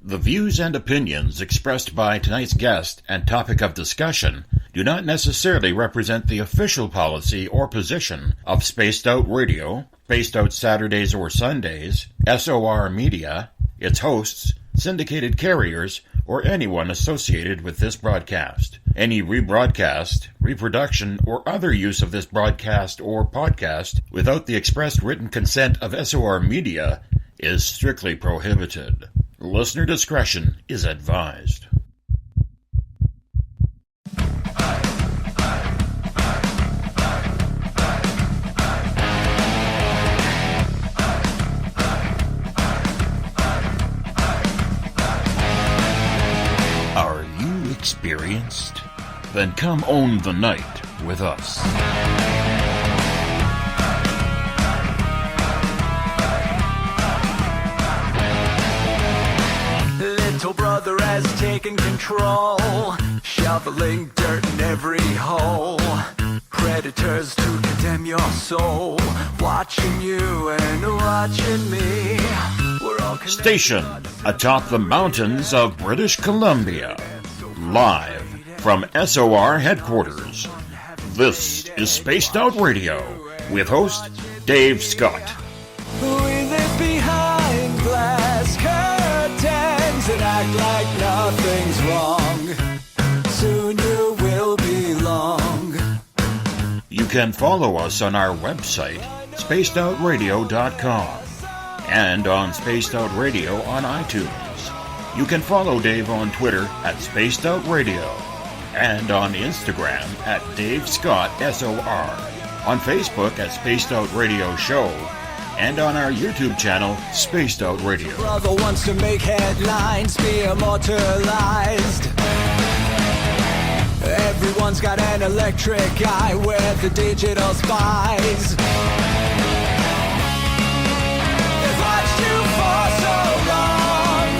The views and opinions expressed by tonight's guest and topic of discussion do not necessarily represent the official policy or position of Spaced Out Radio, Spaced Out Saturdays or Sundays, SOR Media, its hosts, syndicated carriers, or anyone associated with this broadcast. Any rebroadcast, reproduction, or other use of this broadcast or podcast without the express written consent of SOR Media is strictly prohibited. Listener discretion is advised. Are you experienced? Then come own the night with us. Little brother has taken control, shoveling dirt in every hole. Predators to condemn your soul, watching you and watching me. We're all stationed atop the mountains of British Columbia, live from SOR headquarters. This is Spaced Out Radio with host Dave Scott. We live behind glass curtains and act like nothing's wrong. Soon you will belong. You can follow us on our website, spacedoutradio.com, and on Spaced Out Radio on iTunes. You can follow Dave on Twitter at Spaced Out Radio, and on Instagram at Dave Scott SOR, on Facebook at Spaced Out Radio Show, and on our YouTube channel, Spaced Out Radio. Brother wants to make headlines, be immortalized. Everyone's got an electric eye with the digital spies. They've watched you for so long.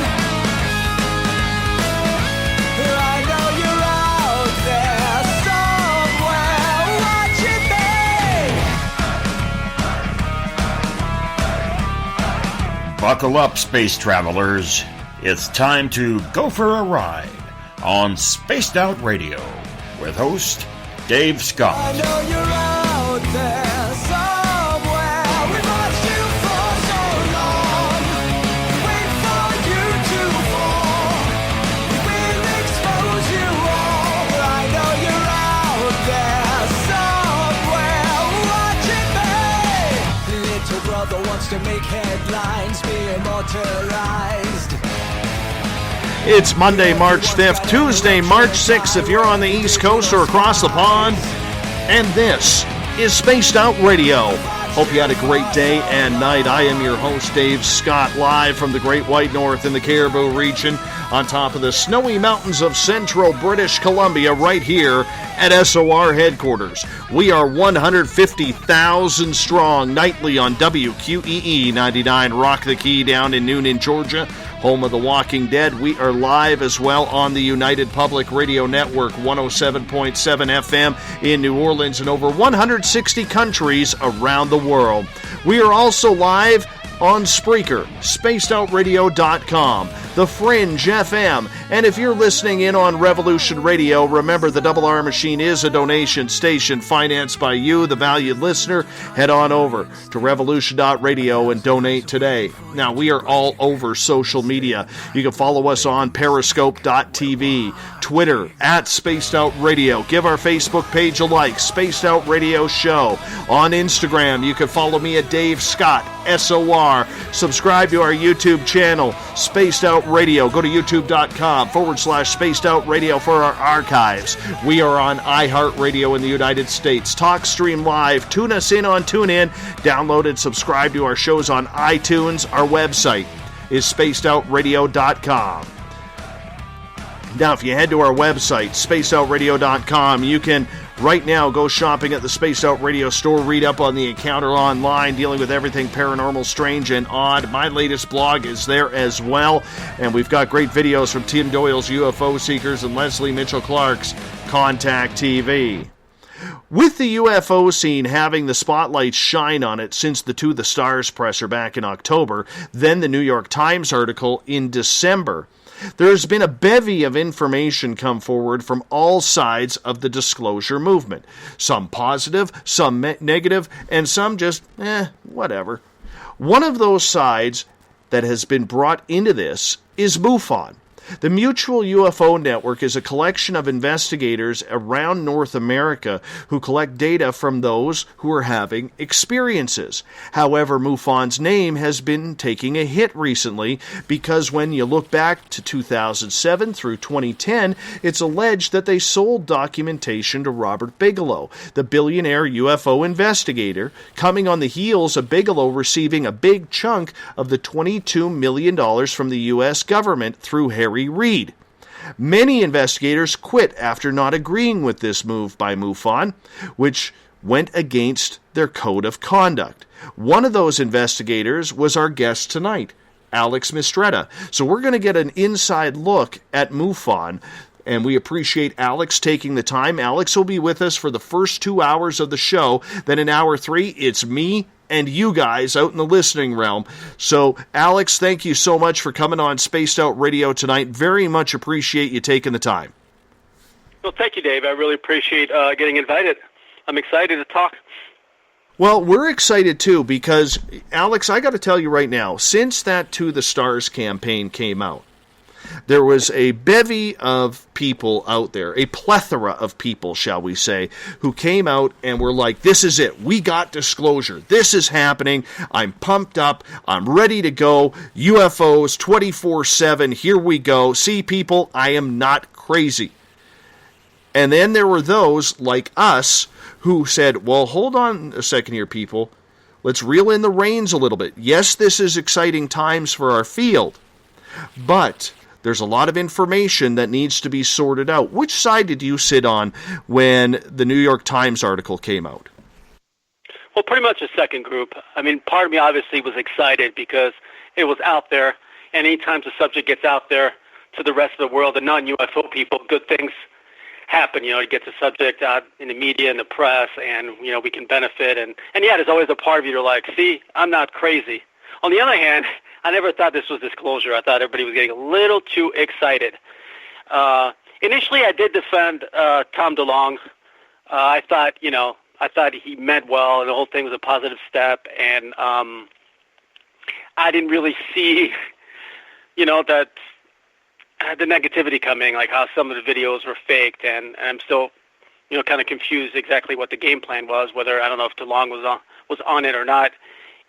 I know you're out there somewhere watching me. Buckle up, space travelers. It's time to go for a ride on Spaced Out Radio with host Dave Scott. I know you're out there somewhere. We've watched you for so long. Wait for you to fall. We'll expose you all. I know you're out there somewhere watching me. Little brother wants to make headlines, be immortalized. It's Monday, March 5th, Tuesday, March 6th, if you're on the East Coast or across the pond. And this is Spaced Out Radio. Hope you had a great day and night. I am your host, Dave Scott, live from the Great White North in the Caribou region on top of the snowy mountains of central British Columbia right here at SOR headquarters. We are 150,000 strong nightly on WQEE 99 Rock the Key down in Noonan, Georgia, home of The Walking Dead. We are live as well on the United Public Radio Network, 107.7 FM in New Orleans and over 160 countries around the world. We are also live on Spreaker, spacedoutradio.com, The Fringe FM, and if you're listening in on Revolution Radio, remember the Double R Machine is a donation station financed by you, the valued listener. Head on over to revolution.radio and donate today. Now, we are all over social media. You can follow us on periscope.tv, Twitter, at Spaced Out Radio. Give our Facebook page a like, Spaced Out Radio Show. On Instagram, you can follow me at Dave Scott, SOR. Subscribe to our YouTube channel, Spaced Out Radio. Go to youtube.com/Spaced Out Radio for our archives. We are on iHeartRadio in the United States. TalkStream Live. Tune us in on TuneIn. Download and subscribe to our shows on iTunes. Our website is spacedoutradio.com. Now, if you head to our website, spacedoutradio.com, you can right now go shopping at the Spaced Out Radio store, read up on the Encounter Online, dealing with everything paranormal, strange, and odd. My latest blog is there as well, and we've got great videos from Tim Doyle's UFO Seekers and Leslie Mitchell Clark's Contact TV. With the UFO scene having the spotlight shine on it since the To the Stars presser back in October, then the New York Times article in December, there's been a bevy of information come forward from all sides of the disclosure movement. Some positive, some negative, and some just, whatever. One of those sides that has been brought into this is MUFON. The Mutual UFO Network is a collection of investigators around North America who collect data from those who are having experiences. However, MUFON's name has been taking a hit recently because when you look back to 2007 through 2010, it's alleged that they sold documentation to Robert Bigelow, the billionaire UFO investigator, coming on the heels of Bigelow receiving a big chunk of the $22 million from the U.S. government through Harry Reid. Many investigators quit after not agreeing with this move by MUFON, which went against their code of conduct. One of those investigators was our guest tonight, Alex Mistretta. So we're going to get an inside look at MUFON, and we appreciate Alex taking the time. Alex will be with us for the first 2 hours of the show. Then in hour 3, it's me and you guys out in the listening realm. So, Alex, thank you so much for coming on Spaced Out Radio tonight. Very much appreciate you taking the time. Well, thank you, Dave. I really appreciate getting invited. I'm excited to talk. Well, we're excited too because, Alex, I got to tell you right now, since that To the Stars campaign came out, there was a bevy of people out there, a plethora of people, shall we say, who came out and were like, this is it. We got disclosure. This is happening. I'm pumped up. I'm ready to go. UFOs 24/7. Here we go. See, people, I am not crazy. And then there were those like us who said, well, hold on a second here, people. Let's reel in the reins a little bit. Yes, this is exciting times for our field, but there's a lot of information that needs to be sorted out. Which side did you sit on when the New York Times article came out? Well, pretty much the second group. I mean, part of me obviously was excited because it was out there, and anytime the subject gets out there to the rest of the world, the non-UFO people, good things happen. You know, it gets the subject out in the media and the press, and, you know, we can benefit. And yeah, there's always a part of you that's like, see, I'm not crazy. On the other hand, I never thought this was disclosure. I thought everybody was getting a little too excited. Initially, I did defend Tom DeLonge. I thought he meant well, and the whole thing was a positive step. And I didn't really see, that the negativity coming, like how some of the videos were faked, and I'm still, kind of confused exactly what the game plan was. Whether I don't know if DeLonge was on it or not.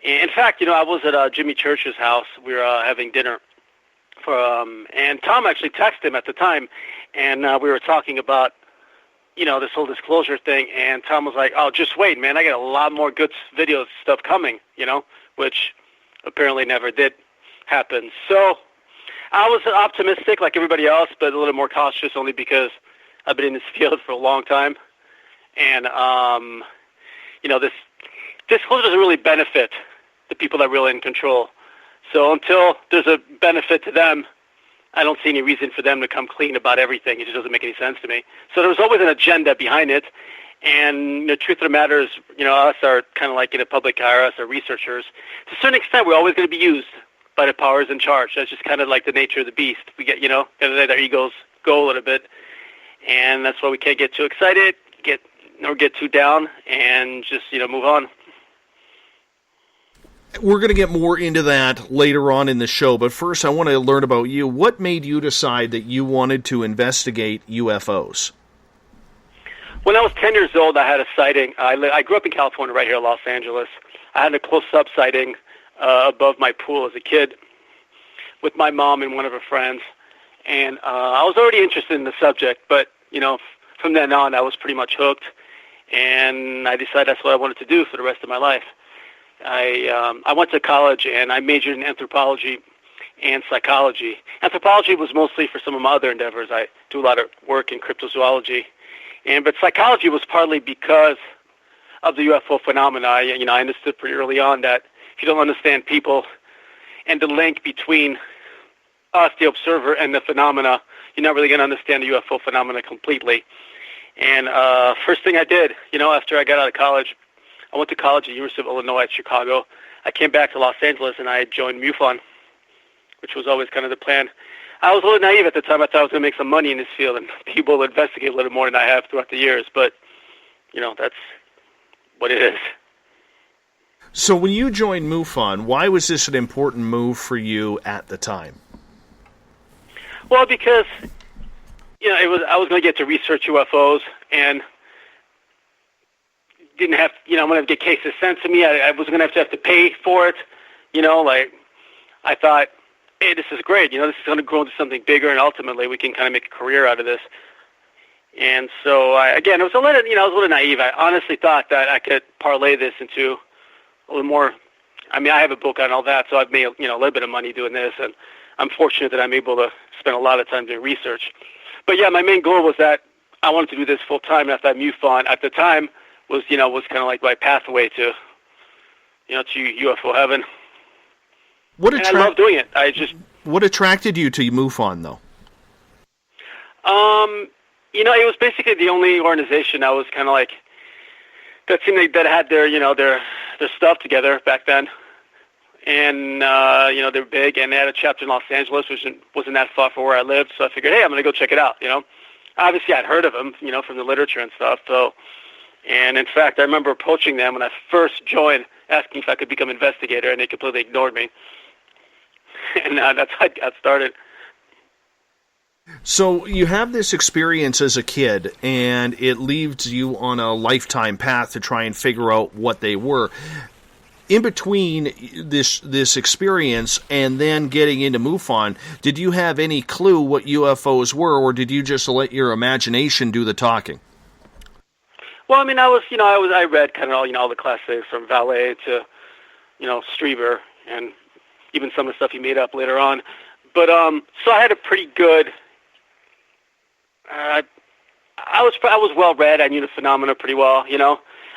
In fact, I was at Jimmy Church's house. We were having dinner, and Tom actually texted him at the time, and we were talking about, this whole disclosure thing, and Tom was like, oh, just wait, man, I got a lot more good video stuff coming, which apparently never did happen. So I was optimistic like everybody else, but a little more cautious only because I've been in this field for a long time, and, this disclosure doesn't really benefit the people that are really in control. So until there's a benefit to them, I don't see any reason for them to come clean about everything. It just doesn't make any sense to me. So there was always an agenda behind it. And the truth of the matter is, us are kind of like in a public eye, us are researchers. To a certain extent, we're always going to be used by the powers in charge. That's just kind of like the nature of the beast. We get, let our egos go a little bit. And that's why we can't get too excited, get too down, and just, move on. We're going to get more into that later on in the show, but first I want to learn about you. What made you decide that you wanted to investigate UFOs? When I was 10 years old, I had a sighting. I grew up in California, right here in Los Angeles. I had a close-up sighting above my pool as a kid with my mom and one of her friends. And I was already interested in the subject, but, from then on, I was pretty much hooked. And I decided that's what I wanted to do for the rest of my life. I went to college and I majored in anthropology and psychology. Anthropology was mostly for some of my other endeavors. I do a lot of work in cryptozoology, but psychology was partly because of the UFO phenomena. I understood pretty early on that if you don't understand people and the link between us, the observer, and the phenomena, you're not really going to understand the UFO phenomena completely. And first thing I did, after I got out of college, I went to college at the University of Illinois at Chicago. I came back to Los Angeles, and I joined MUFON, which was always kind of the plan. I was a little naive at the time. I thought I was going to make some money in this field and people investigate a little more than I have throughout the years. But, that's what it is. So when you joined MUFON, why was this an important move for you at the time? Well, because, I was going to get to research UFOs and didn't have, I'm going to get cases sent to me. I wasn't going to have to pay for it. I thought, hey, this is great. This is going to grow into something bigger, and ultimately we can kind of make a career out of this. And so, it was a little, I was a little naive. I honestly thought that I could parlay this into a little more. I mean, I have a book on all that, so I've made, a little bit of money doing this, and I'm fortunate that I'm able to spend a lot of time doing research. But yeah, my main goal was that I wanted to do this full time. And I thought MUFON at the time was kind of like my pathway to, to UFO heaven. And I love doing it. What attracted you to MUFON, though? It was basically the only organization I was kind of like that seemed like that had their, their stuff together back then. And, they're big, and they had a chapter in Los Angeles, which wasn't that far from where I lived. So I figured, hey, I'm going to go check it out, Obviously, I'd heard of them, from the literature and stuff. So, and in fact, I remember approaching them when I first joined, asking if I could become investigator, and they completely ignored me. And that's how I got started. So you have this experience as a kid, and it leads you on a lifetime path to try and figure out what they were. In between this experience and then getting into MUFON, did you have any clue what UFOs were, or did you just let your imagination do the talking? Well, I mean, I read kind of all the classics from Valet to, Strieber, and even some of the stuff he made up later on. But so I had a pretty good. I was well read. I knew the phenomena pretty well.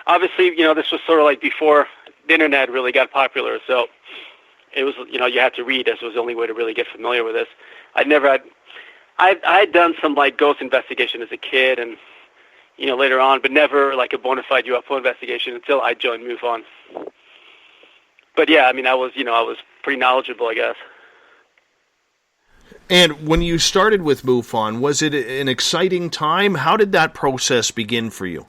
Obviously, this was sort of like before the internet really got popular, so it was, you had to read. This was the only way to really get familiar with this. I'd done some like ghost investigation as a kid, and later on, but never like a bona fide UFO investigation until I joined MUFON. But yeah, I mean, I was pretty knowledgeable, I guess. And when you started with MUFON, was it an exciting time? How did that process begin for you?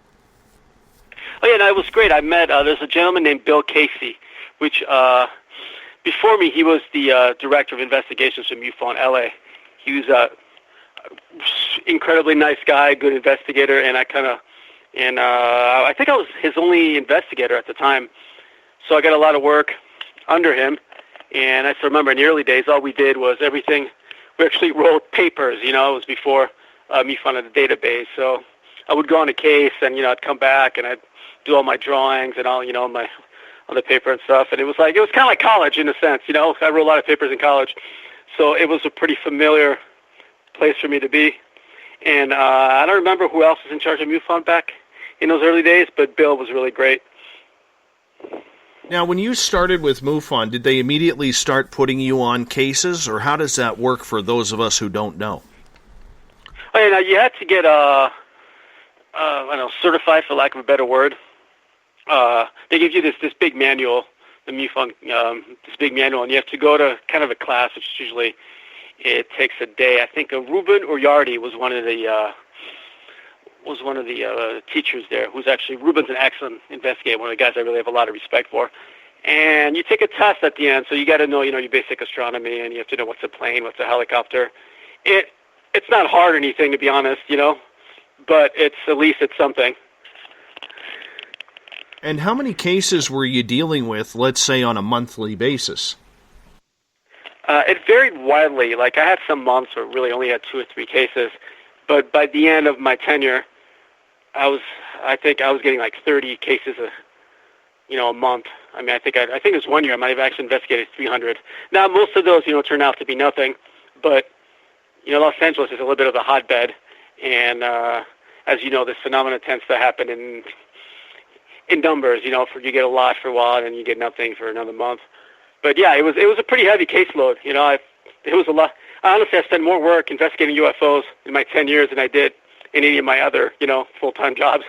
Oh, yeah, no, it was great. I met, there's a gentleman named Bill Casey, which, before me, he was the director of investigations for MUFON LA. He was a incredibly nice guy, good investigator, and I think I was his only investigator at the time. So I got a lot of work under him, and I still remember in the early days, all we did was everything. We actually wrote papers, it was before MUFON had a database. So I would go on a case, and, I'd come back, and I'd do all my drawings and all, on the paper and stuff. And it was kind of like college in a sense, I wrote a lot of papers in college. So it was a pretty familiar place for me to be. And I don't remember who else was in charge of MUFON back in those early days, but Bill was really great. Now, when you started with MUFON, did they immediately start putting you on cases, or how does that work for those of us who don't know? Oh, yeah, now you had to get certified, for lack of a better word. They give you this big manual, the MUFON, this big manual, and you have to go to kind of a class, which usually it takes a day. I think Ruben Uriarty was one of the teachers there. Ruben's an excellent investigator, one of the guys I really have a lot of respect for. And you take a test at the end, so you got to know, your basic astronomy, and you have to know what's a plane, what's a helicopter. It's not hard or anything, to be honest, but at least it's something. And how many cases were you dealing with, let's say, on a monthly basis? It varied widely. Like, I had some months where I really only had 2 or 3 cases, but by the end of my tenure, I think I was getting like 30 cases a month. I mean, I think it was one year I might have actually investigated 300. Now, most of those, turned out to be nothing, but, Los Angeles is a little bit of a hotbed, and as you know, this phenomenon tends to happen in numbers, for you get a lot for a while, and you get nothing for another month. But yeah, it was a pretty heavy caseload. It was a lot. Honestly, I spent more work investigating UFOs in my 10 years than I did any of my other, full-time jobs.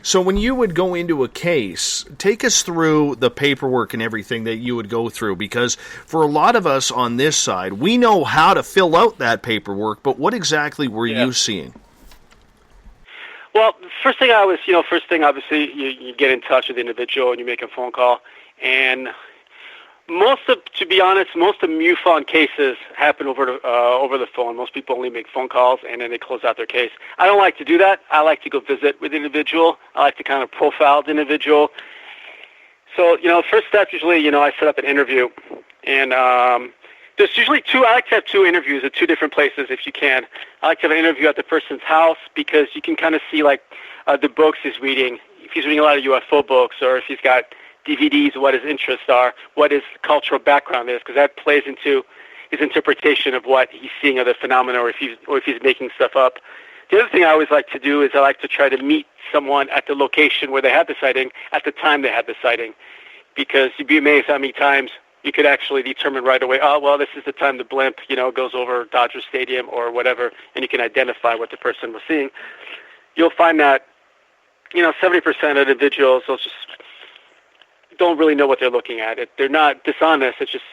So when you would go into a case, take us through the paperwork and everything that you would go through, because for a lot of us on this side, we know how to fill out that paperwork, but what exactly were you seeing? Well, first thing obviously, you get in touch with the individual and you make a phone call, and to be honest, most of MUFON cases happen over the phone. Most people only make phone calls and then they close out their case. I don't like to do that. I like to go visit with the individual. I like to kind of profile the individual. So, first step usually, I set up an interview, and there's usually I like to have two interviews at two different places if you can. I like to have an interview at the person's house because you can kind of see the books he's reading. If he's reading a lot of UFO books, or if he's got DVDs, what his interests are, what his cultural background is, because that plays into his interpretation of what he's seeing of the phenomena, or if he's making stuff up. The other thing I always like to do is I like to try to meet someone at the location where they had the sighting at the time they had the sighting, because you'd be amazed how many times you could actually determine right away, oh, well, this is the time the blimp, goes over Dodger Stadium or whatever, and you can identify what the person was seeing. You'll find that, 70% of individuals will just don't really know what they're looking at. They're not dishonest. It's just,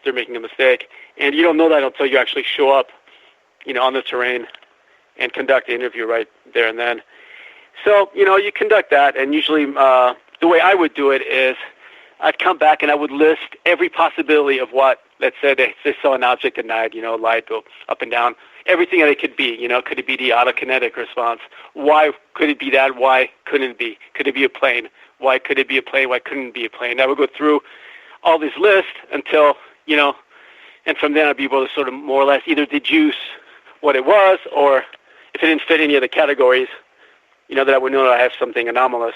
they're making a mistake. And you don't know that until you actually show up, on the terrain and conduct the interview right there and then. So, you conduct that, and usually the way I would do it is I'd come back and I would list every possibility of what, let's say they saw an object at night, light go up and down, everything that it could be. Could it be the autokinetic response? Why could it be that? Why couldn't it be? Could it be a plane? Why could it be a plane? Why couldn't it be a plane? I would go through all these lists until, and from then I'd be able to sort of more or less either deduce what it was, or if it didn't fit any of the categories, that I would know that I have something anomalous.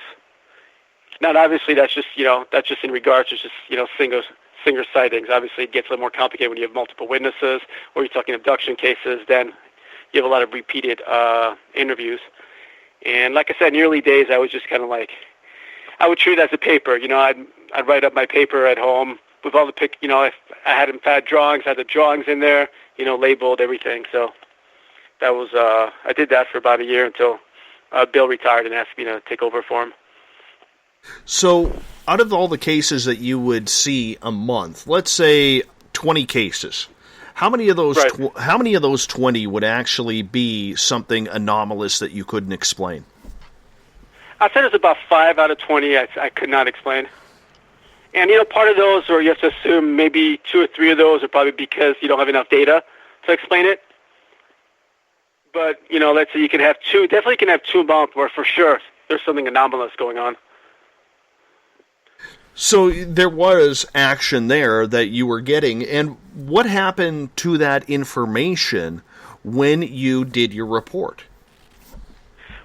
Now, obviously, that's just in regards to just, single sightings. Obviously, it gets a little more complicated when you have multiple witnesses, or you're talking abduction cases. Then you have a lot of repeated interviews. And like I said, in the early days, I was just kind of I would treat it as a paper. I'd write up my paper at home with all the I had drawings, I had the drawings in there, labeled everything. So that was I did that for about a year until Bill retired and asked me to take over for him. So out of all the cases that you would see a month, let's say 20 cases, how many of those how many of those 20 would actually be something anomalous that you couldn't explain? I said it's about 5 out of 20 I could not explain. And, part of those, or you have to assume maybe 2 or 3 of those are probably because you don't have enough data to explain it. But, let's say you can have 2, definitely can have 2 a month where for sure there's something anomalous going on. So there was action there that you were getting. And what happened to that information when you did your report?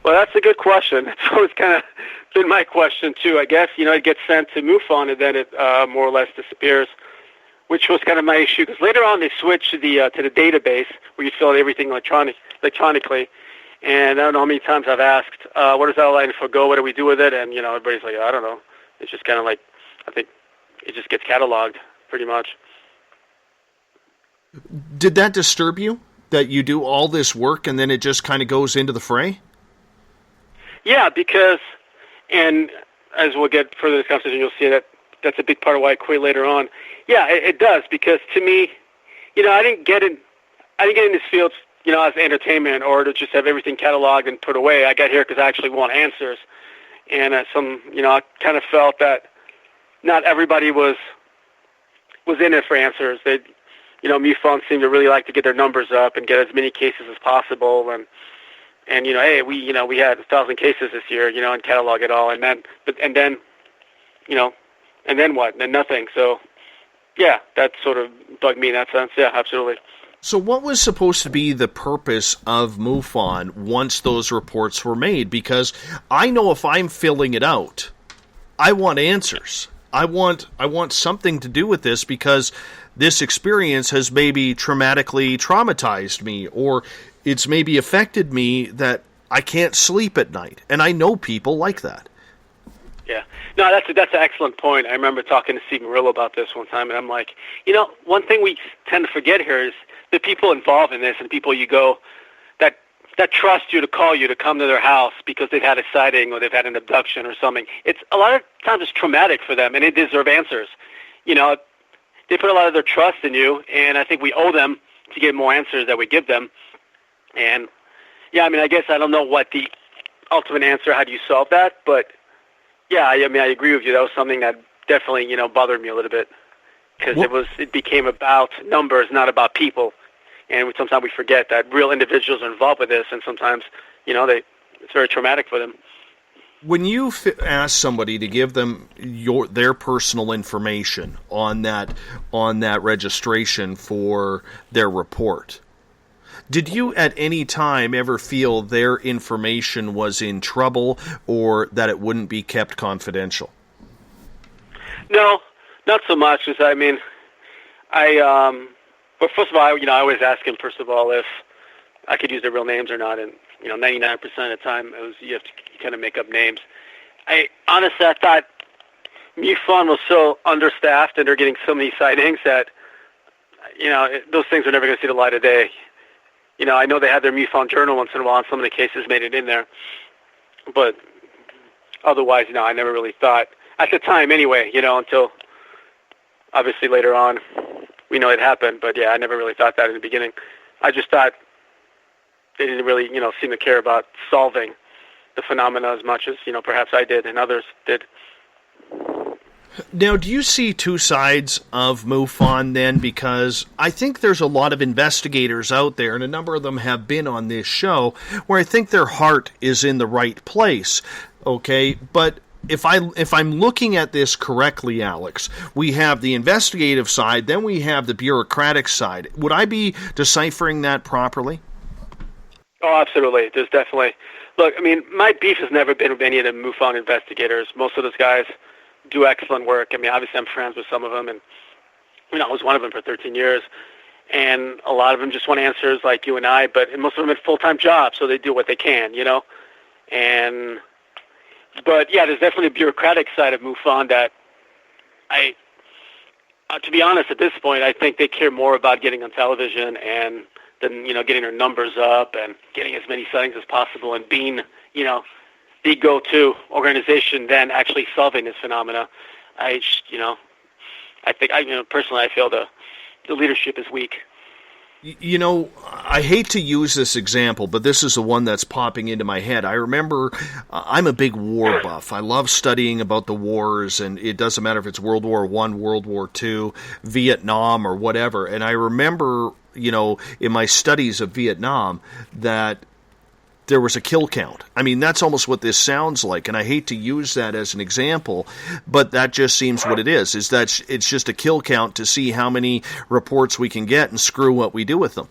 Well, that's a good question. It's always kind of been my question, too. I guess, it gets sent to MUFON, and then it more or less disappears, which was kind of my issue. Because later on, they switched to the database where you fill out everything electronically. And I don't know how many times I've asked, where does that info go? What do we do with it? And, everybody's like, I don't know. It's just kind of I think it just gets cataloged pretty much. Did that disturb you, that you do all this work and then it just kind of goes into the fray? Yeah, because, and as we'll get further in this conversation, you'll see that that's a big part of why I quit later on. Yeah, it does, because to me, I didn't get in this field, as entertainment or to just have everything cataloged and put away. I got here because I actually want answers. And I kind of felt that not everybody was in it for answers. They, MUFON seemed to really like to get their numbers up and get as many cases as possible, and hey, we had 1,000 cases this year, and catalog it all, and then what? And then nothing. So, yeah, that sort of bugged me in that sense. Yeah, absolutely. So what was supposed to be the purpose of MUFON once those reports were made? Because I know if I'm filling it out, I want answers. I want something to do with this, because this experience has maybe traumatized me, or it's maybe affected me that I can't sleep at night. And I know people like that. Yeah. No, that's an excellent point. I remember talking to Steve Murillo about this one time, and I'm like, one thing we tend to forget here is the people involved in this and the people you go that trust you to call you to come to their house because they've had a sighting or they've had an abduction or something. It's a lot of times it's traumatic for them, and they deserve answers. You know, they put a lot of their trust in you, and I think we owe them to get more answers that we give them. And yeah, I mean, I guess I don't know what the ultimate answer. How do you solve that? But yeah, I mean, I agree with you. That was something that definitely, you know, bothered me a little bit because it became about numbers, not about people. And sometimes we forget that real individuals are involved with this, and sometimes, you know, it's very traumatic for them. When you ask somebody to give them their personal information on that registration for their report, did you at any time ever feel their information was in trouble or that it wouldn't be kept confidential? No, not so much. Because I mean, but first of all, I always ask him first of all if I could use their real names or not, and 99% of the time you have to kind of make up names. I thought MUFON was so understaffed and they're getting so many sightings that those things are never going to see the light of day. I know they had their MUFON journal once in a while, and some of the cases made it in there, but otherwise, I never really thought at the time anyway. Until obviously later on. We know it happened, but yeah, I never really thought that in the beginning. I just thought they didn't really, seem to care about solving the phenomena as much as, perhaps I did and others did. Now, do you see two sides of MUFON then? Because I think there's a lot of investigators out there, and a number of them have been on this show, where I think their heart is in the right place, okay? But if I'm looking at this correctly, Alex, we have the investigative side, then we have the bureaucratic side. Would I be deciphering that properly? Oh, absolutely. There's definitely... Look, I mean, my beef has never been with any of the MUFON investigators. Most of those guys do excellent work. I mean, obviously I'm friends with some of them, and I was one of them for 13 years. And a lot of them just want answers like you and I, but most of them have full-time jobs, so they do what they can, But yeah, there's definitely a bureaucratic side of MUFON that to be honest, at this point, I think they care more about getting on television and than getting their numbers up and getting as many sightings as possible and being the go-to organization than actually solving this phenomena. I think personally, I feel the leadership is weak. I hate to use this example, but this is the one that's popping into my head. I remember I'm a big war buff. I love studying about the wars, and it doesn't matter if it's World War I, World War II, Vietnam, or whatever. And I remember, in my studies of Vietnam, that there was a kill count. I mean, that's almost what this sounds like, and I hate to use that as an example, but that just seems what it is that it's just a kill count to see how many reports we can get and screw what we do with them.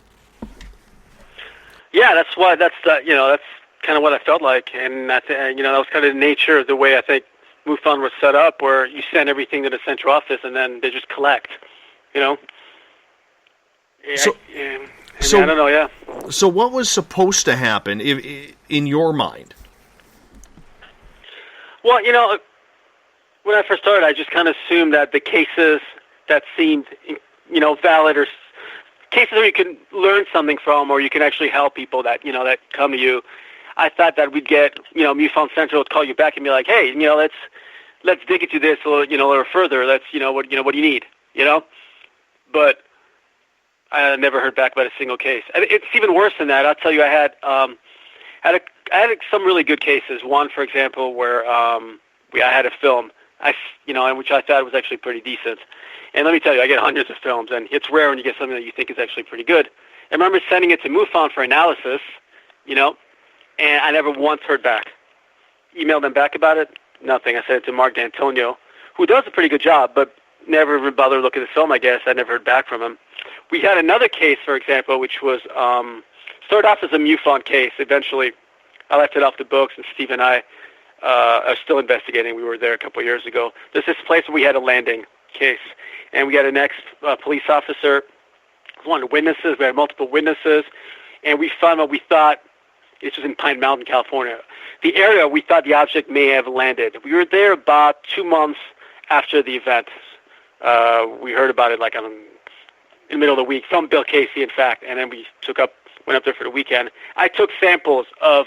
Yeah, that's kind of what I felt like, and that was kind of the nature of the way I think MUFON was set up, where you send everything to the central office and then they just collect, So, I don't know, yeah. So what was supposed to happen in your mind? Well, when I first started, I just kind of assumed that the cases that seemed, valid or cases where you can learn something from or you can actually help people that, that come to you, I thought that we'd get, MUFON Central would call you back and be like, hey, let's dig into this a little further. Let's, what do you need, But I never heard back about a single case. It's even worse than that. I'll tell you, I had some really good cases. One, for example, where I had a film, which I thought was actually pretty decent. And let me tell you, I get hundreds of films, and it's rare when you get something that you think is actually pretty good. I remember sending it to MUFON for analysis, and I never once heard back. Emailed them back about it, nothing. I sent it to Mark D'Antonio, who does a pretty good job, but never even bothered looking at the film, I guess. I never heard back from him. We had another case, for example, which was started off as a MUFON case. Eventually, I left it off the books, and Steve and I are still investigating. We were there a couple of years ago. There's this place where we had a landing case, and we had an ex-police officer, one of the witnesses. We had multiple witnesses, and we found what we thought. This was in Pine Mountain, California. The area we thought the object may have landed. We were there about 2 months after the event. We heard about it in the middle of the week from Bill Casey, in fact, and then we took up went up there for the weekend. I took samples of,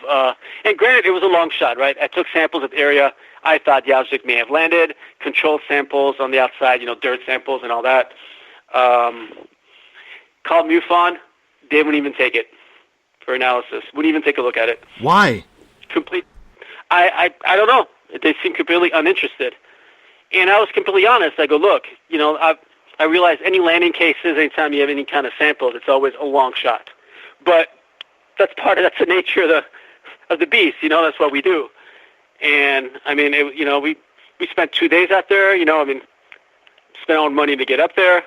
and granted, it was a long shot, right? I took samples of the area I thought the object may have landed, controlled samples on the outside, dirt samples and all that. Called MUFON. They wouldn't even take it for analysis. Wouldn't even take a look at it. Why? Complete. I don't know. They seem completely uninterested. And I was completely honest. I go, look, I realize any landing cases, anytime you have any kind of samples, it's always a long shot. But that's the nature of the beast. That's what we do. And I mean, we spent 2 days out there. Spent our own money to get up there.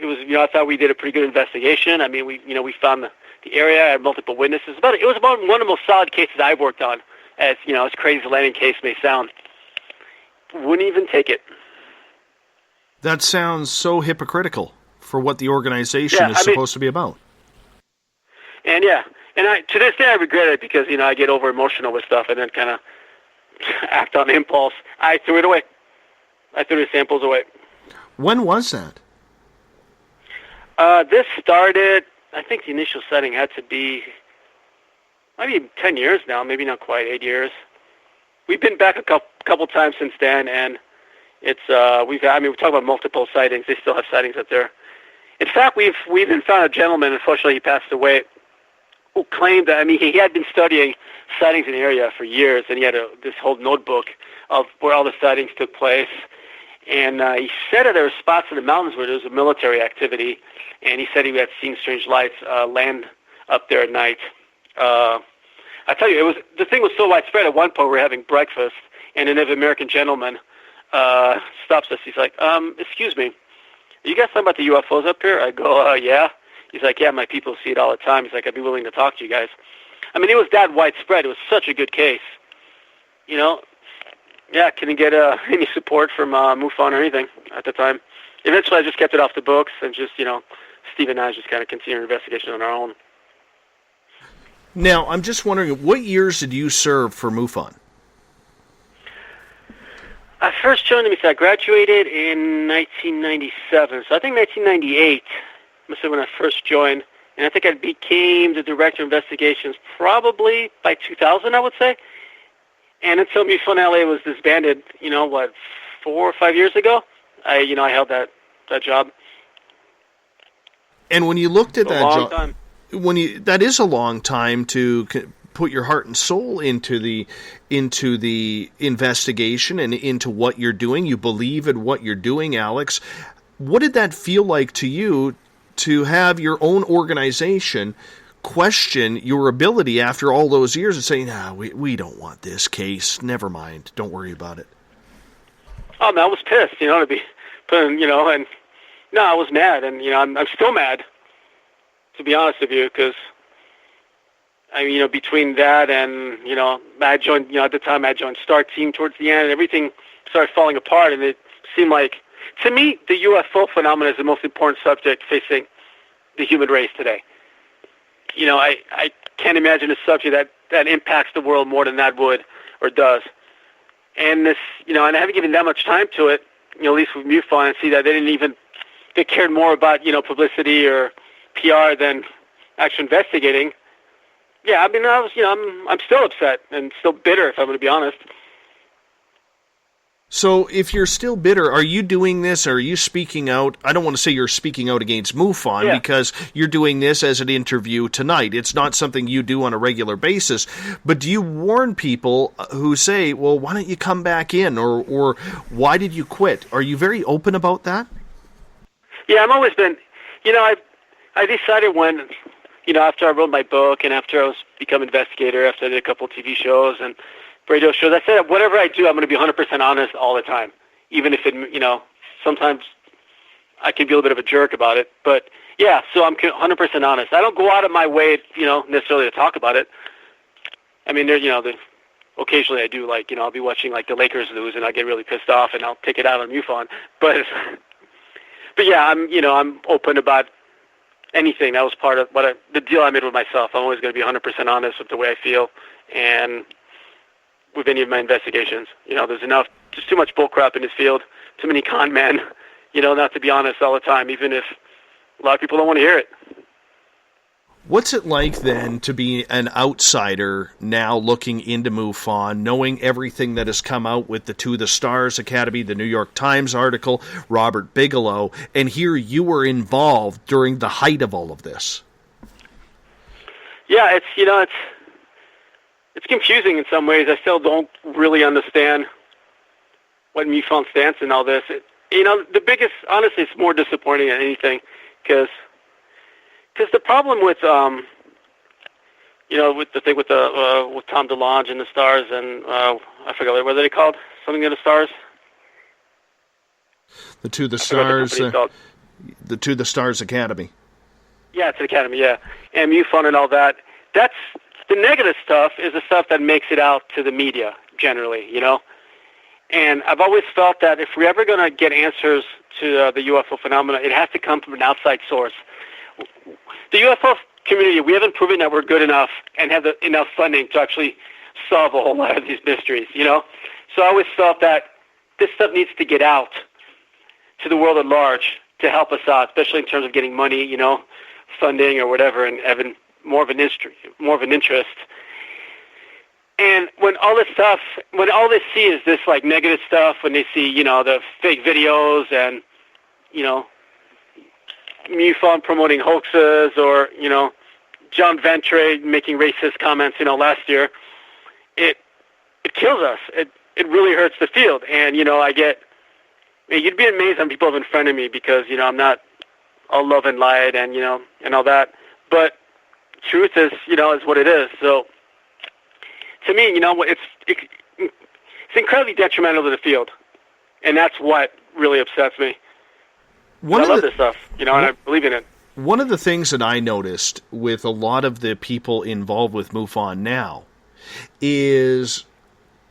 It was, I thought we did a pretty good investigation. I mean, we found the area, had multiple witnesses. It was about one of the most solid cases I've worked on. As crazy as a landing case may sound, wouldn't even take it. That sounds so hypocritical for what the organization is supposed to be about. And to this day I regret it because I get over emotional with stuff and then kind of act on impulse. I threw it away. I threw the samples away. When was that? This started. I think the initial sighting had to be maybe 10 years now, maybe not quite 8 years. We've been back a couple times since then, and it's we talk about multiple sightings. They still have sightings up there. In fact, we've even found a gentleman. Unfortunately, he passed away. Who claimed that he had been studying sightings in the area for years, and he had this whole notebook of where all the sightings took place. And he said that there were spots in the mountains where there was a military activity, and he said he had seen strange lights land up there at night. I tell you, the thing was so widespread. At one point, we were having breakfast, and a Native American gentleman stops us. He's like, "Excuse me, are you guys talking about the UFOs up here?" I go, "Yeah." He's like, "Yeah, my people see it all the time." He's like, "I'd be willing to talk to you guys." I mean, it was that widespread. It was such a good case. Yeah, couldn't get any support from MUFON or anything at the time. Eventually, I just kept it off the books and just, Steve and I just kind of continued investigation on our own. Now, I'm just wondering, what years did you serve for MUFON? I first joined them, I graduated in 1997. So I think 1998 must have been when I first joined. And I think I became the director of investigations probably by 2000, I would say. And until MUFON LA was disbanded, 4 or 5 years ago, I held that job. And when you looked at that job, time. That is a long time to put your heart and soul into the investigation and into what you're doing. You believe in what you're doing, Alex. What did that feel like to you to have your own organization question your ability after all those years and say, "Nah, we don't want this case. Never mind. Don't worry about it"? Oh, man, I was pissed, to be putting, and no, I was mad, and I'm still mad, to be honest with you, because between that and I joined, at the time I joined Star Team towards the end, and everything started falling apart, and it seemed like, to me, the UFO phenomenon is the most important subject facing the human race today. I can't imagine a subject that impacts the world more than that would or does. And this, and I haven't given that much time to it, at least with MUFON, and see that they cared more about, publicity or PR than actually investigating. Yeah, I'm still upset and still bitter, if I'm going to be honest. So if you're still bitter, are you doing this? Are you speaking out? I don't want to say you're speaking out against MUFON because you're doing this as an interview tonight. It's not something you do on a regular basis. But do you warn people who say, well, why don't you come back in? Or why did you quit? Are you very open about that? Yeah, I've always been, I decided when, after I wrote my book and after I was become investigator, after I did a couple of TV shows and radio shows, I said whatever I do, I'm going to be 100% honest all the time, even if it, sometimes I can be a little bit of a jerk about it. But yeah, so I'm 100% honest. I don't go out of my way, necessarily to talk about it. I mean, occasionally I do, I'll be watching the Lakers lose and I'll get really pissed off and I'll take it out on MUFON. But yeah, I'm open about anything. That was part of the deal I made with myself. I'm always going to be 100% honest with the way I feel and with any of my investigations. There's just too much bullcrap in this field, too many con men, not to be honest all the time, even if a lot of people don't want to hear it. What's it like then to be an outsider now looking into MUFON, knowing everything that has come out with the To the Stars Academy, the New York Times article, Robert Bigelow, and here you were involved during the height of all of this? Yeah, it's confusing in some ways. I still don't really understand what MUFON stands in all this. The biggest, honestly, it's more disappointing than anything, because the problem with with the thing with Tom DeLonge and the Stars and I forgot what are they called? Something in the Stars. The To the Stars. The To the Stars Academy. Yeah, it's an academy. Yeah, and MUFON and all that. That's the negative stuff. Is the stuff that makes it out to the media generally. And I've always felt that if we're ever going to get answers to the UFO phenomena, it has to come from an outside source. The UFO community, we haven't proven that we're good enough and have enough funding to actually solve a whole lot of these mysteries, So I always felt that this stuff needs to get out to the world at large to help us out, especially in terms of getting money, funding or whatever, and having more of an interest. And when all they see is this like negative stuff, when they see, the fake videos and, MUFON promoting hoaxes or, John Ventre making racist comments, last year, it kills us. It really hurts the field. And, you'd be amazed how people have befriended me because, I'm not all love and light and, and all that. But truth is, is what it is. So to me, it's incredibly detrimental to the field. And that's what really upsets me. I love this stuff, and I believe in it. One of the things that I noticed with a lot of the people involved with MUFON now is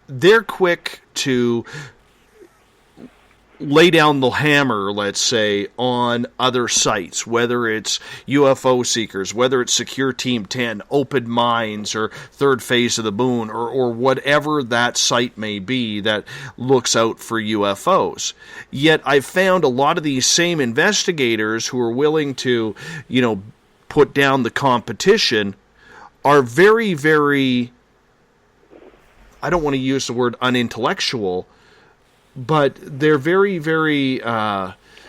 they're quick to lay down the hammer, let's say, on other sites, whether it's UFO Seekers, whether it's Secure Team 10, Open Minds, or Third Phase of the Moon, or whatever that site may be that looks out for UFOs. Yet I've found a lot of these same investigators who are willing to, put down the competition are very, very, I don't want to use the word unintellectual, but they're very, very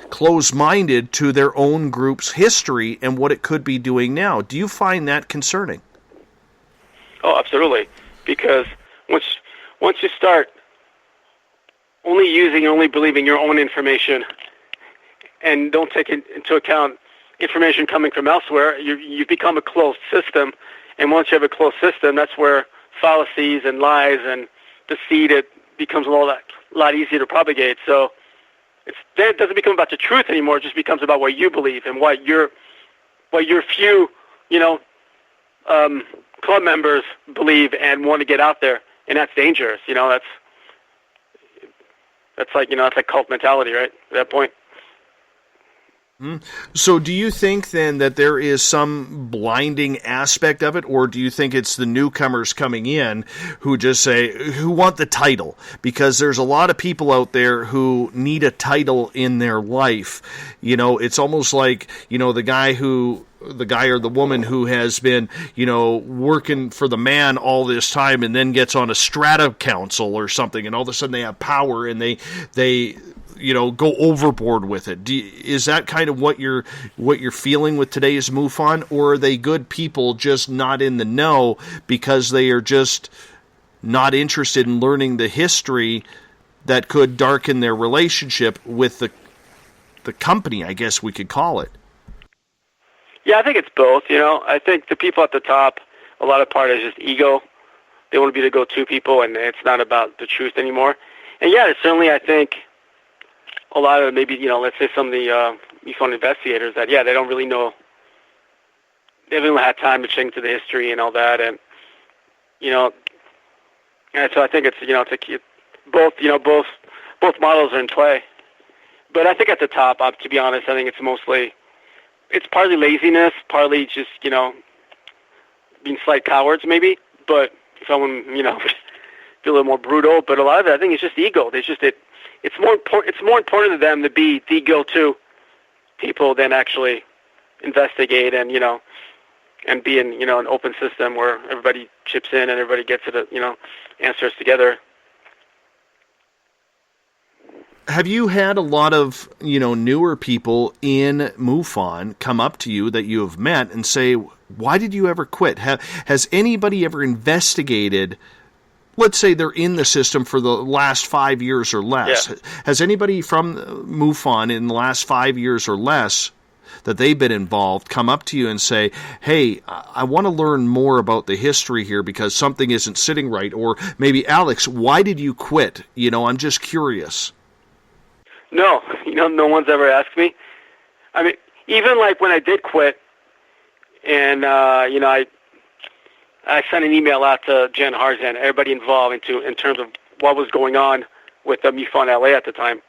close-minded to their own group's history and what it could be doing now. Do you find that concerning? Oh, absolutely. Because once you start only believing your own information and don't take into account information coming from elsewhere, you become a closed system. And once you have a closed system, that's where fallacies and lies and deceit, it becomes a lot easier to propagate. So it doesn't become about the truth anymore. It just becomes about what you believe and what your few, club members believe and want to get out there. And that's dangerous. That's like cult mentality, right? At that point. So do you think then that there is some blinding aspect of it, or do you think it's the newcomers coming in who just who want the title? Because there's a lot of people out there who need a title in their life. It's almost like, the guy or the woman who has been, working for the man all this time and then gets on a strata council or something, and all of a sudden they have power and they go overboard with it. Is that kind of what you're feeling with today's MUFON, or are they good people just not in the know because they are just not interested in learning the history that could darken their relationship with the company, I guess we could call it? Yeah, I think it's both. I think the people at the top, a lot of part is just ego. They want to be the go-to people, and it's not about the truth anymore. And yeah, certainly I think a lot of maybe, let's say some of the MUFON investigators that, they don't really know, they haven't had time to check into the history and all that, and, and so I think it's, both models are in play. But I think at the top, to be honest, I think it's partly laziness, partly just, being slight cowards maybe, but someone, be a little more brutal, but a lot of it, I think it's just ego. It's more important to them to be the go-to people than actually investigate and and be in, an open system where everybody chips in and everybody gets it, answers together. Have you had a lot of, newer people in MUFON come up to you that you have met and say, why did you ever quit? Has anybody ever investigated, let's say they're in the system for the last 5 years or less. Yeah. Has anybody from MUFON in the last 5 years or less that they've been involved come up to you and say, hey, I want to learn more about the history here because something isn't sitting right? Or maybe, Alex, why did you quit? I'm just curious. No, no one's ever asked me. I mean, even like when I did quit, and I sent an email out to Jen Harzan, everybody involved in terms of what was going on with MUFON LA at the time,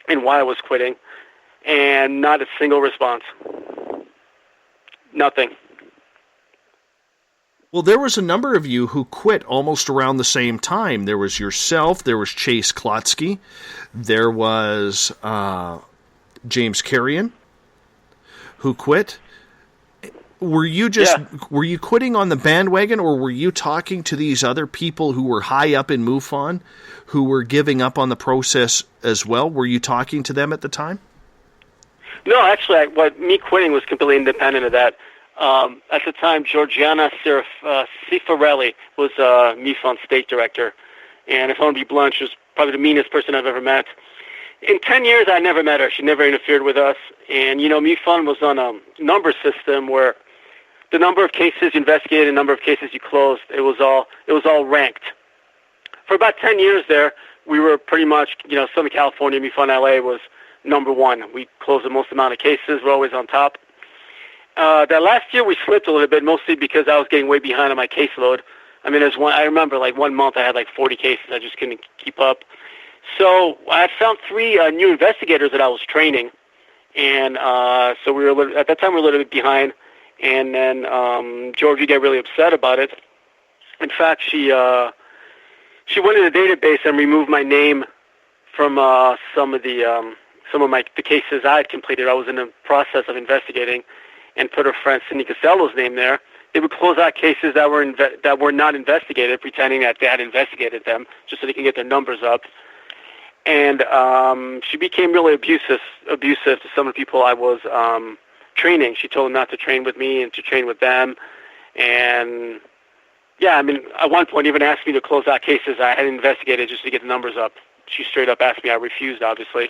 and why I was quitting, and not a single response. Nothing. Well, there was a number of you who quit almost around the same time. There was yourself, there was Chase Klotsky, there was James Carrion, who quit. Were you were you quitting on the bandwagon, or were you talking to these other people who were high up in MUFON, who were giving up on the process as well? Were you talking to them at the time? No, actually, me quitting was completely independent of that. At the time, Georgiana Cifarelli was MUFON state director, and if I want to be blunt, she was probably the meanest person I've ever met. In 10 years, I never met her. She never interfered with us, and MUFON was on a number system where the number of cases you investigated, the number of cases you closed, it was all ranked. For about 10 years there, we were pretty much, Southern California, MUFON LA was number one. We closed the most amount of cases. We're always on top. That last year we slipped a little bit, mostly because I was getting way behind on my caseload. I mean, I remember like 1 month I had like 40 cases. I just couldn't keep up. So I found 3 new investigators that I was training, and so we were at that time we were a little bit behind. And then Georgie got really upset about it. In fact, she went in the database and removed my name from some of the cases I had completed. I was in the process of investigating, and put her friend Cindy Costello's name there. They would close out cases that were not investigated, pretending that they had investigated them, just so they can get their numbers up. And she became really abusive to some of the people I was training. She told them not to train with me and to train with them. And yeah, I mean, at one point even asked me to close out cases I had investigated just to get the numbers up. She straight up asked me. I refused, obviously.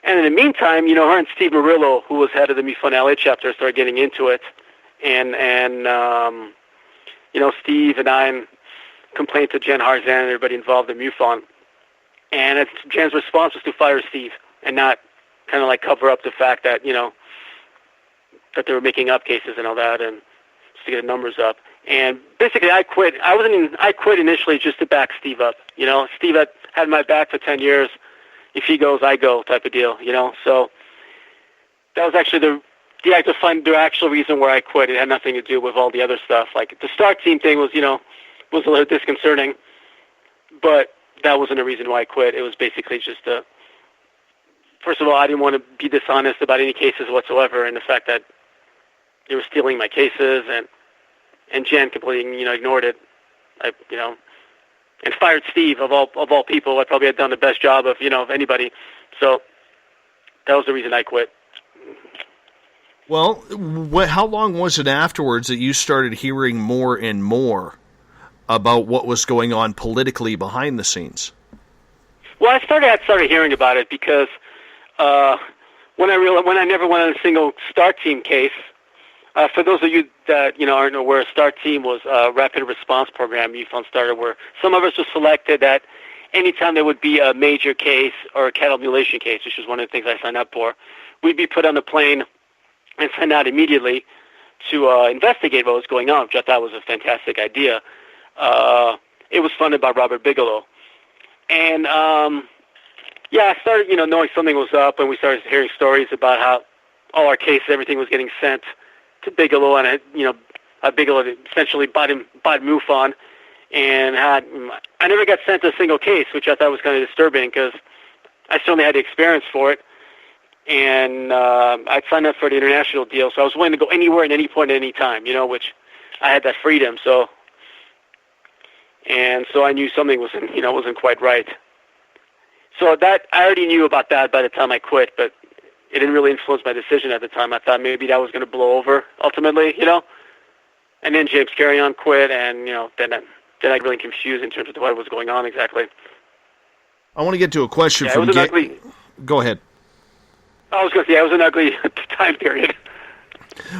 And in the meantime, her and Steve Murillo, who was head of the MUFON LA chapter, started getting into it. And Steve and I complained to Jen Harzan and everybody involved in MUFON. And Jen's response was to fire Steve and not kind of like cover up the fact that, that they were making up cases and all that, and just to get the numbers up. And basically I quit. I quit initially just to back Steve up. Steve had my back for 10 years. If he goes, I go type of deal, So that was actually the actual reason where I quit. It had nothing to do with all the other stuff. Like the start team thing was, was a little disconcerting, but that wasn't a reason why I quit. It was basically just first of all, I didn't want to be dishonest about any cases whatsoever, and the fact that they were stealing my cases, and Jen completely, ignored it. And fired Steve of all people. I probably had done the best job of anybody. So that was the reason I quit. Well, how long was it afterwards that you started hearing more and more about what was going on politically behind the scenes? Well, I started hearing about it because when I never went on a single START team case. For those of you that aren't aware, START team was a rapid response program MUFON started, where some of us were selected that anytime there would be a major case or a cattle mutilation case, which is one of the things I signed up for, we'd be put on the plane and sent out immediately to investigate what was going on, which I thought was a fantastic idea. It was funded by Robert Bigelow. And I started knowing something was up, and we started hearing stories about how all our cases, everything was getting sent to Bigelow, and Bigelow essentially bought MUFON, and I never got sent a single case, which I thought was kind of disturbing because I certainly had the experience for it. and I'd signed up for the international deal, so I was willing to go anywhere at any point at any time, which I had that freedom. So I knew something wasn't quite right. So that I already knew about that by the time I quit, but it didn't really influence my decision at the time. I thought maybe that was going to blow over ultimately, And then James Carrion quit, and then I got really confused in terms of what was going on exactly. I want to get to a question from Go ahead. I was going to say, it was an ugly time period.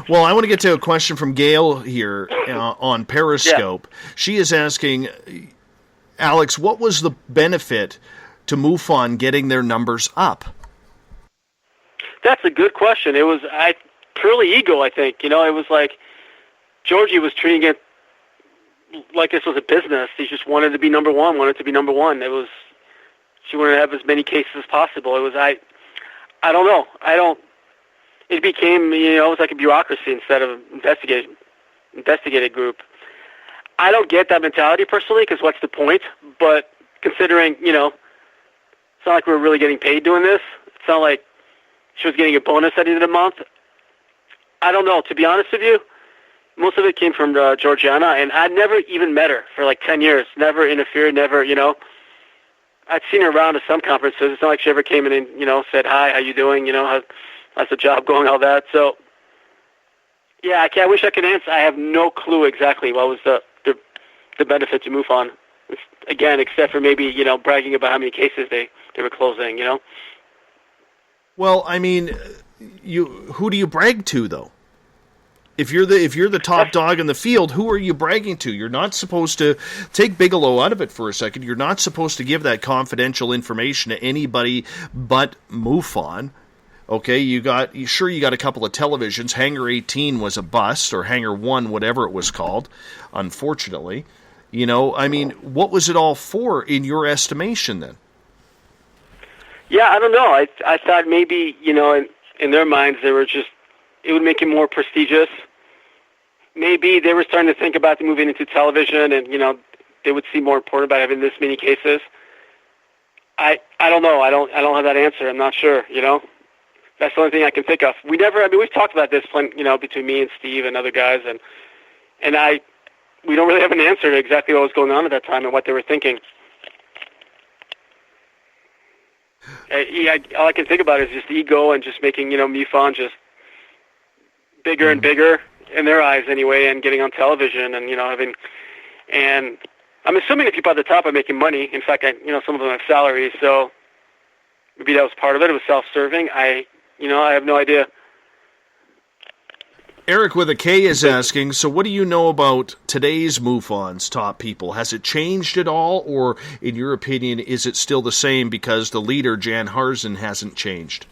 Well, I want to get to a question from Gail here on Periscope. Yeah. She is asking, Alex, what was the benefit to MUFON getting their numbers up? That's a good question. It was purely ego, I think. It was like Georgie was treating it like this was a business. He just wanted to be number one, She wanted to have as many cases as possible. It was, I don't know. It became, it was like a bureaucracy instead of investigative group. I don't get that mentality personally, because what's the point? But considering, it's not like we were really getting paid doing this. It's not like she was getting a bonus at the end of the month. I don't know. To be honest with you, most of it came from Georgiana, and I never even met her for like 10 years. Never interfered, never, I'd seen her around at some conferences. It's not like she ever came in and, said, hi, how you doing? How's the job going, all that. So, yeah, I wish I could answer. I have no clue exactly what was the benefit to MUFON. Again, except for maybe, bragging about how many cases they were closing, Well, I mean, who do you brag to, though? If you're the top dog in the field, who are you bragging to? You're not supposed to take Bigelow out of it for a second. You're not supposed to give that confidential information to anybody but MUFON. Okay, you got a couple of televisions. Hangar 18 was a bust, or Hangar 1, whatever it was called, unfortunately. I mean, what was it all for in your estimation then? Yeah, I don't know. I thought maybe, in their minds, it would make it more prestigious. Maybe they were starting to think about moving into television, and, they would see more important about having this many cases. I don't know. I don't have that answer. I'm not sure, That's the only thing I can think of. We've talked about this, between me and Steve and other guys, and we don't really have an answer to exactly what was going on at that time and what they were thinking. All I can think about is just ego and just making, MUFON just bigger and bigger in their eyes anyway, and getting on television and, and I'm assuming the people at the top are making money. In fact, some of them have salaries, so maybe that was part of it. It was self-serving. I have no idea. Eric with a K is asking, so what do you know about today's MUFON's top people? Has it changed at all, or in your opinion, is it still the same because the leader, Jan Harzen, hasn't changed?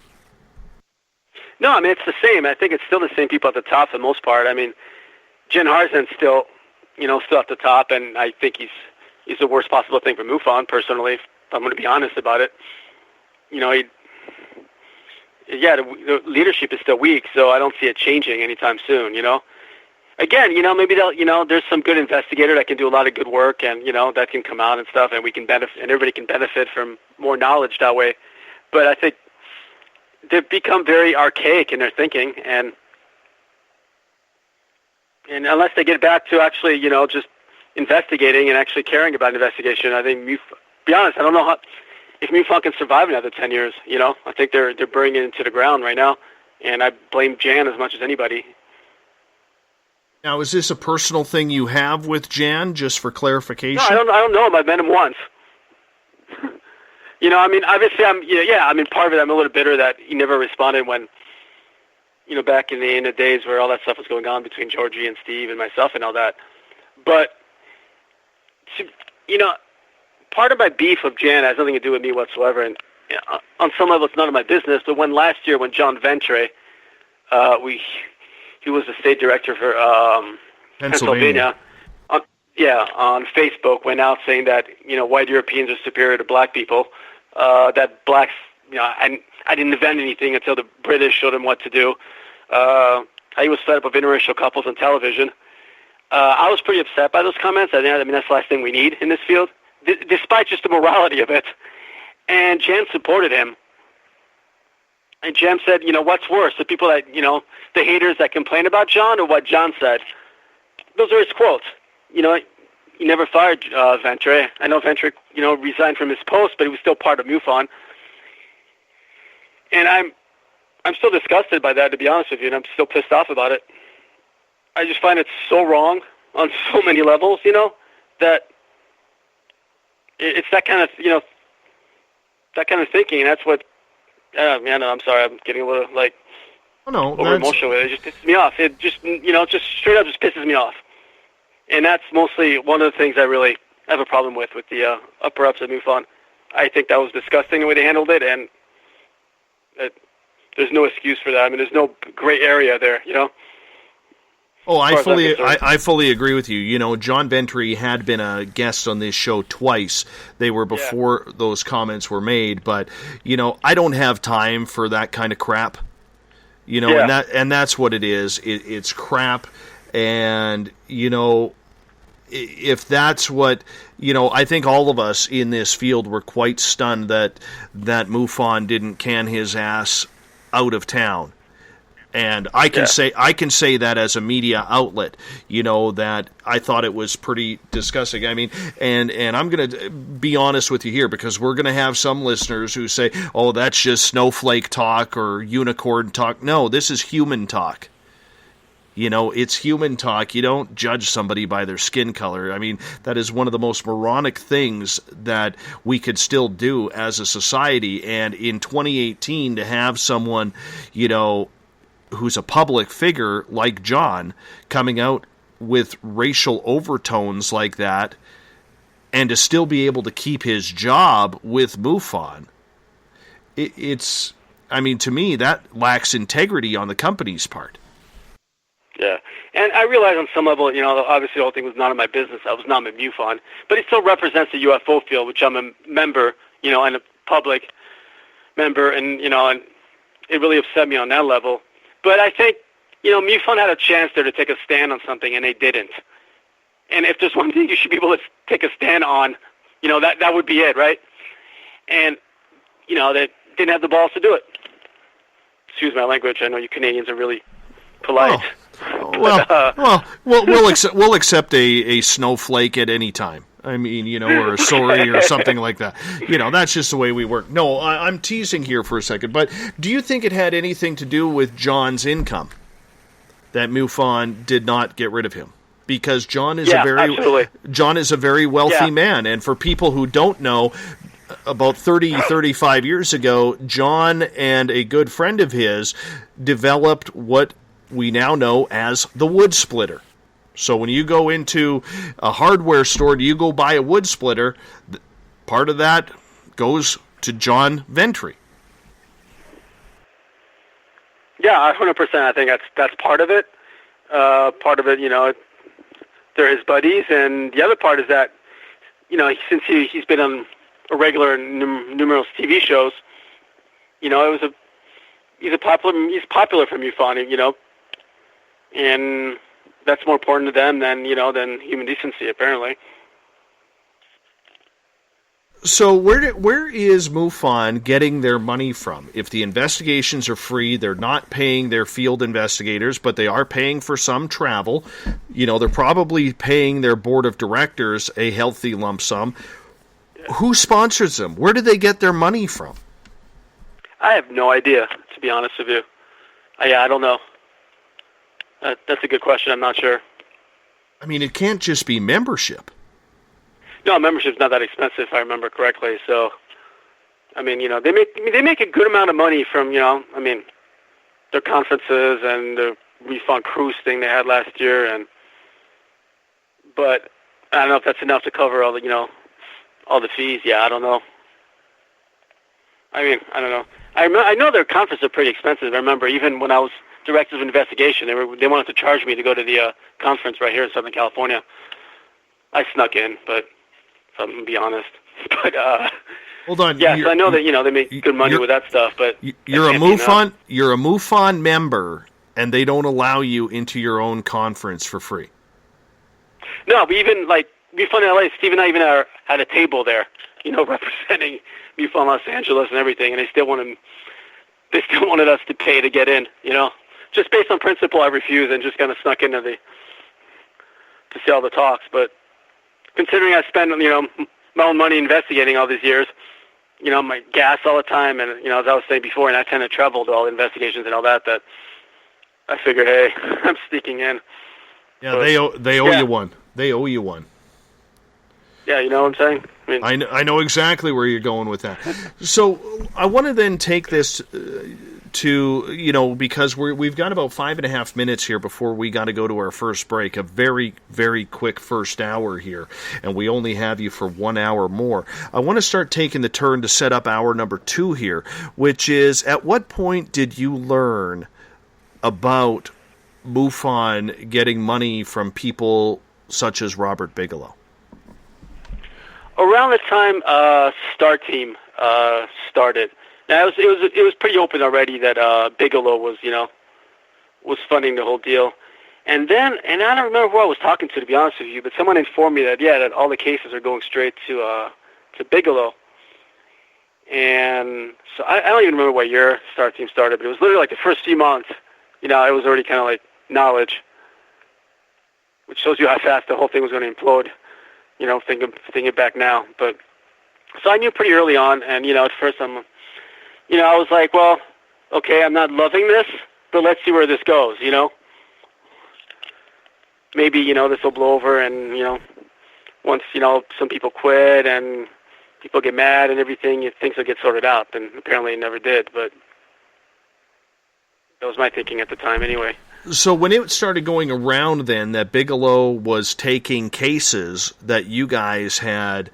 No, it's the same. I think it's still the same people at the top for the most part. Jan Harzen's still at the top, and I think he's the worst possible thing for MUFON, personally, if I'm going to be honest about it. The leadership is still weak, so I don't see it changing anytime soon, Again, maybe there's some good investigator that can do a lot of good work, and, that can come out and stuff, and we can benefit, and everybody can benefit from more knowledge that way. But I think they've become very archaic in their thinking, and unless they get back to actually, just investigating and actually caring about investigation, I think, be honest, I don't know if MUFON can survive another 10 years, I think they're burning it into the ground right now, and I blame Jan as much as anybody. Now, is this a personal thing you have with Jan, just for clarification? No, I don't know him. I've met him once. Obviously, part of it, I'm a little bitter that he never responded when, back in the days where all that stuff was going on between Georgie and Steve and myself and all that. But, part of my beef with Jan has nothing to do with me whatsoever, and on some level it's none of my business, but when last year when John Ventre, he was the state director for Pennsylvania, on Facebook went out saying that, white Europeans are superior to black people, that blacks, I didn't invent anything until the British showed him what to do. He was fed up with interracial couples on television. I was pretty upset by those comments. That's the last thing we need in this field, despite just the morality of it. And Jan supported him. And Jem said, what's worse, the people that, the haters that complain about John, or what John said? Those are his quotes. He never fired Ventre. I know Ventre, resigned from his post, but he was still part of MUFON. And I'm still disgusted by that, to be honest with you, and I'm still pissed off about it. I just find it so wrong on so many levels, that it's that kind of, that kind of thinking, and that's what, I'm sorry, I'm getting a little, over emotional with it. It just pisses me off. It just, just straight up just pisses me off. And that's mostly one of the things I really have a problem with the upper-ups of MUFON. I think that was disgusting the way they handled it, and there's no excuse for that. I mean, there's no gray area there, Oh, I fully agree with you. John Ventre had been a guest on this show twice. They were before those comments were made, but I don't have time for that kind of crap. And that's what it is. It's crap, and if that's what I think all of us in this field were quite stunned that MUFON didn't can his ass out of town. And I can say that as a media outlet, that I thought it was pretty disgusting. I mean, and I'm going to be honest with you here, because we're going to have some listeners who say, "Oh, that's just snowflake talk or unicorn talk." No, this is human talk. It's human talk. You don't judge somebody by their skin color. I mean, that is one of the most moronic things that we could still do as a society. And in 2018, to have someone, who's a public figure like John coming out with racial overtones like that, and to still be able to keep his job with MUFON, it's, to me, that lacks integrity on the company's part. Yeah, and I realize on some level, obviously the whole thing was none of my business. I was not in MUFON, but it still represents the UFO field, which I'm a member, and a public member, and, and it really upset me on that level. But I think, MUFON had a chance there to take a stand on something, and they didn't. And if there's one thing you should be able to take a stand on, that would be it, right? And, they didn't have the balls to do it. Excuse my language. I know you Canadians are really polite. We'll accept a snowflake at any time. I mean, or a sorry or something like that. That's just the way we work. No, I'm teasing here for a second, but do you think it had anything to do with John's income that MUFON did not get rid of him? Because John is a very wealthy man, and for people who don't know, about 35 years ago, John and a good friend of his developed what we now know as the wood splitter. So when you go into a hardware store, do you go buy a wood splitter? Part of that goes to John Ventre. Yeah, 100%. I think that's part of it. Part of it, they're his buddies, and the other part is that, since he's been on a regular numerous TV shows, he's popular from MUFON, and that's more important to them than human decency, apparently. So where is MUFON getting their money from? If the investigations are free, they're not paying their field investigators, but they are paying for some travel. They're probably paying their board of directors a healthy lump sum. Yeah. Who sponsors them? Where do they get their money from? I have no idea, to be honest with you. I don't know. That's a good question. I'm not sure. I mean, it can't just be membership. No, membership's not that expensive, if I remember correctly. So, they make a good amount of money from, their conferences and the MUFON cruise thing they had last year. But I don't know if that's enough to cover all the fees. Yeah, I don't know. I don't know. I know their conferences are pretty expensive. I remember even when I was director of investigation, they wanted to charge me to go to the conference right here in Southern California. I snuck in, but if I'm going to be honest. But hold on. Yes, I know that they make good money with that stuff. But you're a MUFON member, and they don't allow you into your own conference for free. No, but even MUFON LA, Steve and I even had a table there, representing MUFON Los Angeles and everything, and they still want to they still wanted us to pay to get in, you know. Just based on principle, I refused and just kind of snuck into to see all the talks. But considering I spent, you know, my own money investigating all these years, you know, my gas all the time, and, you know, as I was saying before, and I tend to travel to all the investigations and all that, that I figured, hey, I'm sneaking in. Yeah, but, they owe you one. They owe you one. Yeah, you know what I'm saying? I mean, I know exactly where you're going with that. So I want to then take this to, you know, because we've got about 5.5 minutes here before we got to go to our first break, a very, very quick first hour here, and we only have you for 1 hour more. I want to start taking the turn to set up hour number 2 here, which is, at what point did you learn about MUFON getting money from people such as Robert Bigelow? Around the time Star Team started. Now it was pretty open already that Bigelow was, you know, was funding the whole deal. And then, and I don't remember who I was talking to be honest with you, but someone informed me that, yeah, that all the cases are going straight to Bigelow. And so I don't even remember what year Star Team started, but it was literally like the first few months, you know, it was already kind of like knowledge, which shows you how fast the whole thing was going to implode, you know, thinking back now. But so I knew pretty early on, and, you know, at first I was like, well, okay, I'm not loving this, but let's see where this goes, you know. Maybe, you know, this will blow over, and, you know, once, you know, some people quit and people get mad and everything, things will get sorted out. And apparently it never did, but that was my thinking at the time anyway. So when it started going around then that Bigelow was taking cases that you guys had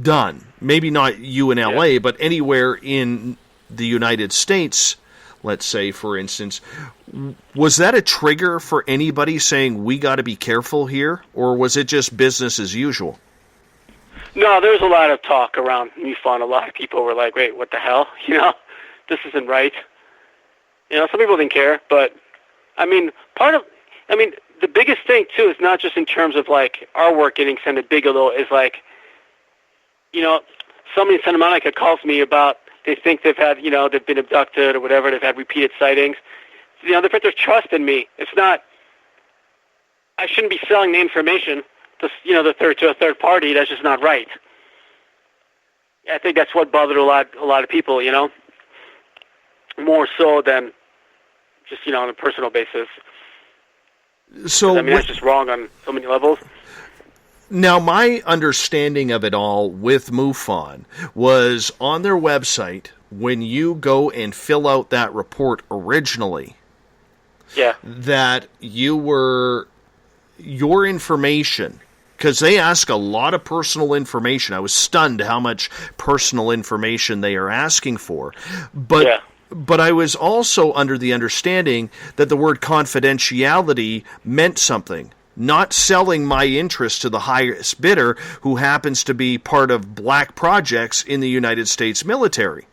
done, maybe not you in LA, yeah, but anywhere in the United States, let's say, for instance, was that a trigger for anybody saying, we got to be careful here, or was it just business as usual? No, there was a lot of talk around MUFON. A lot of people were like, wait, what the hell? You know, this isn't right. You know, some people didn't care, but, I mean, the biggest thing, too, is not just in terms of, like, our work getting sent to Bigelow, is like, you know, somebody in Santa Monica calls me about, they think they've had, you know, they've been abducted or whatever, they've had repeated sightings. You know, they put their trust in me. It's not, I shouldn't be selling the information to, you know, to a third party. That's just not right. I think that's what bothered a lot of people, you know, more so than just, you know, on a personal basis. So I mean, that's just wrong on so many levels. Now, my understanding of it all with MUFON was on their website, when you go and fill out that report originally, yeah, that your information, because they ask a lot of personal information. I was stunned how much personal information they are asking for. But yeah. But I was also under the understanding that the word confidentiality meant something. Not selling my interest to the highest bidder who happens to be part of black projects in the United States military.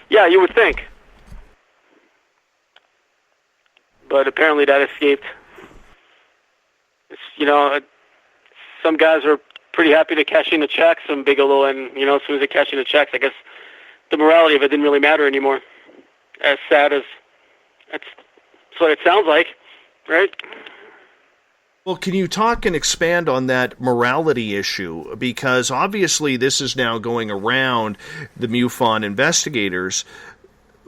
Yeah, you would think. But apparently that escaped. It's, you know, some guys are pretty happy to cash in the checks, some Bigelow, and, you know, as soon as they cash in the checks, I guess the morality of it didn't really matter anymore. As sad as that's what it sounds like, right? Well, can you talk and expand on that morality issue? Because obviously this is now going around the MUFON investigators.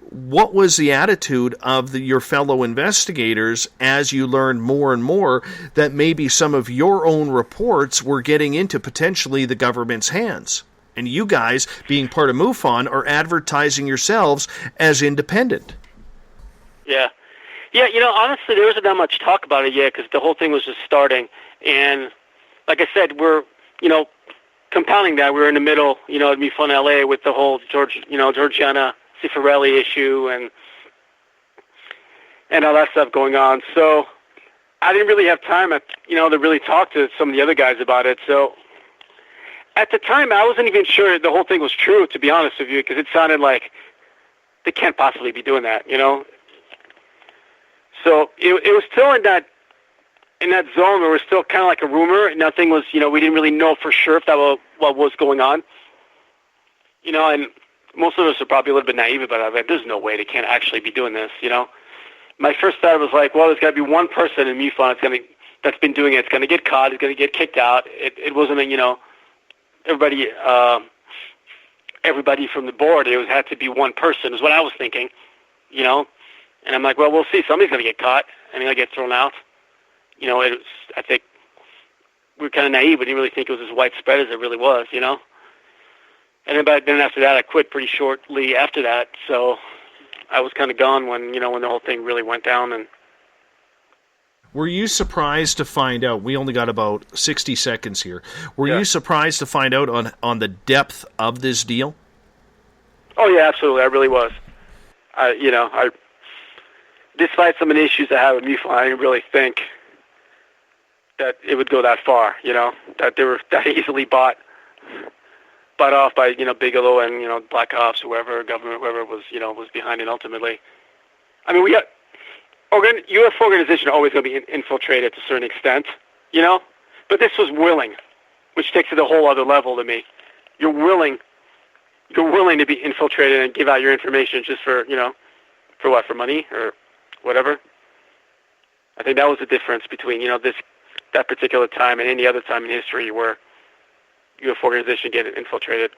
What was the attitude of your fellow investigators as you learned more and more that maybe some of your own reports were getting into potentially the government's hands? And you guys, being part of MUFON, are advertising yourselves as independent. Yeah. Yeah, you know, honestly, there wasn't that much talk about it yet because the whole thing was just starting. And like I said, we're, you know, compounding that. We're in the middle, you know, at MUFON LA with the whole Georgiana Cifarelli issue and all that stuff going on. So I didn't really have time, to really talk to some of the other guys about it. So at the time, I wasn't even sure the whole thing was true, to be honest with you, because it sounded like they can't possibly be doing that, you know. So it was still in that zone where it was still kind of like a rumor. Nothing was, you know, we didn't really know for sure if that was what was going on. You know, and most of us are probably a little bit naive about it. I'm like, there's no way they can't actually be doing this, you know? My first thought was like, well, there's got to be one person in MUFON that's been doing it. It's going to get caught. It's going to get kicked out. It wasn't, you know, everybody from the board. It had to be one person is what I was thinking, you know? And I'm like, well, we'll see. Somebody's going to get caught. I mean, I get thrown out. You know, I think we were kind of naive. We didn't really think it was as widespread as it really was, you know? And then after that, I quit pretty shortly after that. So I was kind of gone when the whole thing really went down. And were you surprised to find out, we only got about 60 seconds here, were you surprised to find out on the depth of this deal? Oh, yeah, absolutely. I really was. Despite some of the issues I have with MUFON, I didn't really think that it would go that far, you know, that they were that easily bought off by, Bigelow and, Black Ops, whoever, government, whoever was behind it ultimately. I mean, UFO Organization are always going to be infiltrated to a certain extent, you know, but this was willing, which takes it a whole other level to me. You're willing to be infiltrated and give out your information just for what, for money or whatever. I think that was the difference between, that particular time and any other time in history where UFO Organization get infiltrated.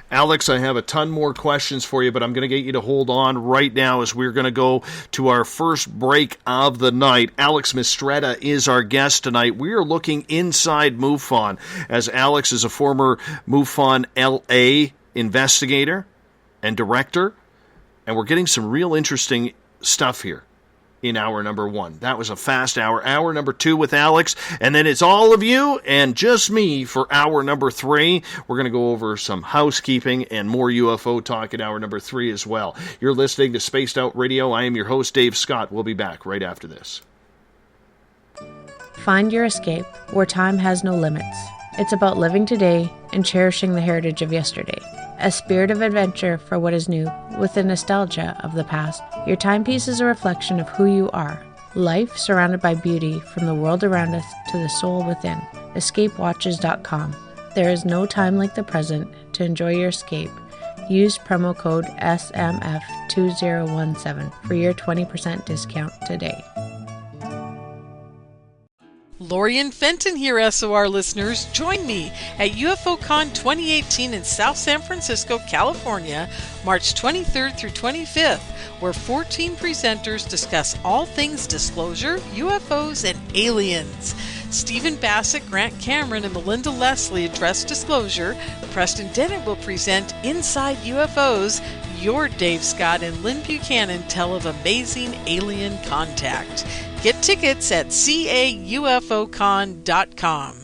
Alex, I have a ton more questions for you, but I'm going to get you to hold on right now as we're going to go to our first break of the night. Alex Mistretta is our guest tonight. We are looking inside MUFON, as Alex is a former MUFON LA investigator and director, and we're getting some real interesting stuff here in hour number 1. That was a fast hour. Hour number 2 with Alex, and then it's all of you and just me for hour number 3. We're going to go over some housekeeping and more UFO talk in hour number 3 as well. You're listening to Spaced Out Radio. I am your host, Dave Scott. We'll be back right after this. Find your escape where time has no limits. It's about living today and cherishing the heritage of yesterday. A spirit of adventure for what is new, with the nostalgia of the past. Your timepiece is a reflection of who you are. Life surrounded by beauty from the world around us to the soul within. EscapeWatches.com. There is no time like the present to enjoy your escape. Use promo code SMF2017 for your 20% discount today. Lorian Fenton here, SOR listeners. Join me at UFOCon 2018 in South San Francisco, California, March 23rd through 25th, where 14 presenters discuss all things disclosure, UFOs, and aliens. Stephen Bassett, Grant Cameron, and Melinda Leslie address disclosure. Preston Dennett will present Inside UFOs. Your Dave Scott and Lynn Buchanan tell of amazing alien contact. Get tickets at caufocon.com.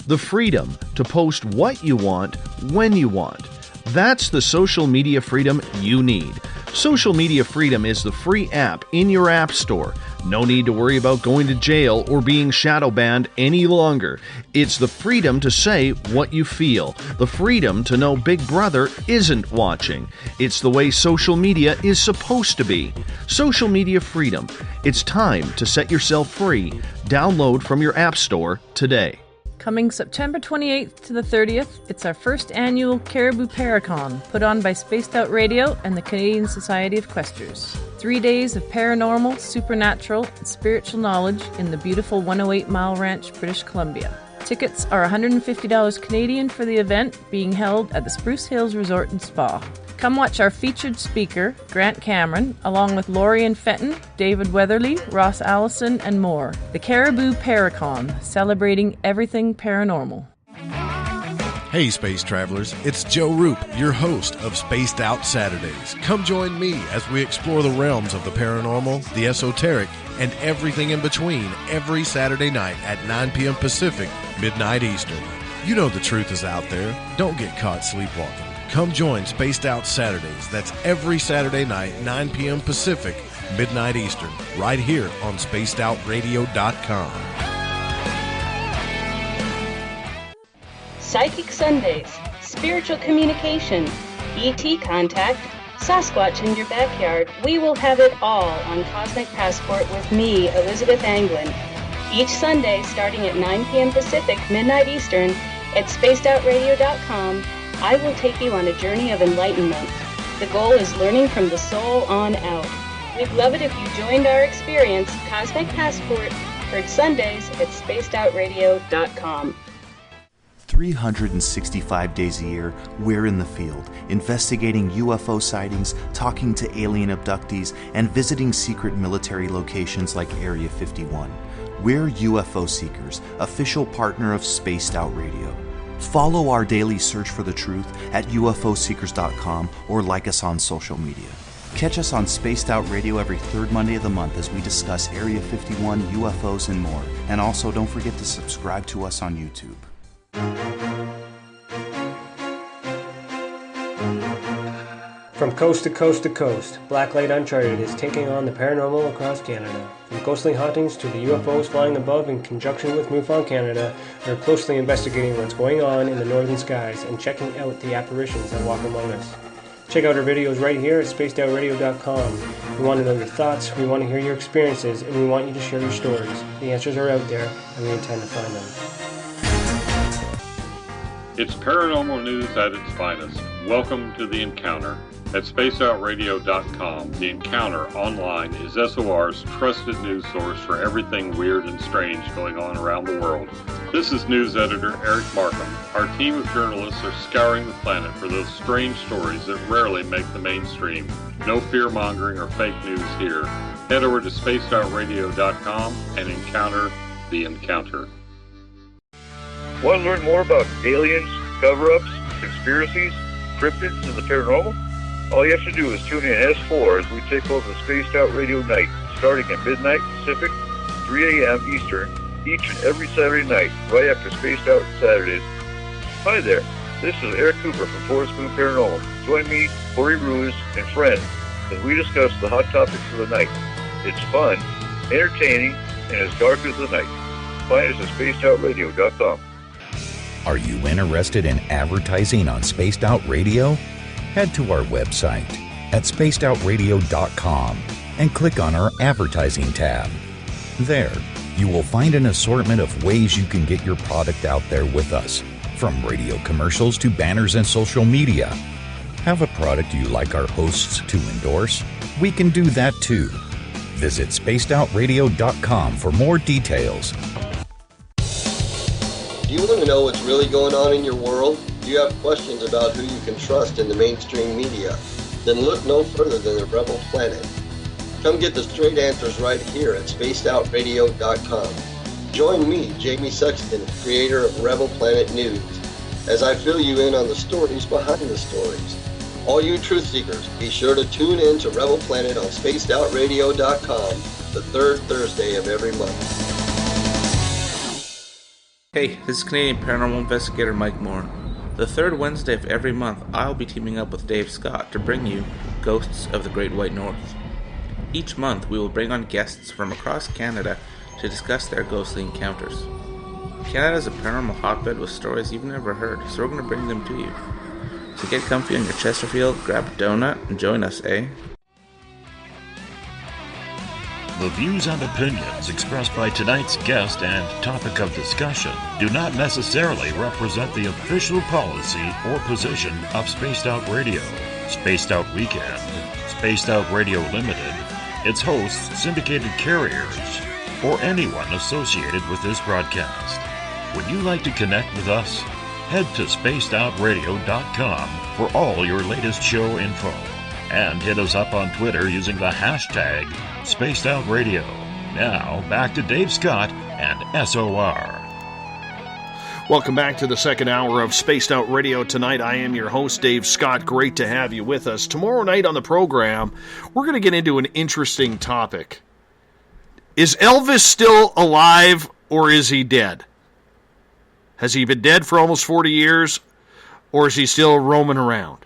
The freedom to post what you want, when you want. That's the social media freedom you need. Social Media Freedom is the free app in your app store. No need to worry about going to jail or being shadow banned any longer. It's the freedom to say what you feel. The freedom to know Big Brother isn't watching. It's the way social media is supposed to be. Social Media Freedom. It's time to set yourself free. Download from your app store today. Coming September 28th to the 30th, it's our first annual Caribou Paracon, put on by Spaced Out Radio and the Canadian Society of Questers. 3 days of paranormal, supernatural, and spiritual knowledge in the beautiful 108 Mile Ranch, British Columbia. Tickets are $150 Canadian for the event, being held at the Spruce Hills Resort and Spa. Come watch our featured speaker, Grant Cameron, along with Lorian Fenton, David Weatherly, Ross Allison, and more. The Caribou Paracon, celebrating everything paranormal. Hey Space Travelers, it's Joe Roop, your host of Spaced Out Saturdays. Come join me as we explore the realms of the paranormal, the esoteric, and everything in between every Saturday night at 9 p.m. Pacific, midnight Eastern. You know the truth is out there. Don't get caught sleepwalking. Come join Spaced Out Saturdays. That's every Saturday night, 9 p.m. Pacific, midnight Eastern, right here on SpacedOutRadio.com. Psychic Sundays, spiritual communication, ET contact, Sasquatch in your backyard. We will have it all on Cosmic Passport with me, Elizabeth Anglin. Each Sunday starting at 9 p.m. Pacific, midnight Eastern, at SpacedOutRadio.com I will take you on a journey of enlightenment. The goal is learning from the soul on out. We'd love it if you joined our experience, Cosmic Passport, heard Sundays at spacedoutradio.com. 365 days a year, we're in the field, investigating UFO sightings, talking to alien abductees, and visiting secret military locations like Area 51. We're UFO Seekers, official partner of Spaced Out Radio. Follow our daily search for the truth at ufoseekers.com or like us on social media. Catch us on Spaced Out Radio every third Monday of the month as we discuss Area 51, UFOs, and more. And also, don't forget to subscribe to us on YouTube. From coast to coast to coast, Blacklight Uncharted is taking on the paranormal across Canada. From ghostly hauntings to the UFOs flying above in conjunction with MUFON Canada, we're closely investigating what's going on in the northern skies and checking out the apparitions that walk among us. Check out our videos right here at spacedoutradio.com. We want to know your thoughts, we want to hear your experiences, and we want you to share your stories. The answers are out there, and we intend to find them. It's paranormal news at its finest. Welcome to The Encounter. At spacedoutradio.com, The Encounter online is SOR's trusted news source for everything weird and strange going on around the world. This is news editor Eric Markham. Our team of journalists are scouring the planet for those strange stories that rarely make the mainstream. No fear-mongering or fake news here. Head over to spacedoutradio.com and encounter The Encounter. Want to learn more about aliens, cover-ups, conspiracies, cryptids, and the paranormal? All you have to do is tune in S4 as we take over Spaced Out Radio Night, starting at midnight Pacific, 3 a.m. Eastern, each and every Saturday night, right after Spaced Out Saturdays. Hi there, this is Eric Cooper from Forest Moon Paranormal. Join me, Corey Ruiz, and friends as we discuss the hot topics of the night. It's fun, entertaining, and as dark as the night. Find us at spacedoutradio.com. Are you interested in advertising on Spaced Out Radio? Head to our website at spacedoutradio.com and click on our advertising tab. There, you will find an assortment of ways you can get your product out there with us, from radio commercials to banners and social media. Have a product you like our hosts to endorse? We can do that too. Visit spacedoutradio.com for more details. Do you want to know what's really going on in your world? Do you have questions about who you can trust in the mainstream media? Then look no further than the Rebel Planet. Come get the straight answers right here at spacedoutradio.com. Join me, Jamie Sexton, creator of Rebel Planet News, as I fill you in on the stories behind the stories. All you truth seekers, be sure to tune in to Rebel Planet on spacedoutradio.com the third Thursday of every month. Hey, this is Canadian Paranormal Investigator Mike Moore. The third Wednesday of every month, I'll be teaming up with Dave Scott to bring you Ghosts of the Great White North. Each month, we will bring on guests from across Canada to discuss their ghostly encounters. Canada is a paranormal hotbed with stories you've never heard, so we're going to bring them to you. So get comfy on your Chesterfield, grab a donut, and join us, eh? The views and opinions expressed by tonight's guest and topic of discussion do not necessarily represent the official policy or position of Spaced Out Radio, Spaced Out Weekend, Spaced Out Radio Limited, its hosts, syndicated carriers, or anyone associated with this broadcast. Would you like to connect with us? Head to spacedoutradio.com for all your latest show info. And hit us up on Twitter using the hashtag SpacedOutRadio. Now, back to Dave Scott and SOR. Welcome back to the second hour of Spaced Out Radio tonight. I am your host, Dave Scott. Great to have you with us. Tomorrow night on the program, we're going to get into an interesting topic. Is Elvis still alive or is he dead? Has he been dead for almost 40 years or is he still roaming around?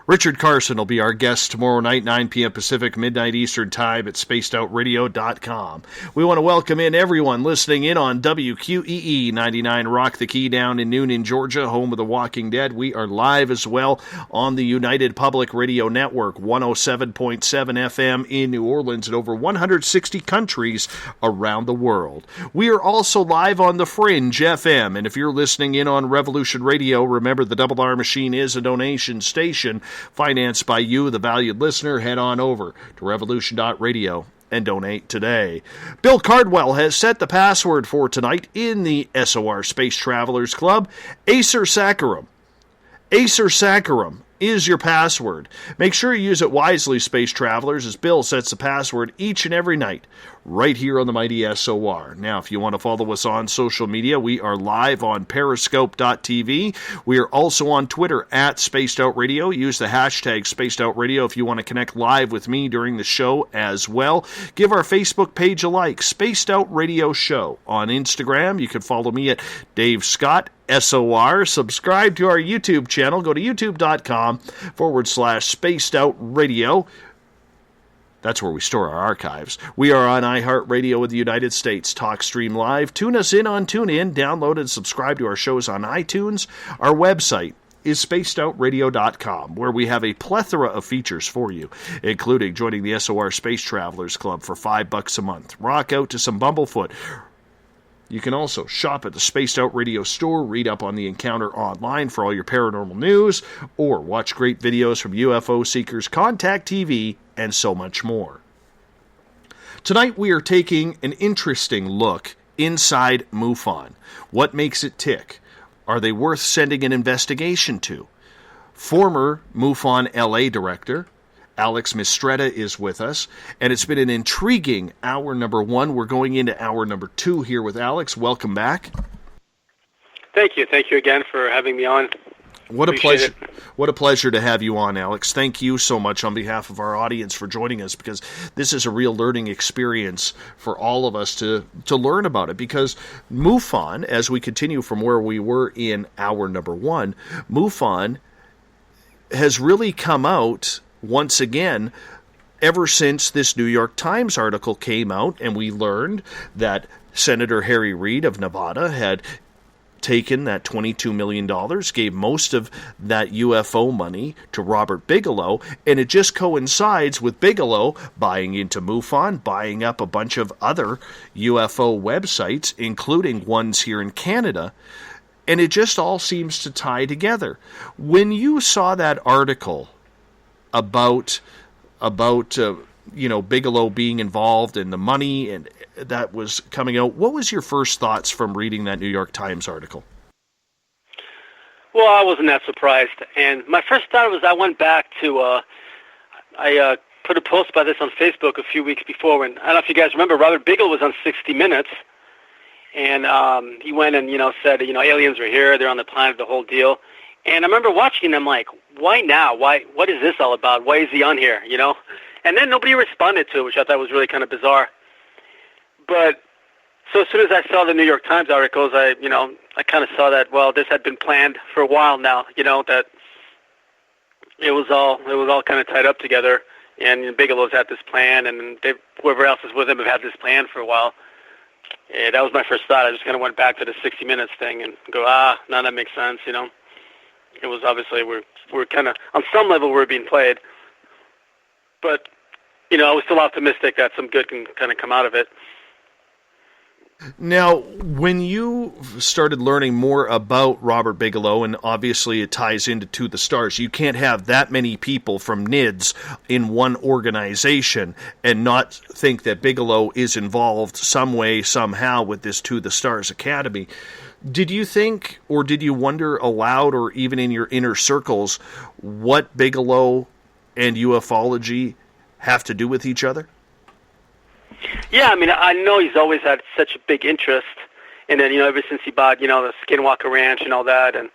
Richard Carson will be our guest tomorrow night, 9 p.m. Pacific, midnight Eastern Time at spacedoutradio.com. We want to welcome in everyone listening in on WQEE 99 Rock the Key down in Noonan, Georgia, home of The Walking Dead. We are live as well on the United Public Radio Network, 107.7 FM in New Orleans and over 160 countries around the world. We are also live on The Fringe FM, and if you're listening in on Revolution Radio, remember the Double R Machine is a donation station financed by you, the valued listener. Head on over to revolution.radio and donate today. Bill Cardwell has set the password for tonight in the SOR Space Travelers Club. Acer Saccharum. Acer Saccharum is your password. Make sure you use it wisely, Space Travelers, as Bill sets the password each and every night right here on the mighty SOR. Now, if you want to follow us on social media, we are live on periscope.tv. We are also on Twitter at Spaced Out Radio. Use the hashtag Spaced Out Radio if you want to connect live with me during the show as well. Give our Facebook page a like, Spaced Out Radio Show. On Instagram, you can follow me at Dave Scott SOR. Subscribe to our YouTube channel. Go to youtube.com/Spaced Out Radio. That's where we store our archives. We are on iHeartRadio in the United States. TalkStream Live. Tune us in on TuneIn. Download and subscribe to our shows on iTunes. Our website is spacedoutradio.com, where we have a plethora of features for you, including joining the SOR Space Travelers Club for $5 a month. Rock out to some Bumblefoot. You can also shop at the Spaced Out Radio store, read up on the encounter online for all your paranormal news, or watch great videos from UFO Seekers, Contact TV, and so much more. Tonight we are taking an interesting look inside MUFON. What makes it tick? Are they worth sending an investigation to? Former MUFON LA director Alex Mistretta is with us, and it's been an intriguing hour number one. We're going into hour number two here with Alex. Welcome back. Thank you. Thank you again for having me on. What a pleasure. What a pleasure to have you on, Alex. Thank you so much on behalf of our audience for joining us, because this is a real learning experience for all of us to learn about it. Because MUFON, as we continue from where we were in hour number one, MUFON has really come out once again ever since this New York Times article came out, and we learned that Senator Harry Reid of Nevada had taken that $22 million, gave most of that UFO money to Robert Bigelow, and it just coincides with Bigelow buying into MUFON, buying up a bunch of other UFO websites, including ones here in Canada, and it just all seems to tie together. When you saw that article about Bigelow being involved and the money and that was coming out, what was your first thoughts from reading that New York Times article? Well, I wasn't that surprised, and my first thought was I went back to I put a post about this on Facebook a few weeks before, and I don't know if you guys remember, Robert Bigelow was on 60 Minutes, and he went and said aliens are here, they're on the planet, the whole deal. And I remember watching them like, why now? Why? What is this all about? Why is he on here? And then nobody responded to it, which I thought was really kind of bizarre. But so as soon as I saw the New York Times articles, I kind of saw that, well, this had been planned for a while now. That it was all kind of tied up together. And Bigelow's had this plan, and whoever else is with him have had this plan for a while. And that was my first thought. I just kind of went back to the 60 Minutes thing and go, no, that makes sense. It was obviously we're kind of on some level we're being played, but I was still optimistic that some good can kind of come out of it. Now, when you started learning more about Robert Bigelow, and obviously it ties into To the Stars, you can't have that many people from NIDS in one organization and not think that Bigelow is involved some way, somehow with this To the Stars Academy. Did you think, or did you wonder aloud, or even in your inner circles, what Bigelow and ufology have to do with each other? Yeah, I know he's always had such a big interest, and then ever since he bought the Skinwalker Ranch and all that, and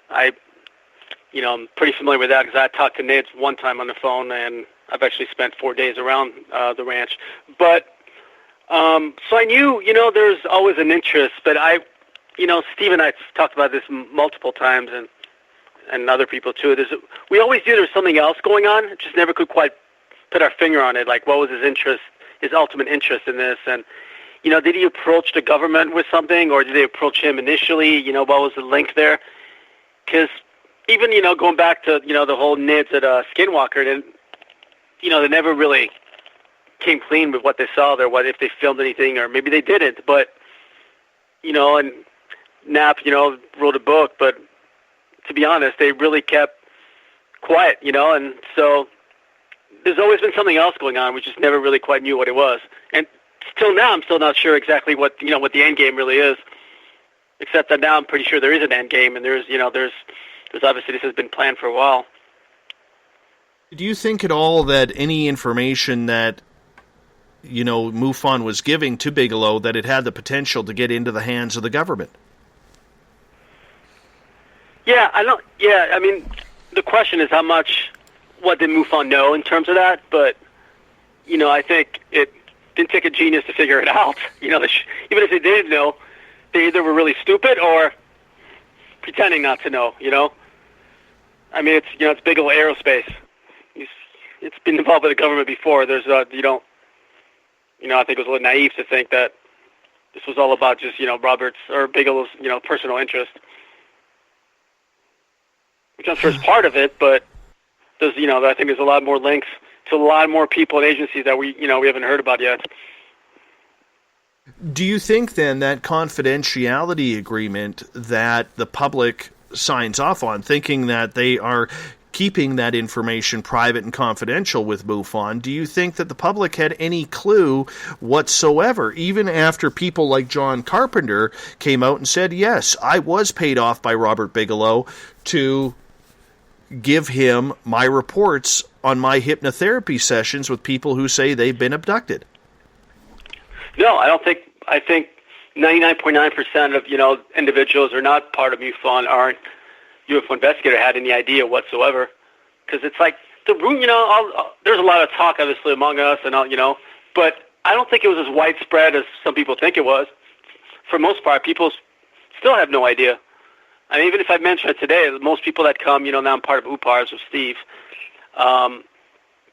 I'm pretty familiar with that because I talked to Nate one time on the phone, and I've actually spent 4 days around the ranch. But so I knew there's always an interest, but Steve and I talked about this multiple times, and and other people too. We always knew there was something else going on, just never could quite put our finger on it. Like, what was his interest, his ultimate interest in this? And, you know, did he approach the government with something, or did they approach him initially? You know, what was the link there? Because even, you know, going back to, you know, the whole NIDS at Skinwalker, and, you know, they never really came clean with what they saw there, what if they filmed anything, or maybe they didn't. But, you know, and Knapp, you know, wrote a book, but to be honest, they really kept quiet, you know, and so there's always been something else going on. We just never really quite knew what it was. And still now, I'm still not sure exactly what, you know, what the end game really is, except that now I'm pretty sure there is an end game, and there's, you know, there's obviously this has been planned for a while. Do you think at all that any information that, you know, MUFON was giving to Bigelow, that it had the potential to get into the hands of the government? Yeah, I mean, the question is what did MUFON know in terms of that? But, you know, I think it didn't take a genius to figure it out. You know, even if they didn't know, they either were really stupid or pretending not to know, you know? I mean, it's Bigelow Aerospace. It's been involved with the government before. There's, I think it was a little naive to think that this was all about just, you know, Robert's or Bigelow's, you know, personal interest. Which I'm sure is part of it, but there's, you know, I think there's a lot more links to a lot more people and agencies that we haven't heard about yet. Do you think then that confidentiality agreement that the public signs off on, thinking that they are keeping that information private and confidential with MUFON, do you think that the public had any clue whatsoever, even after people like John Carpenter came out and said, yes, I was paid off by Robert Bigelow to give him my reports on my hypnotherapy sessions with people who say they've been abducted? No, I think 99.9% of, you know, individuals are not part of MUFON, aren't UFO investigator, had any idea whatsoever. Because it's like, there's a lot of talk, obviously, among us, and all, you know, but I don't think it was as widespread as some people think it was. For most part, people still have no idea. I mean, even if I mention it today, most people that come, you know, now I'm part of UPARS with Steve,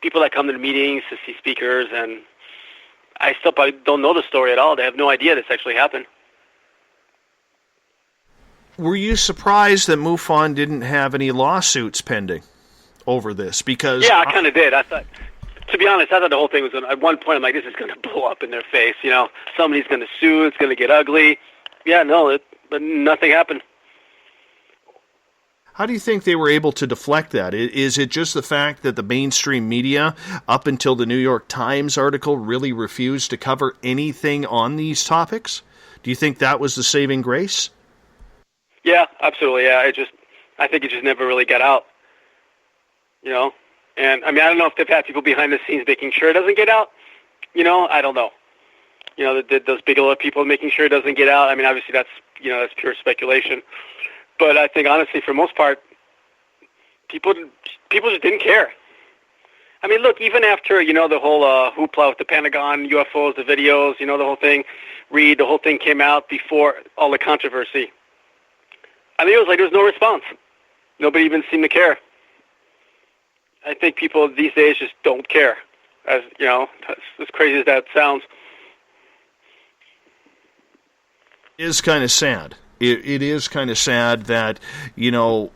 people that come to the meetings to see speakers, and I still probably don't know the story at all. They have no idea this actually happened. Were you surprised that MUFON didn't have any lawsuits pending over this? Because yeah, I kind of did. I thought, to be honest, I thought the whole thing was at one point, I'm like, this is going to blow up in their face. You know, somebody's going to sue. It's going to get ugly. Yeah, no, but nothing happened. How do you think they were able to deflect that? Is it just the fact that the mainstream media, up until the New York Times article, really refused to cover anything on these topics? Do you think that was the saving grace? Yeah, absolutely. Yeah, I think it just never really got out. You know, and I mean, I don't know if they've had people behind the scenes making sure it doesn't get out. You know, I don't know. You know, those Bigelow people making sure it doesn't get out. I mean, obviously that's pure speculation. But I think, honestly, for the most part, people just didn't care. I mean, look, even after, you know, the whole hoopla with the Pentagon, UFOs, the videos, you know, the whole thing, the whole thing came out before all the controversy. I mean, it was like there was no response. Nobody even seemed to care. I think people these days just don't care. As you know, as crazy as that sounds. It is kind of sad. It is kind of sad that, you know,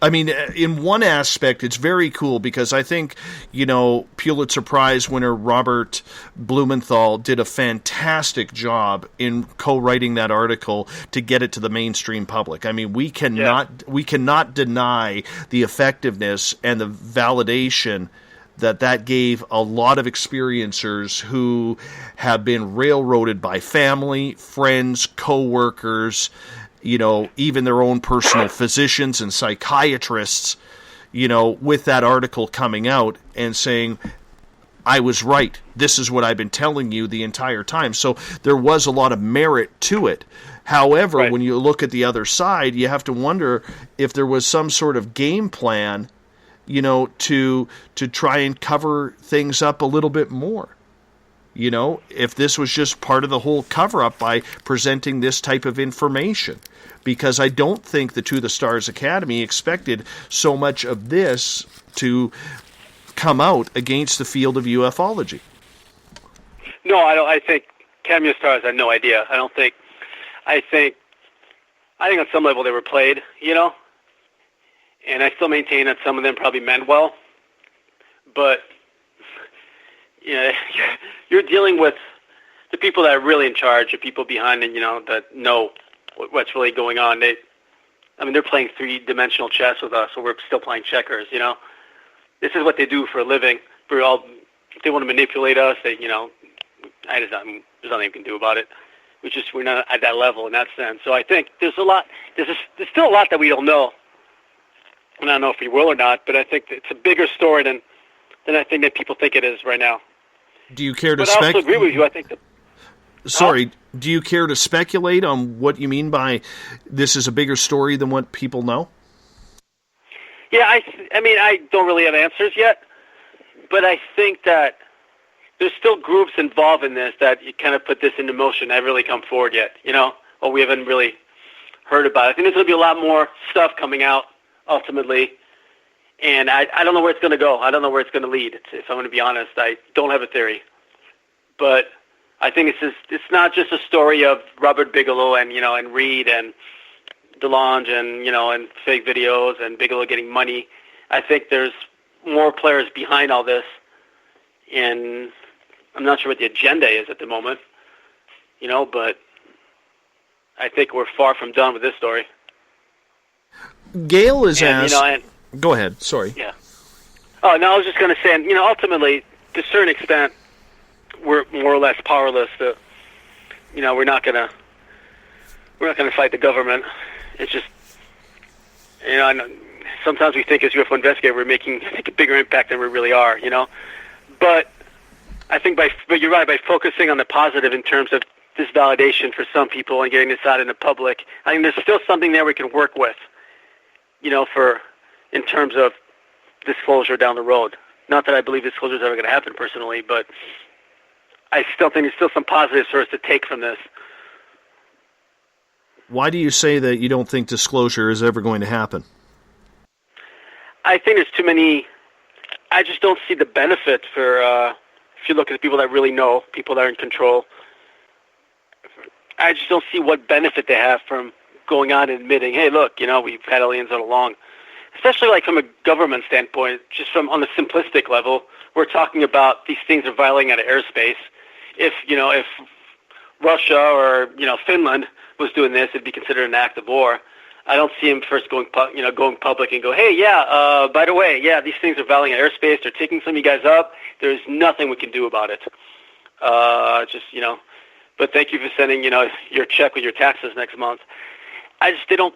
I mean, in one aspect, it's very cool because I think, you know, Pulitzer Prize winner Robert Blumenthal did a fantastic job in co-writing that article to get it to the mainstream public. I mean, we cannot deny the effectiveness and the validation that gave a lot of experiencers who have been railroaded by family, friends, co-workers, you know, even their own personal physicians and psychiatrists, you know, with that article coming out and saying, I was right. This is what I've been telling you the entire time. So there was a lot of merit to it. However, when you look at the other side, you have to wonder if there was some sort of game plan, you know, to try and cover things up a little bit more. You know, if this was just part of the whole cover-up by presenting this type of information. Because I don't think the To the Stars Academy expected so much of this to come out against the field of ufology. No, I don't. I think Academy of Stars had no idea. I think on some level they were played, you know, and I still maintain that some of them probably meant well, but you know, you're dealing with the people that are really in charge, the people behind it, you know, that know what's really going on. They're playing three-dimensional chess with us, so we're still playing checkers, you know. This is what they do for a living. If they want to manipulate us, there's nothing you can do about it. We're not at that level in that sense. So I think there's still a lot that we don't know. And I don't know if we will or not, but I think it's a bigger story than I think that people think it is right now. Do you care to But I also agree with you. I think that... Sorry, do you care to speculate on what you mean by this is a bigger story than what people know? Yeah, I don't really have answers yet, but I think that there's still groups involved in this that you kind of put this into motion that haven't really come forward yet, you know, or we haven't really heard about. I think there's going to be a lot more stuff coming out ultimately, and I don't know where it's going to go. I don't know where it's going to lead, if I'm going to be honest. I don't have a theory, but I think it's not just a story of Robert Bigelow and, you know, and Reed and DeLonge and, you know, and fake videos and Bigelow getting money. I think there's more players behind all this, and I'm not sure what the agenda is at the moment, you know, but I think we're far from done with this story. Gail is asked... You know, go ahead, sorry. Yeah. Oh, no, I was just going to say, you know, ultimately, to a certain extent, we're more or less powerless to, you know, we're not going to fight the government. It's just, you know, I know sometimes we think as UFO investigator we're making, I think, a bigger impact than we really are, you know. But I think but you're right, by focusing on the positive in terms of this validation for some people and getting this out in the public, I think there's still something there we can work with, you know, in terms of disclosure down the road. Not that I believe disclosure is ever going to happen personally, but I still think there's still some positives for us to take from this. Why do you say that you don't think disclosure is ever going to happen? I think there's too many... I just don't see the benefit for... if you look at the people that really know, people that are in control, I just don't see what benefit they have from going on and admitting, hey, look, you know, we've had aliens all along. Especially like from a government standpoint, just from on the simplistic level, we're talking about these things are violating out of airspace. If Russia or, you know, Finland was doing this, it'd be considered an act of war. I don't see him first going public and go, hey, yeah, by the way, yeah, these things are violating airspace. They're taking some of you guys up. There's nothing we can do about it. Just, you know, but thank you for sending, you know, your check with your taxes next month. I just don't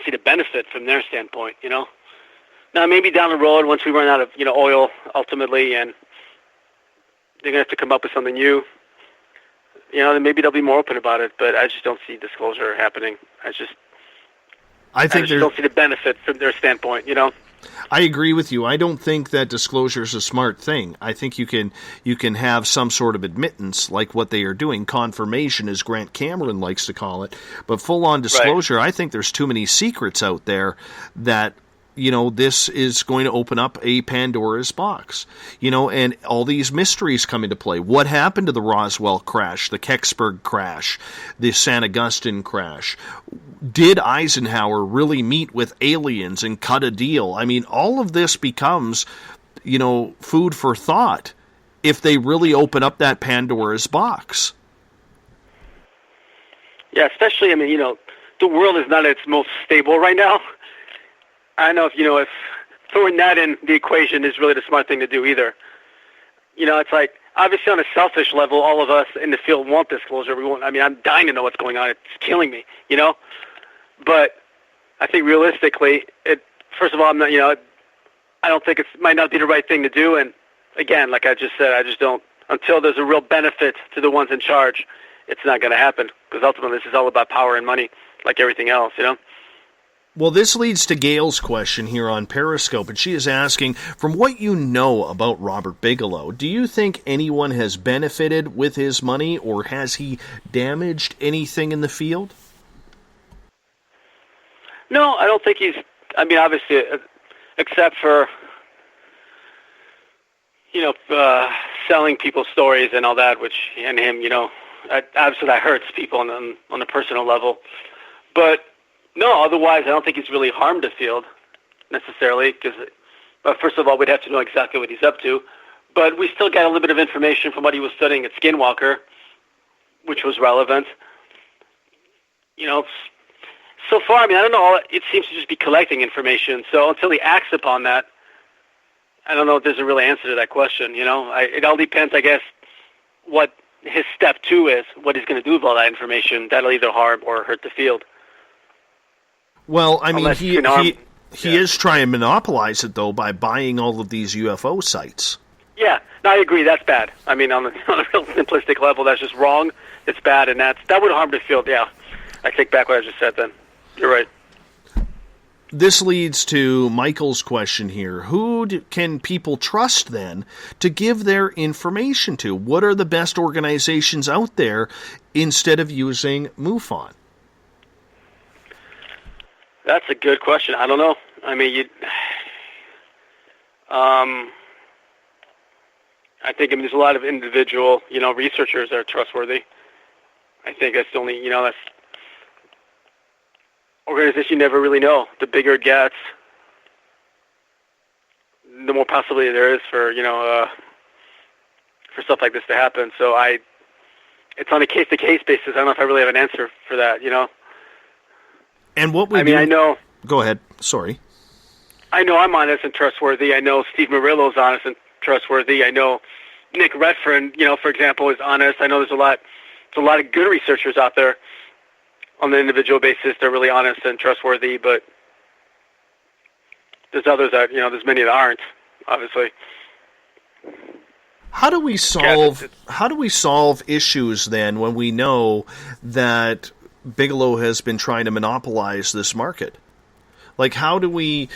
see the benefit from their standpoint, you know. Now, maybe down the road, once we run out of, you know, oil ultimately, and they're going to have to come up with something new, you know, then maybe they'll be more open about it, but I just don't see disclosure happening. I just don't see the benefit from their standpoint, you know. I agree with you. I don't think that disclosure is a smart thing. I think you can have some sort of admittance, like what they are doing, confirmation, as Grant Cameron likes to call it. But full-on disclosure, right. I think there's too many secrets out there that, you know, this is going to open up a Pandora's box. You know, and all these mysteries come into play. What happened to the Roswell crash, the Kecksburg crash, the San Augustine crash? Did Eisenhower really meet with aliens and cut a deal? I mean, all of this becomes, you know, food for thought if they really open up that Pandora's box. Yeah, especially, I mean, you know, the world is not at its most stable right now. I don't know if throwing that in the equation is really the smart thing to do either. You know, it's like, obviously on a selfish level, all of us in the field want disclosure. I'm dying to know what's going on. It's killing me, you know? But I think realistically, first of all, I don't think it might not be the right thing to do. And again, like I just said, I just don't, until there's a real benefit to the ones in charge, it's not going to happen. Because ultimately this is all about power and money, like everything else, you know? Well, this leads to Gail's question here on Periscope, and she is asking, from what you know about Robert Bigelow, do you think anyone has benefited with his money, or has he damaged anything in the field? No, I don't think he's, I mean, obviously, except for, selling people stories and all that, which, and him, obviously that hurts people on a personal level. But no, otherwise, I don't think he's really harmed the field necessarily. But first of all, we'd have to know exactly what he's up to. But we still got a little bit of information from what he was studying at Skinwalker, which was relevant. So far, I mean, I don't know. It seems to just be collecting information. So until he acts upon that, I don't know if there's a real answer to that question. It all depends, I guess, what his step 2 is, what he's going to do with all that information. That'll either harm or hurt the field. Well, I mean, he is trying to monopolize it, though, by buying all of these UFO sites. Yeah, no, I agree. That's bad. I mean, on a real simplistic level, that's just wrong. It's bad, and that would harm the field, yeah. I take back what I just said then. You're right. This leads to Michael's question here. Who can people trust, then, to give their information to? What are the best organizations out there instead of using MUFON? That's a good question. I don't know. I mean, I think there's a lot of individual, researchers that are trustworthy. I think that's the only, that's organization you never really know. The bigger it gets, the more possibility there is for stuff like this to happen. So it's on a case-to-case basis. I don't know if I really have an answer for that. And what we I know. Go ahead. Sorry. I know I'm honest and trustworthy. I know Steve Murillo's honest and trustworthy. I know Nick Redfern, for example, is honest. I know there's a lot of good researchers out there on an individual basis. They're really honest and trustworthy, but there's others that, there's many that aren't, obviously. How do we solve issues then when we know that Bigelow has been trying to monopolize this market? Like, how do we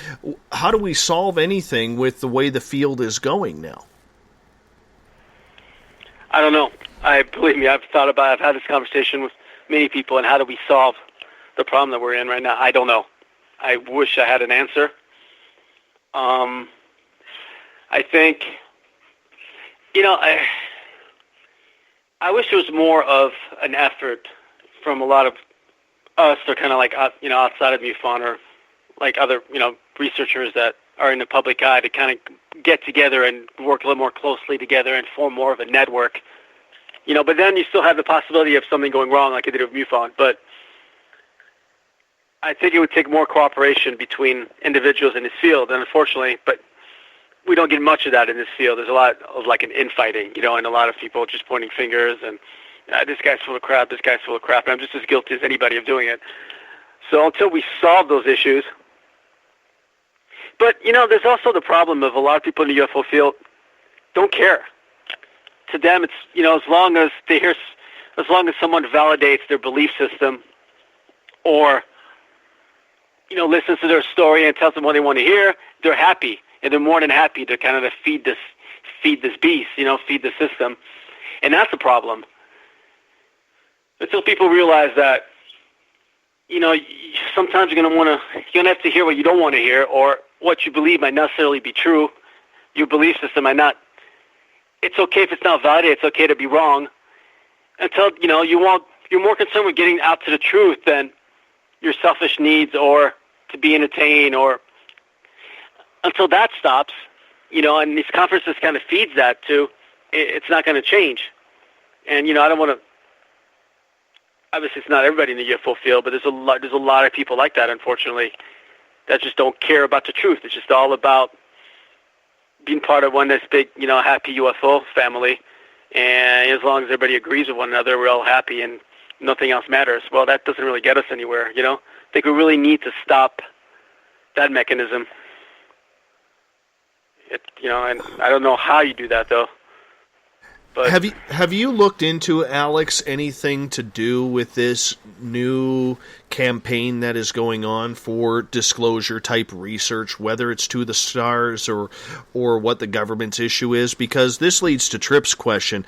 solve anything with the way the field is going now? I don't know. Believe me, I've had this conversation with many people, and how do we solve the problem that we're in right now? I don't know. I wish I had an answer. I think, I wish there was more of an effort from a lot of us, or kind of like, outside of MUFON, or like other, researchers that are in the public eye, to kind of get together and work a little more closely together and form more of a network. But then you still have the possibility of something going wrong like it did with MUFON. But I think it would take more cooperation between individuals in this field, and unfortunately, but we don't get much of that in this field. There's a lot of like an infighting, and a lot of people just pointing fingers and this guy's full of crap, this guy's full of crap, and I'm just as guilty as anybody of doing it. So until we solve those issues, but there's also the problem of a lot of people in the UFO field don't care. To them, it's as long as someone validates their belief system, or listens to their story and tells them what they want to hear, they're happy, and they're more than happy to kind of feed this beast, feed the system, and that's a problem. Until people realize that, sometimes you're gonna have to hear what you don't want to hear, or what you believe might not necessarily be true. Your belief system might not. It's okay if it's not validated. It's okay to be wrong. Until you're more concerned with getting out to the truth than your selfish needs or to be entertained, or until that stops, and these conferences kind of feeds that too. It's not going to change. And I don't want to. Obviously, it's not everybody in the UFO field, but there's a lot of people like that, unfortunately, that just don't care about the truth. It's just all about being part of this big, happy UFO family. And as long as everybody agrees with one another, we're all happy and nothing else matters. Well, that doesn't really get us anywhere, I think we really need to stop that mechanism. And I don't know how you do that, though. But have you looked into, Alex, anything to do with this new campaign that is going on for disclosure type research, whether it's to the stars or what the government's issue is? Because this leads to Tripp's question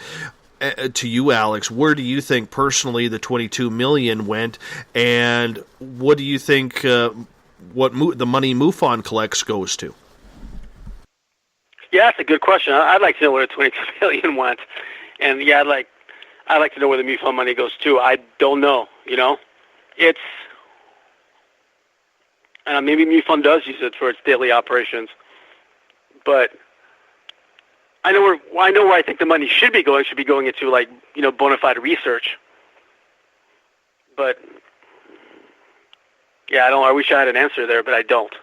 to you, Alex. Where do you think personally the $22 million went, and what do you think what the money MUFON collects goes to? Yeah, that's a good question. I'd like to know where the $22 million went, and yeah, I'd like to know where the MUFON money goes to. I don't know. It's maybe MUFON does use it for its daily operations, but I know where I think the money should be going. Should be going into bona fide research. But yeah, I wish I had an answer there, but I don't.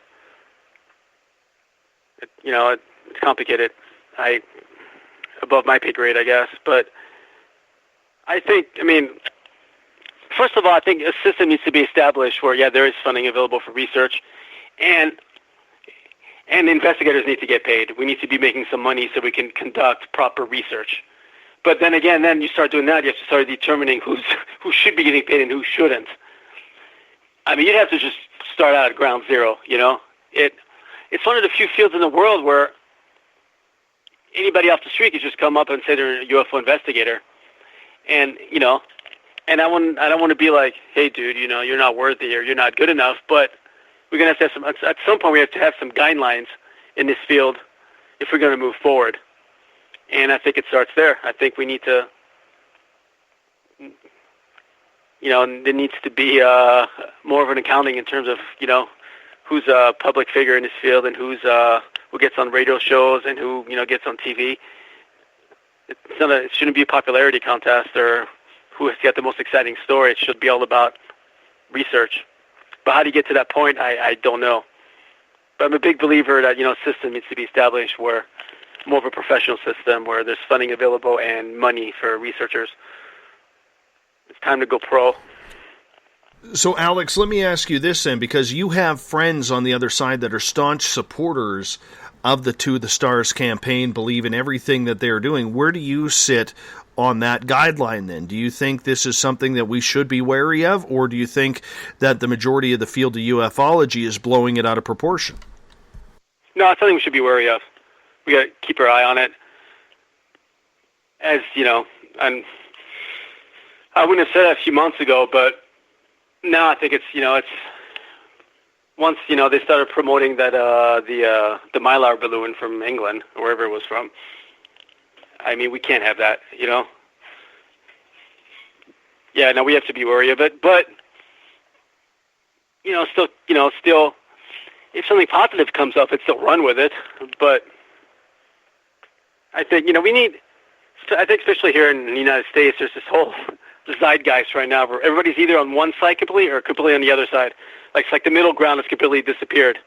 It's complicated. Above my pay grade, I guess. But I think, first of all, I think a system needs to be established where, yeah, there is funding available for research, and investigators need to get paid. We need to be making some money so we can conduct proper research. But then again, then you start doing that, you have to start determining who should be getting paid and who shouldn't. You'd have to just start out at ground zero, It's one of the few fields in the world where anybody off the street could just come up and say they're a UFO investigator. And, and I don't want to be like, hey, dude, you're not worthy or you're not good enough, but we're going to have at some point we have to have some guidelines in this field if we're going to move forward. And I think it starts there. I think we need to, there needs to be more of an accounting in terms of, who's a public figure in this field and who gets on radio shows and who gets on TV. It shouldn't be a popularity contest or who has got the most exciting story. It should be all about research. But how do you get to that point? I don't know. But I'm a big believer that a system needs to be established where more of a professional system where there's funding available and money for researchers. It's time to go pro. So, Alex, let me ask you this then, because you have friends on the other side that are staunch supporters of the To the Stars campaign, believe in everything that they're doing. Where do you sit on that guideline then? Do you think this is something that we should be wary of, or do you think that the majority of the field of ufology is blowing it out of proportion? No, it's something we should be wary of. We got to keep our eye on it. As, and I wouldn't have said that a few months ago, but now I think it's once, they started promoting that, the Mylar balloon from England, or wherever it was from. We can't have that, Yeah, no, we have to be wary of it, but, still, if something positive comes up, it's still run with it, but I think, I think especially here in the United States, there's this whole zeitgeist right now where everybody's either on one side completely or completely on the other side. It's like the middle ground has completely disappeared,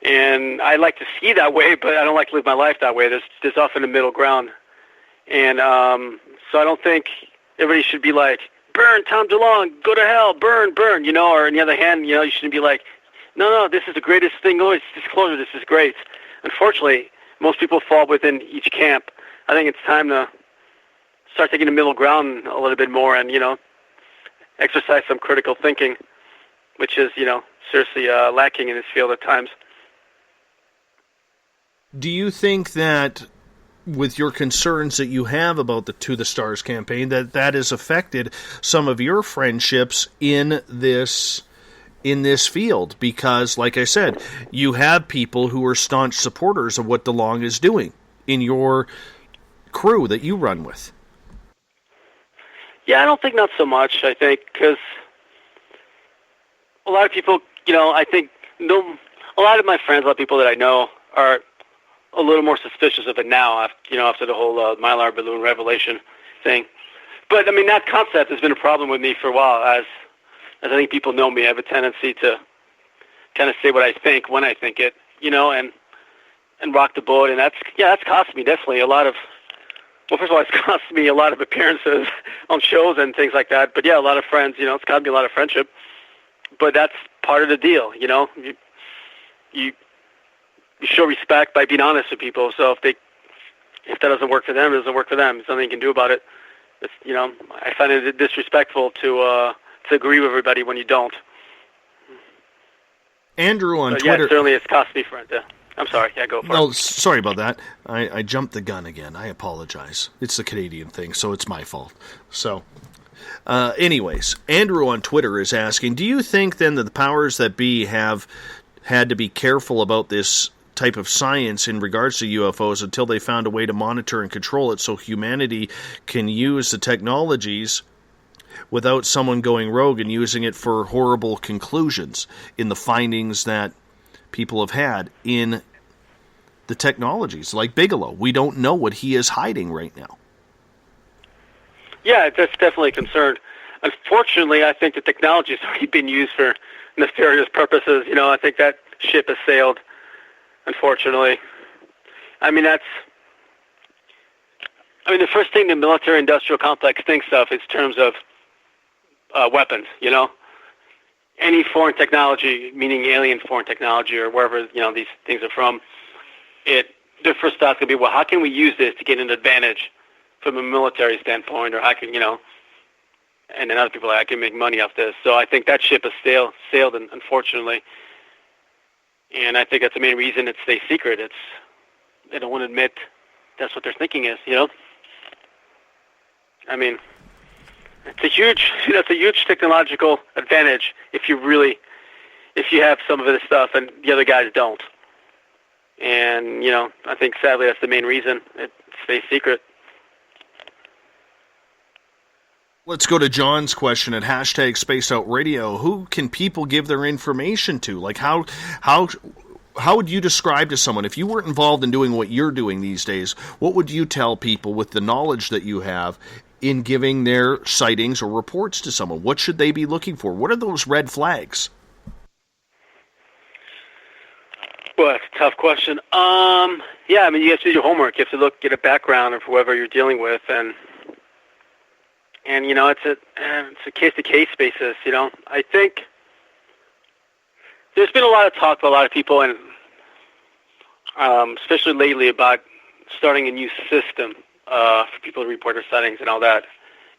And I like to see that way, but I don't like to live my life that way. There's often a middle ground. And so I don't think everybody should be like, burn Tom DeLonge, go to hell, burn, or on the other hand, you shouldn't be like, no, this is the greatest thing. Oh, it's disclosure, this is great. Unfortunately, most people fall within each camp. I think it's time to start taking the middle ground a little bit more and, exercise some critical thinking, which is, seriously lacking in this field at times. Do you think that with your concerns that you have about the To the Stars campaign, that has affected some of your friendships in this field? Because, like I said, you have people who are staunch supporters of what DeLonge is doing in your crew that you run with. Yeah, I don't think not so much, I think, because a lot of people, I think, a lot of my friends, a lot of people that I know are a little more suspicious of it now, after the whole Mylar balloon revelation thing. But, that concept has been a problem with me for a while, as I think people know me. I have a tendency to kind of say what I think when I think it, and rock the boat, and that's cost me definitely a lot of, well, first of all, it's cost me a lot of appearances on shows and things like that. But yeah, a lot of friends, it's cost me a lot of friendship. But that's part of the deal, You show respect by being honest with people. So if that doesn't work for them, it doesn't work for them. There's nothing you can do about it. It's, I find it disrespectful to agree with everybody when you don't. Andrew on but Twitter. Yeah, certainly it's cost me friend. I'm sorry. Yeah, go for it. No, sorry about that. I jumped the gun again. I apologize. It's the Canadian thing, so it's my fault. So, anyways, Andrew on Twitter is asking, do you think then that the powers that be have had to be careful about this type of science in regards to UFOs until they found a way to monitor and control it so humanity can use the technologies without someone going rogue and using it for horrible conclusions in the findings that people have had in the technologies, like Bigelow? We don't know what he is hiding right now. Yeah, that's definitely a concern. Unfortunately, I think the technology has already been used for nefarious purposes. I think that ship has sailed, unfortunately. The first thing the military-industrial complex thinks of is terms of weapons, Any foreign technology, meaning alien foreign technology or wherever, these things are from, their first thought's going to be, well, how can we use this to get an advantage from a military standpoint, or how can, and then other people are like, I can make money off this. So I think that ship has sailed, unfortunately. And I think that's the main reason it stays secret. They don't want to admit that's what their thinking is, It's a huge technological advantage if you have some of this stuff and the other guys don't. And, I think sadly that's the main reason it stays secret. Let's go to John's question at #SpaceOutRadio. Who can people give their information to? Like, how would you describe to someone, if you weren't involved in doing what you're doing these days, what would you tell people with the knowledge that you have in giving their sightings or reports to someone? What should they be looking for? What are those red flags? Well, that's a tough question. You have to do your homework. You have to get a background of whoever you're dealing with, and it's a case-to-case basis. I think there's been a lot of talk by a lot of people, and especially lately, about starting a new system for people to report their sightings and all that.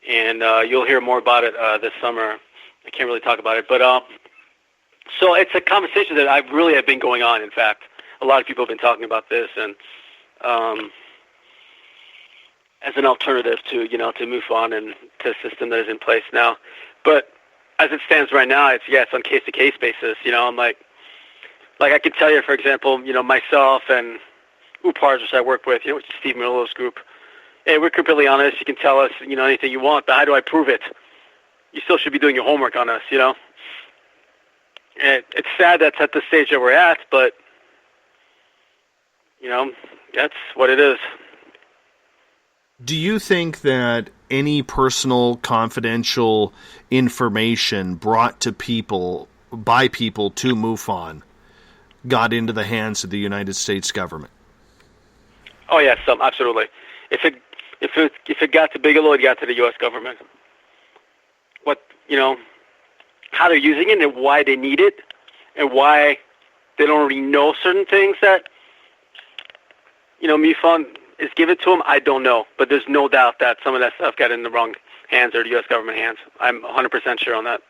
And you'll hear more about it this summer. I can't really talk about it, but so it's a conversation that have been going on. In fact, a lot of people have been talking about this, and as an alternative to MUFON and to the system that is in place now. But as it stands right now, it's on case-to-case basis. I'm like I can tell you, for example, myself and UPARS, which I work with, which is Steve Merlot's group. Hey, we're completely honest. You can tell us, anything you want, but how do I prove it? You still should be doing your homework on us, And it's sad that's at the stage that we're at, but, that's what it is. Do you think that any personal, confidential information brought to people, by people to MUFON, got into the hands of the United States government? Oh, yes, absolutely. If it got to Bigelow, it got to the U.S. government. How they're using it and why they need it and why they don't already know certain things that, MUFON is given to them, I don't know. But there's no doubt that some of that stuff got in the wrong hands or the U.S. government hands. I'm 100% sure on that.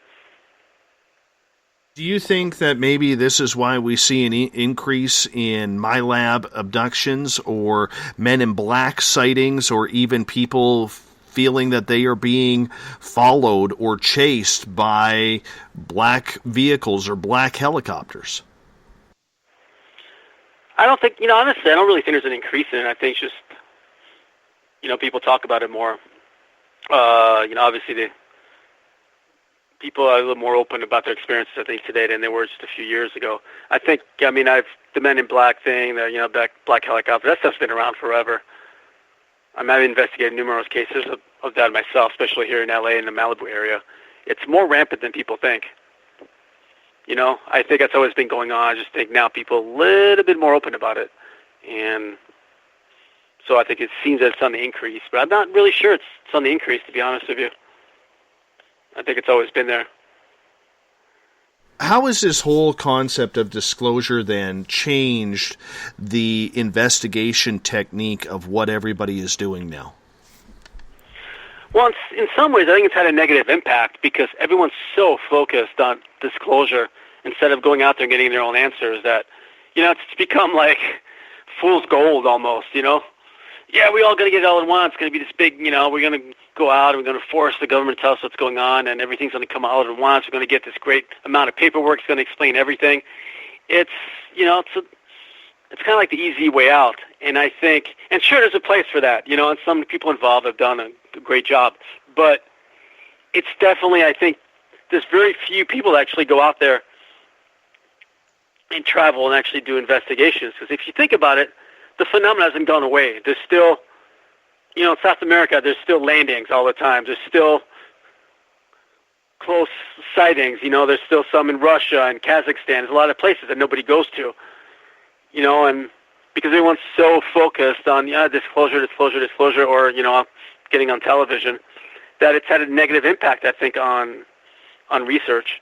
Do you think that maybe this is why we see an increase in MyLab abductions or Men in Black sightings, or even people feeling that they are being followed or chased by black vehicles or black helicopters? I don't think, honestly, I don't really think there's an increase in it. I think it's just, people talk about it more. Obviously the people are a little more open about their experiences, I think, today than they were just a few years ago. I think, the Men in Black thing, the black helicopter, that stuff's been around forever. I've investigated numerous cases of that myself, especially here in L.A. in the Malibu area. It's more rampant than people think. I think that's always been going on. I just think now people are a little bit more open about it. And so I think it seems that it's on the increase. But I'm not really sure it's on the increase, to be honest with you. I think it's always been there. How has this whole concept of disclosure then changed the investigation technique of what everybody is doing now? Well, in some ways, I think it's had a negative impact because everyone's so focused on disclosure instead of going out there and getting their own answers that, it's become like fool's gold almost, Yeah, we all going to get it all at once. It's going to be this big, we're going to go out and we're going to force the government to tell us what's going on and everything's going to come out at once. We're going to get this great amount of paperwork. It's going to explain everything. It's, it's kind of like the easy way out. And I think, and sure, there's a place for that, and some people involved have done a great job. But it's definitely, I think, there's very few people that actually go out there and travel and actually do investigations. Because if you think about it, the phenomenon hasn't gone away. There's still, in South America, there's still landings all the time. There's still close sightings. There's still some in Russia and Kazakhstan. There's a lot of places that nobody goes to, and because everyone's so focused on disclosure, or, getting on television, that it's had a negative impact, I think, on research.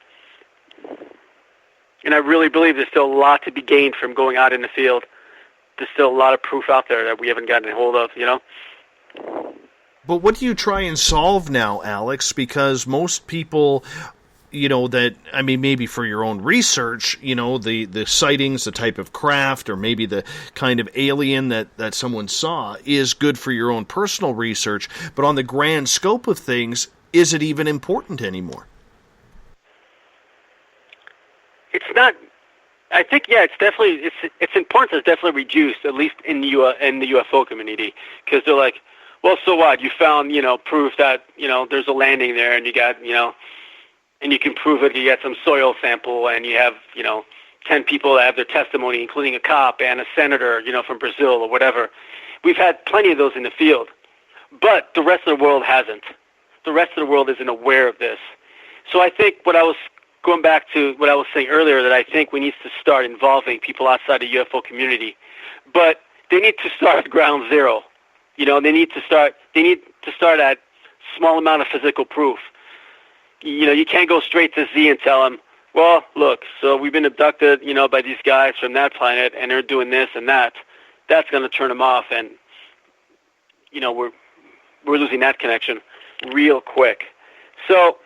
And I really believe there's still a lot to be gained from going out in the field. There's still a lot of proof out there that we haven't gotten a hold of, But what do you try and solve now, Alex? Because most people, maybe for your own research, the sightings, the type of craft, or maybe the kind of alien that someone saw is good for your own personal research. But on the grand scope of things, is it even important anymore? It's not. I think, it's definitely, it's important. It's definitely reduced, at least in the UFO community, because they're like, well, so what? You found, proof that, there's a landing there, and you got, and you can prove it. You get some soil sample, and you have, 10 people that have their testimony, including a cop and a senator, from Brazil or whatever. We've had plenty of those in the field, but the rest of the world hasn't. The rest of the world isn't aware of this. So I think going back to what I was saying earlier, that I think we need to start involving people outside the UFO community, but they need to start at ground zero. They need to start at small amount of physical proof. You can't go straight to Z and tell them, well, look, so we've been abducted, by these guys from that planet, and they're doing this and that. That's going to turn them off, and, we're losing that connection real quick. So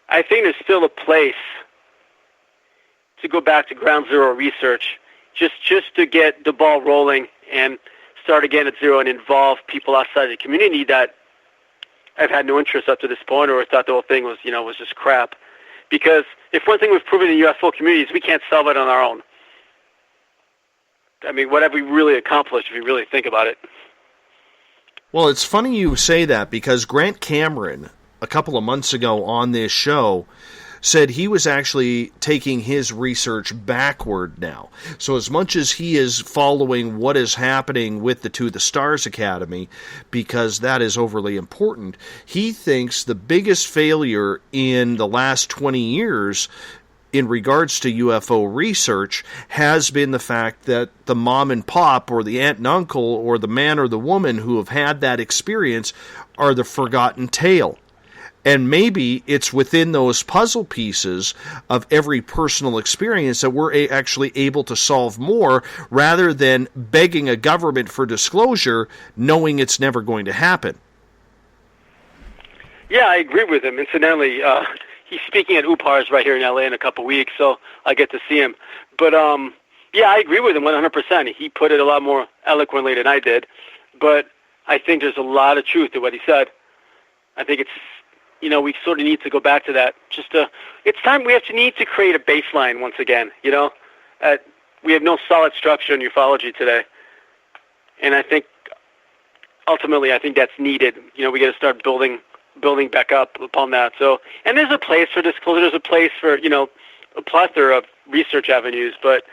I think there's still a place to go back to ground zero research, just to get the ball rolling and start again at zero and involve people outside the community that have had no interest up to this point, or thought the whole thing was, was just crap. Because if one thing we've proven in the UFO community is we can't solve it on our own. I mean, what have we really accomplished if you really think about it? Well, it's funny you say that, because Grant Cameron, a couple of months ago on this show, said he was actually taking his research backward now. So as much as he is following what is happening with the To the Stars Academy, because that is overly important, he thinks the biggest failure in the last 20 years in regards to UFO research has been the fact that the mom and pop, or the aunt and uncle, or the man or the woman who have had that experience are the forgotten tale. And maybe it's within those puzzle pieces of every personal experience that we're actually able to solve more, rather than begging a government for disclosure, knowing it's never going to happen. Yeah, I agree with him. Incidentally, he's speaking at UPARS right here in LA in a couple weeks, so I get to see him. But, I agree with him 100%. He put it a lot more eloquently than I did. But I think there's a lot of truth to what he said. I think it's, we sort of need to go back to that. It's time we need to create a baseline once again, we have no solid structure in ufology today. And I think, ultimately, that's needed. We got to start building back up upon that. So, and there's a place for disclosure. There's a place for, a plethora of research avenues, but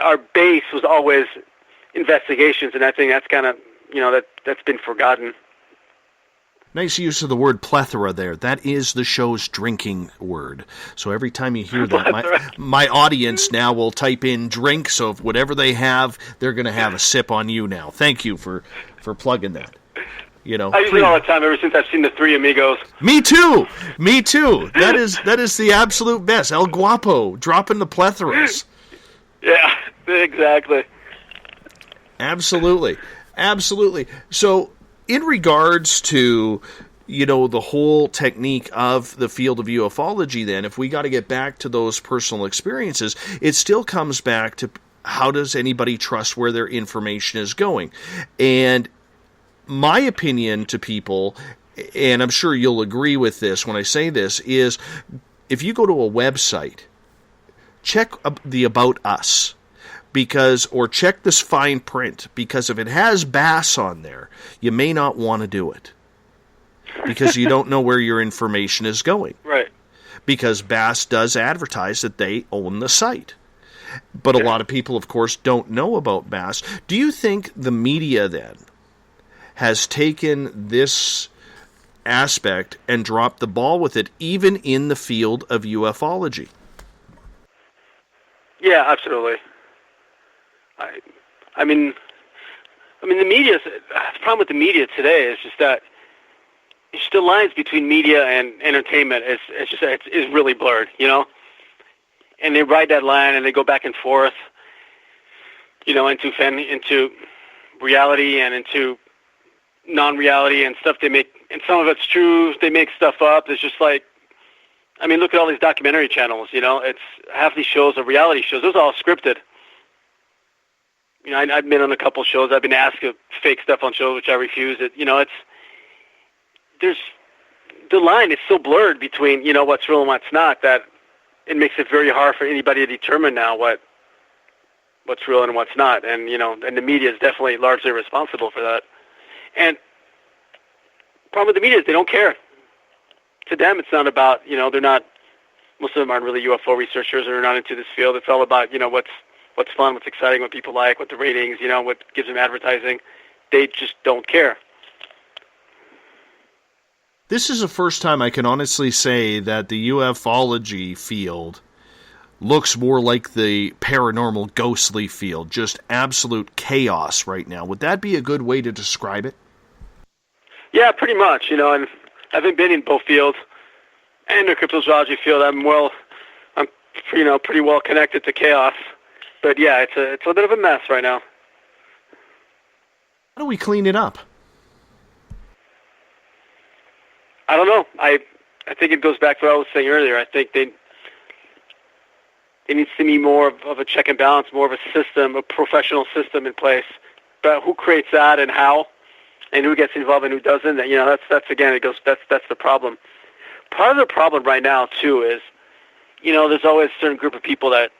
our base was always investigations, and I think that's kind of, that's been forgotten. Nice use of the word plethora there. That is the show's drinking word. So every time you hear that, my audience now will type in drink, so if whatever they have, they're going to have a sip on you now. Thank you for plugging that. You know, I use it all the time ever since I've seen the Three Amigos. Me too. That is the absolute best. El Guapo dropping the plethoras. Yeah, exactly. Absolutely. So, in regards to, you know, the whole technique of the field of ufology, then, if we got to get back to those personal experiences, it still comes back to how does anybody trust where their information is going? And my opinion to people, and I'm sure you'll agree with this when I say this, is if you go to a website, check the About Us. Or check this fine print, because if it has bass on there, you may not want to do it. Because you don't know where your information is going. Right. Because Bass does advertise that they own the site. But a lot of people, of course, don't know about Bass. Do you think the media, then, has taken this aspect and dropped the ball with it, even in the field of ufology? Yeah, absolutely. I mean, the problem with the media today is just that the lines between media and entertainment is really blurred, you know. And they ride that line and they go back and forth, you know, into reality and into non-reality and stuff they make. And some of it's true. They make stuff up. It's just like, I mean, look at all these documentary channels. You know, it's half these shows are reality shows. Those are all scripted. You know, I've been on a couple shows. I've been asked to fake stuff on shows, which I refuse. You know, the line is so blurred between, you know, what's real and what's not, that it makes it very hard for anybody to determine now what's real and what's not. And, you know, and the media is definitely largely responsible for that. And the problem with the media is they don't care. To them, it's not about, you know, most of them aren't really UFO researchers or they're not into this field. It's all about, you know, what's fun, what's exciting, what people like, what the ratings, you know, what gives them advertising. They just don't care. This is the first time I can honestly say that the ufology field looks more like the paranormal ghostly field, just absolute chaos right now. Would that be a good way to describe it? Yeah, pretty much, you know, and I've been in both fields and the cryptozoology field. I'm you know, pretty well connected to chaos. But yeah, it's a bit of a mess right now. How do we clean it up? I don't know. I think it goes back to what I was saying earlier. I think there needs to be more of a check and balance, more of a system, a professional system in place. But who creates that and how, and who gets involved and who doesn't? You know, that's again, that's the problem. Part of the problem right now too is, you know, there's always a certain group of people that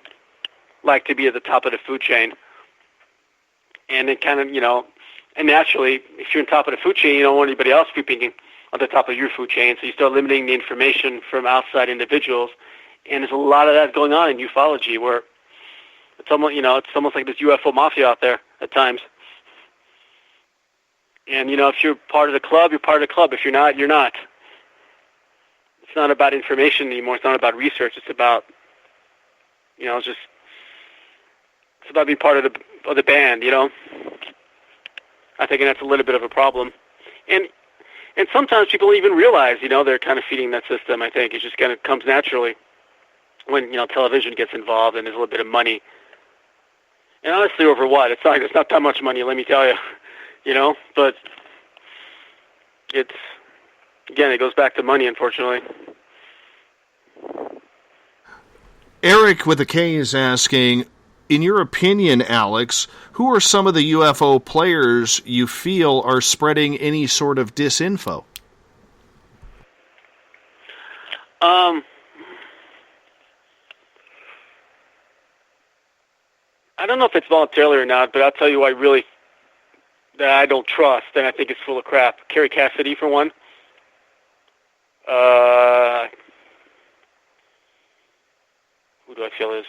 like to be at the top of the food chain, and it kind of, you know, and naturally, if you're on top of the food chain, you don't want anybody else creeping on the top of your food chain, so you start limiting the information from outside individuals, and there's a lot of that going on in ufology, where it's almost, you know, it's almost like this UFO mafia out there at times. And, you know, if you're part of the club, you're part of the club. If you're not, you're not. It's not about information anymore. It's not about research. It's about, you know, it's about being part of the band, you know. I think that's a little bit of a problem. And sometimes people don't even realize, you know, they're kind of feeding that system. I think it just kind of comes naturally when, you know, television gets involved and there's a little bit of money. And honestly, over what? It's not that much money, let me tell you, you know. But it's, again, it goes back to money, unfortunately. Eric with a K is asking, in your opinion, Alex, who are some of the UFO players you feel are spreading any sort of disinfo? I don't know if it's voluntarily or not, but I'll tell you who that I don't trust, and I think it's full of crap. Carrie Cassidy, for one. Who do I feel is...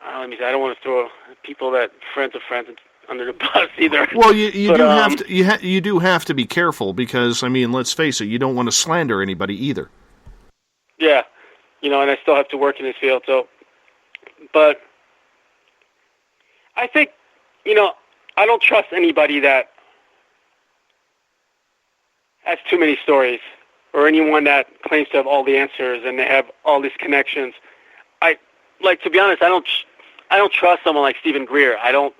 let me see. I don't want to throw people that friends of friends under the bus either. Well, you do have to be careful because, I mean, let's face it, you don't want to slander anybody either. Yeah, you know, and I still have to work in this field. So, but I think, you know, I don't trust anybody that has too many stories, or anyone that claims to have all the answers and they have all these connections. To be honest, I don't trust someone like Stephen Greer. I don't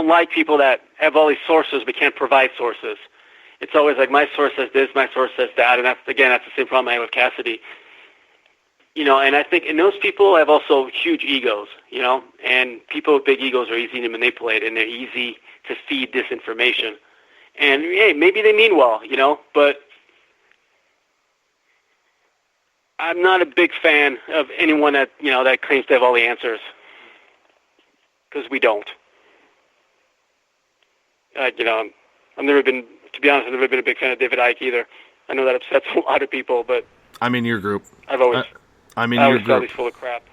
like people that have all these sources but can't provide sources. It's always like, my source says this, my source says that, and that's the same problem I have with Cassidy. And I think, and those people have also huge egos, and people with big egos are easy to manipulate, and they're easy to feed disinformation. And, hey, maybe they mean well, but I'm not a big fan of anyone that, that claims to have all the answers, because we don't. I've never been, to be honest, I've never been a big fan of David Icke either. I know that upsets a lot of people, but I'm in your group. I've always, I'm in I your always thought group. he's full of crap.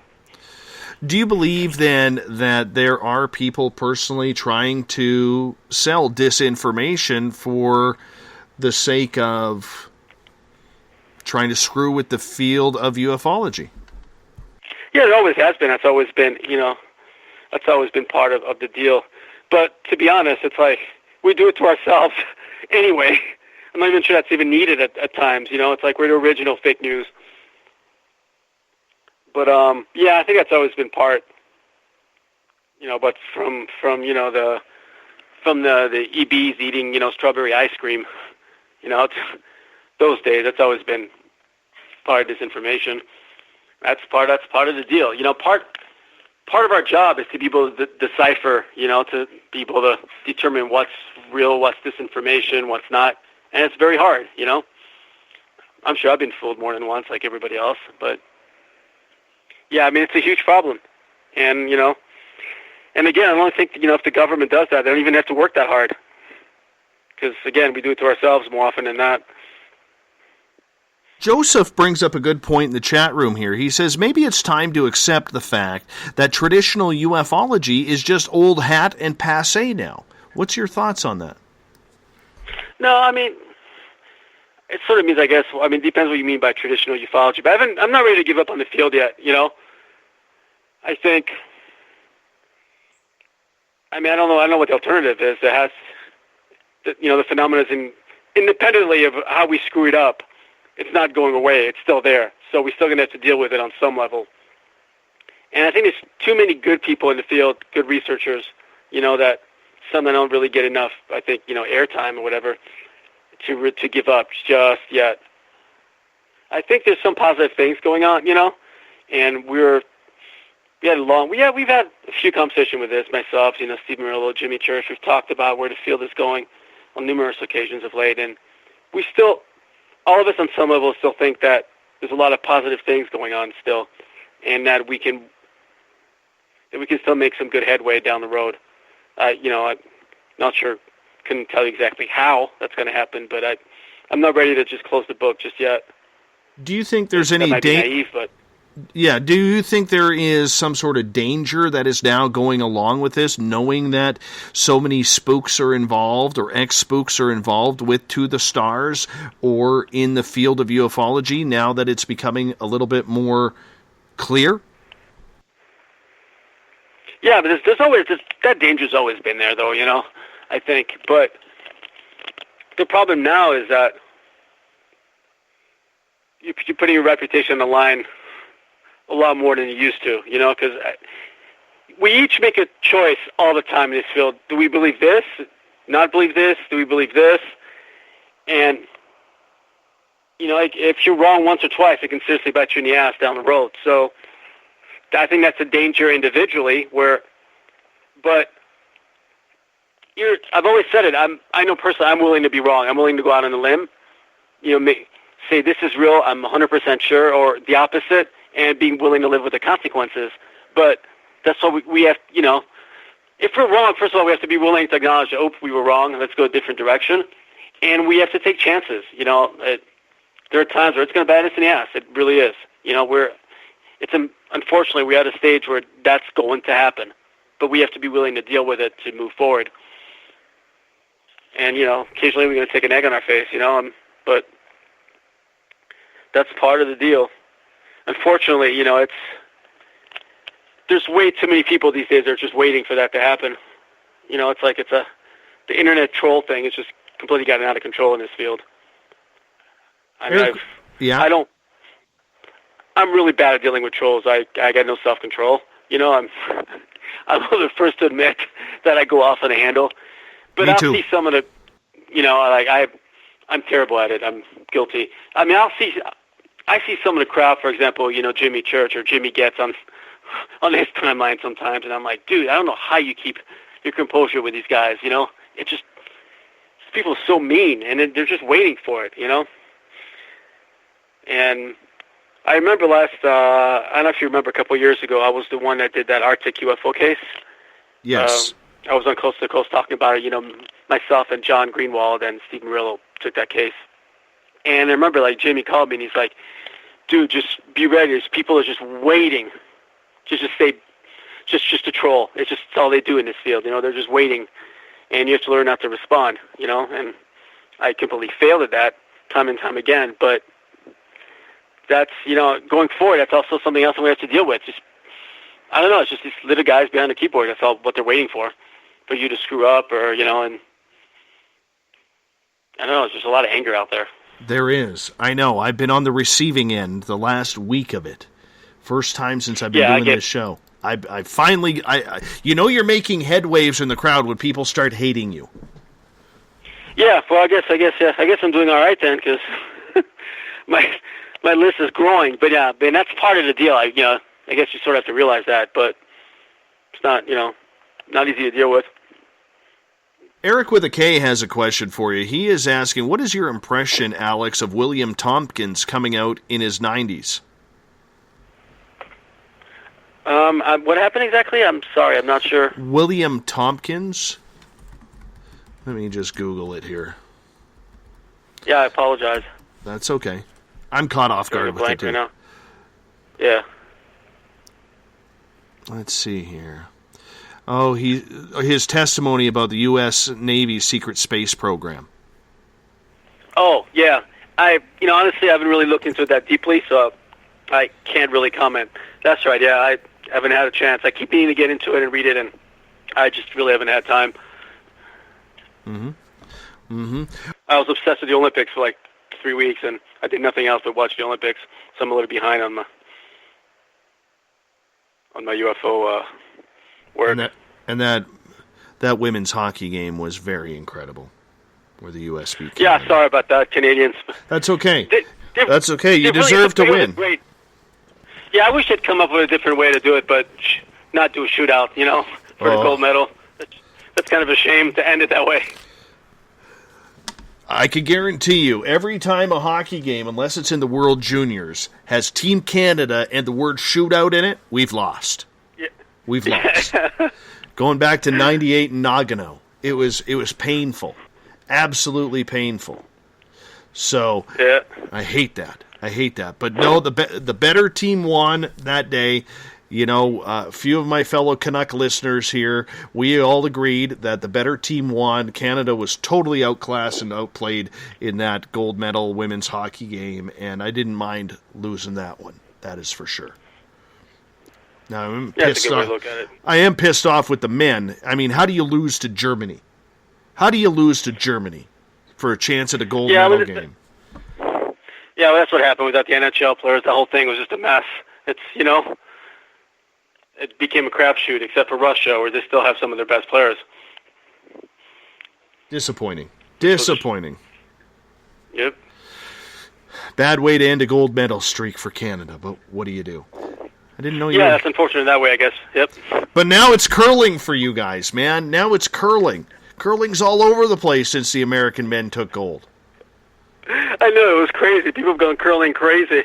Do you believe then that there are people personally trying to sell disinformation for the sake of trying to screw with the field of ufology? Yeah, it always has been. That's always been, that's always been part of the deal. But to be honest, it's like we do it to ourselves anyway. I'm not even sure that's even needed at times. It's like we're the original fake news. But yeah, I think that's always been part. But from the EBs eating strawberry ice cream, those days, that's always been part of disinformation. That's part of the deal. Part of our job is to be able to decipher, to be able to determine what's real, what's disinformation, what's not, and it's very hard. I'm sure I've been fooled more than once, like everybody else, but yeah, I mean, it's a huge problem, and and again, I don't think if the government does that, they don't even have to work that hard, because again, we do it to ourselves more often than not. Joseph brings up a good point in the chat room here. He says, maybe it's time to accept the fact that traditional ufology is just old hat and passé now. What's your thoughts on that? No, I mean, it sort of means, I guess, it depends what you mean by traditional ufology. But I'm not ready to give up on the field yet, I think, I don't know what the alternative is. It has, the phenomena is independently of how we screw it up. It's not going away. It's still there. So we're still going to have to deal with it on some level. And I think there's too many good people in the field, good researchers, that some that don't really get enough, I think, airtime or whatever, to give up just yet. I think there's some positive things going on, and we've had a few conversations with this, myself, Steve Murillo, Jimmy Church. We've talked about where the field is going on numerous occasions of late, and we still, all of us on some level still think that there's a lot of positive things going on still, and that we can still make some good headway down the road. I'm not sure, couldn't tell you exactly how that's going to happen, but I'm not ready to just close the book just yet. Do you think there's any naive, but yeah, do you think there is some sort of danger that is now going along with this, knowing that so many spooks are involved or ex-spooks are involved with To the Stars or in the field of ufology, now that it's becoming a little bit more clear? Yeah, but there's always that danger's always been there, though, I think. But the problem now is that you're putting your reputation on the line a lot more than you used to, because we each make a choice all the time in this field. Do we believe this? Not believe this? Do we believe this? And, if you're wrong once or twice, it can seriously bite you in the ass down the road. So I think that's a danger individually but I've always said it. I know personally I'm willing to be wrong. I'm willing to go out on a limb, say this is real, I'm 100% sure, or the opposite, and being willing to live with the consequences. But that's what we have, if we're wrong, first of all, we have to be willing to acknowledge, we were wrong, let's go a different direction. And we have to take chances. There are times where it's going to bite us in the ass. It really is. Unfortunately, we're at a stage where that's going to happen. But we have to be willing to deal with it to move forward. And, occasionally we're going to take an egg on our face, but that's part of the deal. Unfortunately, there's way too many people these days that are just waiting for that to happen. It's like the internet troll thing is just completely gotten out of control in this field. I mean, I'm really bad at dealing with trolls. I got no self-control. I'm the first to admit that I go off on the handle. But Me I'll too. see some of the, I'm terrible at it. I'm guilty. I mean, I see some of the crowd, for example, Jimmy Church or Jimmy Getz on his timeline sometimes, and I'm like, dude, I don't know how you keep your composure with these guys. It just, people are so mean, and they're just waiting for it. And I remember I don't know if you remember a couple of years ago, I was the one that did that Arctic UFO case. Yes. I was on Coast to Coast talking about it. Myself and John Greenwald and Steve Murillo took that case. And I remember, Jimmy called me, and he's like, dude, just be ready. These people are just waiting. Just to troll. It's all they do in this field. They're just waiting. And you have to learn not to respond, And I completely failed at that time and time again. But that's, going forward, that's also something else we have to deal with. I don't know, it's just these little guys behind the keyboard. That's all what they're waiting for you to screw up or, and I don't know, it's just a lot of anger out there. There is. I know. I've been on the receiving end the last week of it. First time since I've been doing this show. I finally, you're making head waves in the crowd when people start hating you. Yeah, well, I guess I'm doing all right then, because my list is growing. But yeah, and that's part of the deal. I guess you sort of have to realize that, but it's not, not easy to deal with. Eric with a K has a question for you. He is asking, what is your impression, Alex, of William Tompkins coming out in his 90s? What happened exactly? I'm sorry, I'm not sure. William Tompkins? Let me just Google it here. Yeah, I apologize. That's okay. I'm caught off guard with it, too. Right now. Yeah. Let's see here. Oh, his testimony about the U.S. Navy's secret space program. Oh, yeah. Honestly, I haven't really looked into it that deeply, so I can't really comment. That's right, yeah, I haven't had a chance. I keep needing to get into it and read it, and I just really haven't had time. I was obsessed with the Olympics for 3 weeks, and I did nothing else but watch the Olympics, so I'm a little behind on my UFO work. And that women's hockey game was very incredible, where the U.S. beat Canada. Yeah, sorry about that, Canadians. That's okay. That's okay. You deserve to win. Great. Yeah, I wish they'd come up with a different way to do it, but not do a shootout, for the gold medal. That's kind of a shame to end it that way. I can guarantee you, every time a hockey game, unless it's in the World Juniors, has Team Canada and the word shootout in it, we've lost. Yeah. We've lost. Going back to 98 in Nagano, it was painful. Absolutely painful. So, yeah. I hate that. But no, the better team won that day. A few of my fellow Canuck listeners here, we all agreed that the better team won. Canada was totally outclassed and outplayed in that gold medal women's hockey game, and I didn't mind losing that one. That is for sure. Now, I'm that's a pissed good way off. to look at it. I am pissed off with the men. I mean, how do you lose to Germany? How do you lose to Germany for a chance at a gold medal game? Yeah, well, that's what happened without the NHL players. The whole thing was just a mess. It's, it became a crapshoot, except for Russia, where they still have some of their best players. Disappointing. Yep. Bad way to end a gold medal streak for Canada, but what do you do? I didn't know you. Yeah, that's unfortunate that way, I guess. Yep. But now it's curling for you guys, man. Now it's curling. Curling's all over the place since the American men took gold. I know, it was crazy. People have gone curling crazy.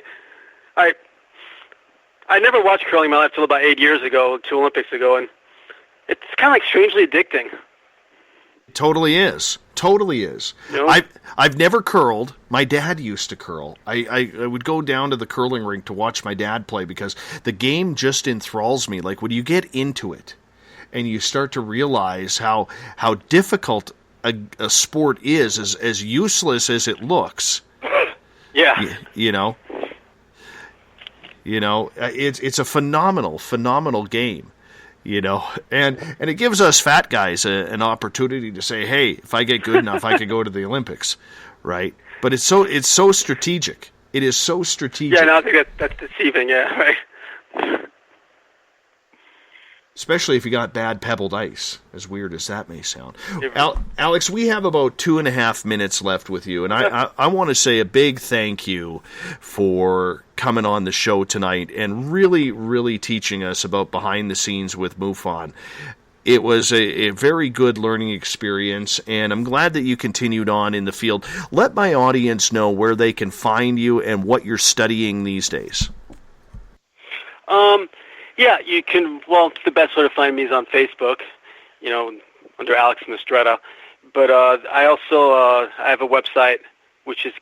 I never watched curling in my life until about 8 years ago, 2 Olympics ago, and it's kind of strangely addicting. It totally is. I've never curled. My dad used to curl. I would go down to the curling rink to watch my dad play because the game just enthralls me. Like when you get into it and you start to realize how difficult a sport is, as useless as it looks. Yeah. It's a phenomenal game. And it gives us fat guys an opportunity to say, hey, if I get good enough, I could go to the Olympics, right? But it's so strategic. It is so strategic. Yeah, no, I think that's deceiving. Yeah, right. Especially if you got bad pebbled ice, as weird as that may sound. Alex, we have about 2.5 minutes left with you, and I want to say a big thank you for coming on the show tonight and really, really teaching us about behind the scenes with MUFON. It was a very good learning experience, and I'm glad that you continued on in the field. Let my audience know where they can find you and what you're studying these days. Yeah, you can. Well, the best way to find me is on Facebook, under Alex Mistretta. But I also I have a website which is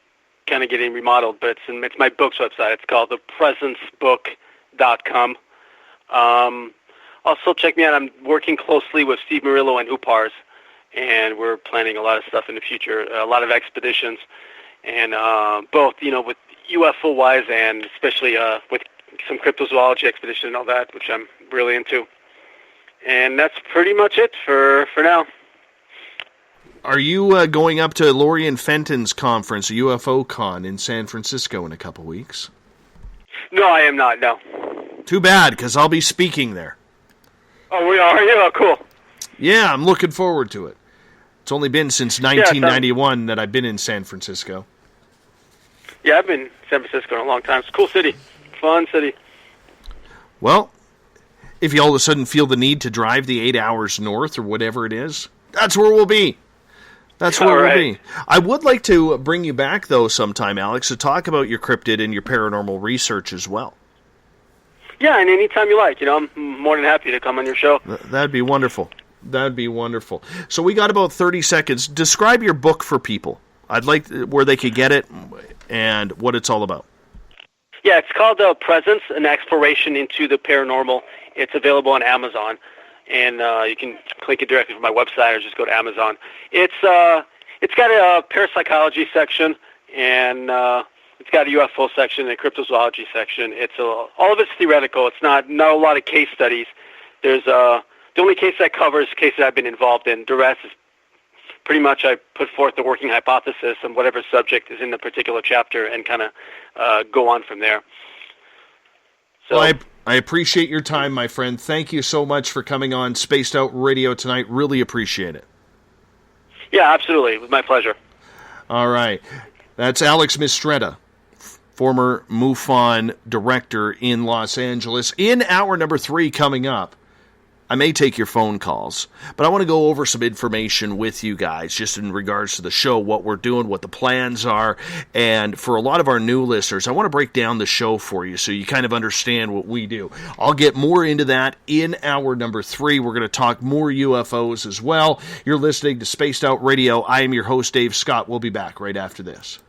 kind of getting remodeled, but it's my book's website. It's called thepresencebook.com. Also, check me out. I'm working closely with Steve Murillo and UPARS, and we're planning a lot of stuff in the future, a lot of expeditions, and both, with UFO-wise and especially with some cryptozoology expedition and all that, which I'm really into. And that's pretty much it for now. Are you going up to Lorian Fenton's conference, UFO Con, in San Francisco in a couple weeks? No, I am not, no. Too bad, because I'll be speaking there. Oh, we are? Yeah, cool. Yeah, I'm looking forward to it. It's only been since 1991 that I've been in San Francisco. Yeah, I've been in San Francisco in a long time. It's a cool city. Fun city. Well, if you all of a sudden feel the need to drive the 8 hours north or whatever it is, that's where we'll be. That's where we'll be. I would like to bring you back, though, sometime, Alex, to talk about your cryptid and your paranormal research as well. Yeah, and anytime you like. I'm more than happy to come on your show. That'd be wonderful. That'd be wonderful. So we got about 30 seconds. Describe your book for people. I'd like where they could get it and what it's all about. Yeah, it's called Presence, an Exploration into the Paranormal. It's available on Amazon, and you can click it directly from my website or just go to Amazon. It's got a parapsychology section, and it's got a UFO section and a cryptozoology section. It's all of it's theoretical. It's not a lot of case studies. There's the only case I cover is cases I've been involved in. The rest is pretty much I put forth the working hypothesis and whatever subject is in the particular chapter and kind of go on from there. So, well, I appreciate your time, my friend. Thank you so much for coming on Spaced Out Radio tonight. Really appreciate it. Yeah, absolutely. It was my pleasure. All right. That's Alex Mistretta, former MUFON director in Los Angeles. In hour number 3 coming up, I may take your phone calls, but I want to go over some information with you guys just in regards to the show, what we're doing, what the plans are, and for a lot of our new listeners, I want to break down the show for you so you kind of understand what we do. I'll get more into that in hour number 3. We're going to talk more UFOs as well. You're listening to Spaced Out Radio. I am your host, Dave Scott. We'll be back right after this.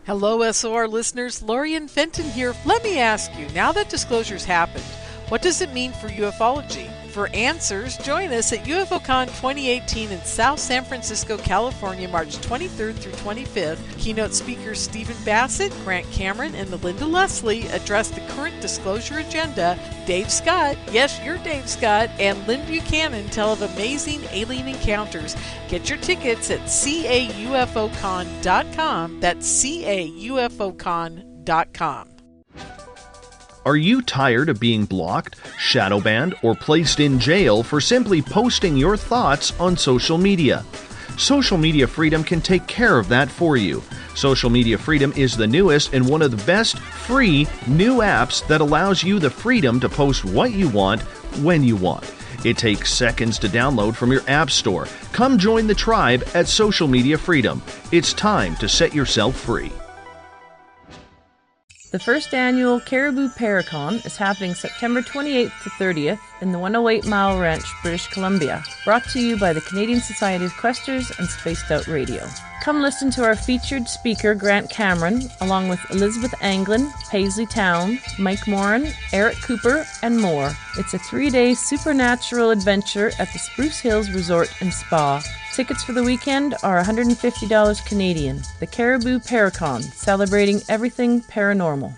Hello, SOR listeners. Lorian Fenton here. Let me ask you, now that disclosure's happened, what does it mean for ufology? For answers, join us at UFOCon 2018 in South San Francisco, California, March 23rd through 25th. Keynote speakers Stephen Bassett, Grant Cameron, and Melinda Leslie address the current disclosure agenda. Dave Scott, yes, you're Dave Scott, and Lynn Buchanan tell of amazing alien encounters. Get your tickets at caufocon.com. That's caufocon.com. Are you tired of being blocked, shadow banned, or placed in jail for simply posting your thoughts on social media? Social Media Freedom can take care of that for you. Social Media Freedom is the newest and one of the best free new apps that allows you the freedom to post what you want, when you want. It takes seconds to download from your app store. Come join the tribe at Social Media Freedom. It's time to set yourself free. The first annual Caribou Paracon is happening September 28th to 30th in the 108 Mile Ranch, British Columbia. Brought to you by the Canadian Society of Questers and Spaced Out Radio. Come listen to our featured speaker, Grant Cameron, along with Elizabeth Anglin, Paisley Town, Mike Moran, Eric Cooper, and more. It's a 3-day supernatural adventure at the Spruce Hills Resort and Spa. Tickets for the weekend are $150 Canadian. The Caribou Paracon, celebrating everything paranormal.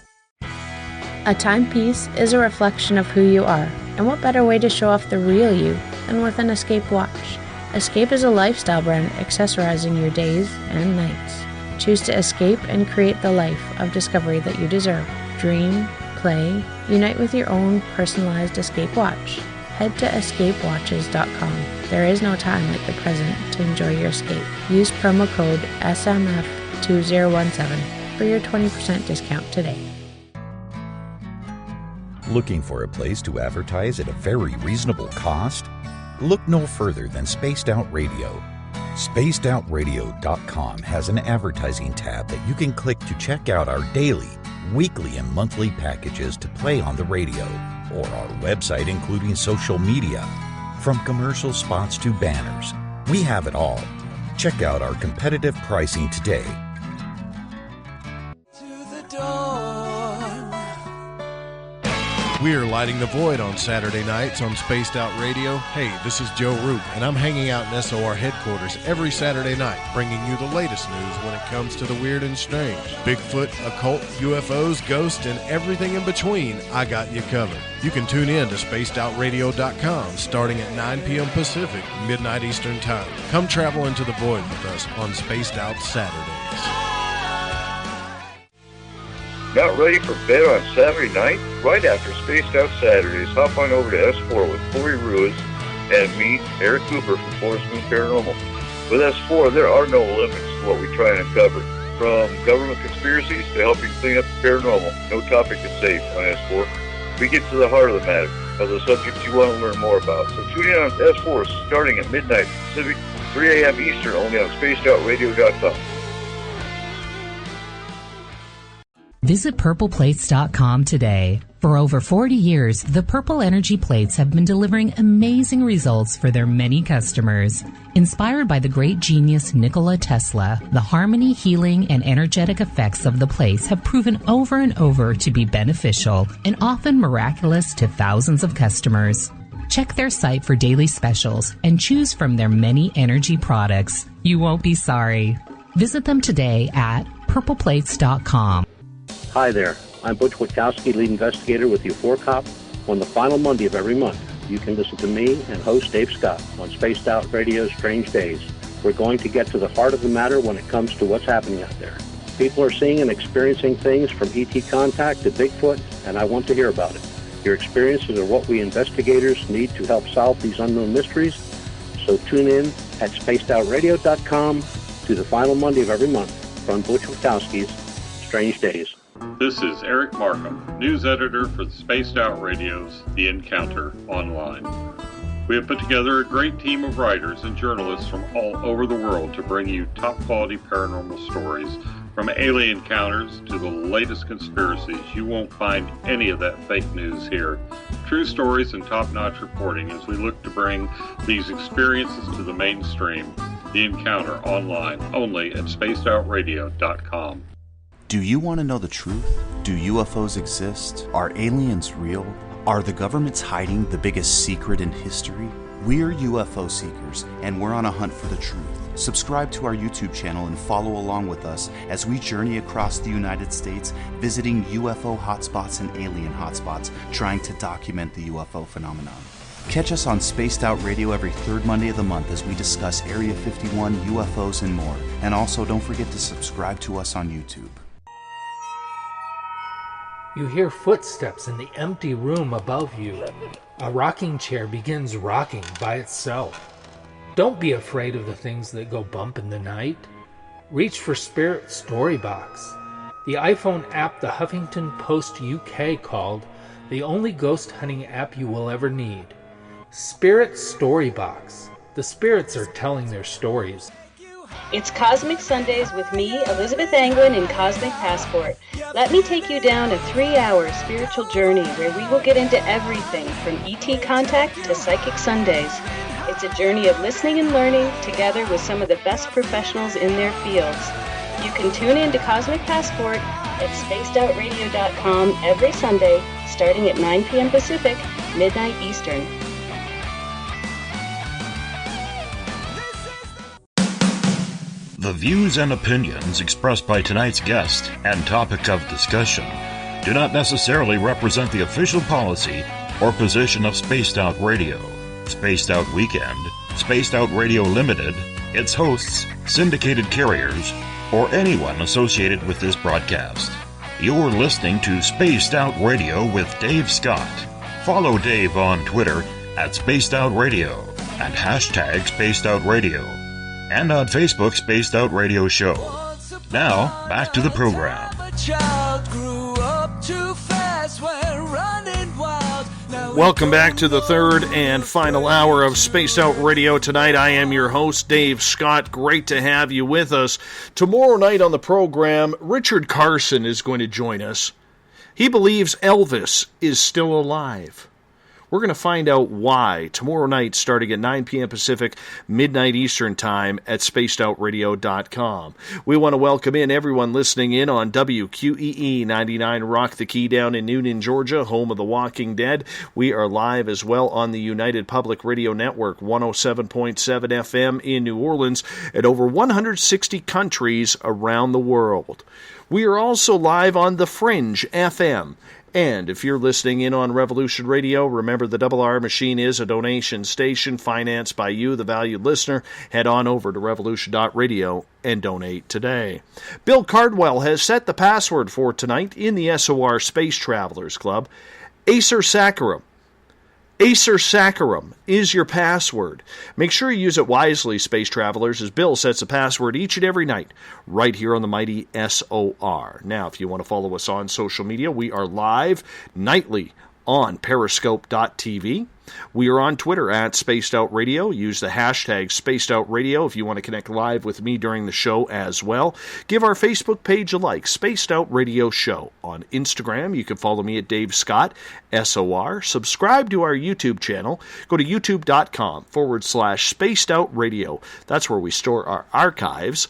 A timepiece is a reflection of who you are, and what better way to show off the real you than with an Escape watch? Escape is a lifestyle brand accessorizing your days and nights. Choose to escape and create the life of discovery that you deserve. Dream, play, unite with your own personalized escape watch. Head to escapewatches.com. There is no time like the present to enjoy your escape. Use promo code SMF2017 for your 20% discount today. Looking for a place to advertise at a very reasonable cost? Look no further than Spaced Out Radio. SpacedOutRadio.com has an advertising tab that you can click to check out our daily, weekly, and monthly packages to play on the radio, or our website including social media. From commercial spots to banners, we have it all. Check out our competitive pricing today. We are lighting the void on Saturday nights on Spaced Out Radio. Hey, this is Joe Roop, and I'm hanging out in SOR headquarters every Saturday night, bringing you the latest news when it comes to the weird and strange. Bigfoot, occult, UFOs, ghosts, and everything in between, I got you covered. You can tune in to SpacedOutRadio.com starting at 9 p.m. Pacific, midnight Eastern Time. Come travel into the void with us on Spaced Out Saturdays. Not ready for bed on Saturday night? Right after Spaced Out Saturdays, hop on over to S4 with Corey Ruiz and me, Eric Cooper from Forest Moon Paranormal. With S4, there are no limits to what we try and uncover. From government conspiracies to helping clean up the paranormal, no topic is safe on S4. We get to the heart of the matter, of the subjects you want to learn more about. So tune in on S4 starting at midnight Pacific, 3 a.m. Eastern, only on SpacedOutRadio.com. Visit purpleplates.com today. For over 40 years, the Purple Energy Plates have been delivering amazing results for their many customers. Inspired by the great genius Nikola Tesla, the harmony, healing, and energetic effects of the plates have proven over and over to be beneficial and often miraculous to thousands of customers. Check their site for daily specials and choose from their many energy products. You won't be sorry. Visit them today at purpleplates.com. Hi there, I'm Butch Witkowski, lead investigator with UFO Cop. On the final Monday of every month, you can listen to me and host Dave Scott on Spaced Out Radio's Strange Days. We're going to get to the heart of the matter when it comes to what's happening out there. People are seeing and experiencing things from ET contact to Bigfoot, and I want to hear about it. Your experiences are what we investigators need to help solve these unknown mysteries. So tune in at spacedoutradio.com to the final Monday of every month from Butch Witkowski's Strange Days. This is Eric Markham, news editor for the Spaced Out Radio's The Encounter Online. We have put together a great team of writers and journalists from all over the world to bring you top-quality paranormal stories, from alien encounters to the latest conspiracies. You won't find any of that fake news here. True stories and top-notch reporting as we look to bring these experiences to the mainstream. The Encounter Online, only at spacedoutradio.com. Do you want to know the truth? Do UFOs exist? Are aliens real? Are the governments hiding the biggest secret in history? We're UFO seekers, and we're on a hunt for the truth. Subscribe to our YouTube channel and follow along with us as we journey across the United States, visiting UFO hotspots and alien hotspots, trying to document the UFO phenomenon. Catch us on Spaced Out Radio every third Monday of the month as we discuss Area 51, UFOs, and more. And also, don't forget to subscribe to us on YouTube. You hear footsteps in the empty room above you. A rocking chair begins rocking by itself. Don't be afraid of the things that go bump in the night. Reach for Spirit Storybox, the iPhone app the Huffington Post UK called the only ghost hunting app you will ever need. Spirit Storybox. The spirits are telling their stories. It's Cosmic Sundays with me, Elizabeth Anglin, in Cosmic Passport. Let me take you down a 3-hour spiritual journey where we will get into everything from ET contact to Psychic Sundays. It's a journey of listening and learning together with some of the best professionals in their fields. You can tune in to Cosmic Passport at spacedoutradio.com every Sunday, starting at 9 p.m. Pacific, midnight Eastern. The views and opinions expressed by tonight's guest and topic of discussion do not necessarily represent the official policy or position of Spaced Out Radio, Spaced Out Weekend, Spaced Out Radio Limited, its hosts, syndicated carriers, or anyone associated with this broadcast. You're listening to Spaced Out Radio with Dave Scott. Follow Dave on Twitter at Spaced Out Radio and hashtag Spaced Out Radio, and on Facebook, Spaced Out Radio Show. Now, back to the program. Welcome back to the third and final hour of Spaced Out Radio tonight. I am your host, Dave Scott. Great to have you with us. Tomorrow night on the program, Richard Carson is going to join us. He believes Elvis is still alive. We're going to find out why tomorrow night, starting at 9 p.m. Pacific, midnight Eastern Time at spacedoutradio.com. We want to welcome in everyone listening in on WQEE 99 Rock the Key down in Newnan, Georgia, home of The Walking Dead. We are live as well on the United Public Radio Network, 107.7 FM in New Orleans, and over 160 countries around the world. We are also live on The Fringe FM. And if you're listening in on Revolution Radio, remember the Double R Machine is a donation station financed by you, the valued listener. Head on over to revolution.radio and donate today. Bill Cardwell has set the password for tonight in the SOR Space Travelers Club. Acer Saccharum. Acer Saccharum is your password. Make sure you use it wisely, Space Travelers, as Bill sets a password each and every night right here on the mighty SOR. Now, if you want to follow us on social media, we are live nightly on periscope.tv. We are on Twitter at Spaced Out Radio. Use the hashtag Spaced Out Radio if you want to connect live with me during the show as well. Give our Facebook page a like, Spaced Out Radio Show. On Instagram, you can follow me at Dave Scott, SOR. Subscribe to our YouTube channel. Go to youtube.com/Spaced Out Radio. That's where we store our archives.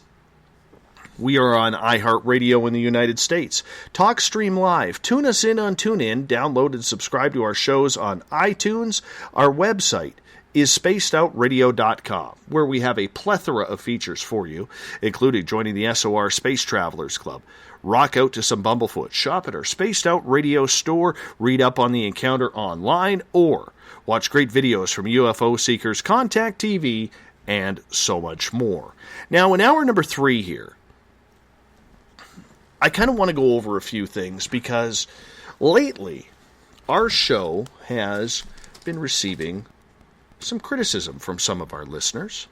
We are on iHeartRadio in the United States. TalkStream Live. Tune us in on TuneIn. Download and subscribe to our shows on iTunes. Our website is spacedoutradio.com, where we have a plethora of features for you, including joining the SOR Space Travelers Club. Rock out to some Bumblefoot. Shop at our Spaced Out Radio store. Read up on the encounter online, or watch great videos from UFO Seekers, Contact TV, and so much more. Now, in hour number 3 here, I kind of want to go over a few things because lately our show has been receiving some criticism from some of our listeners.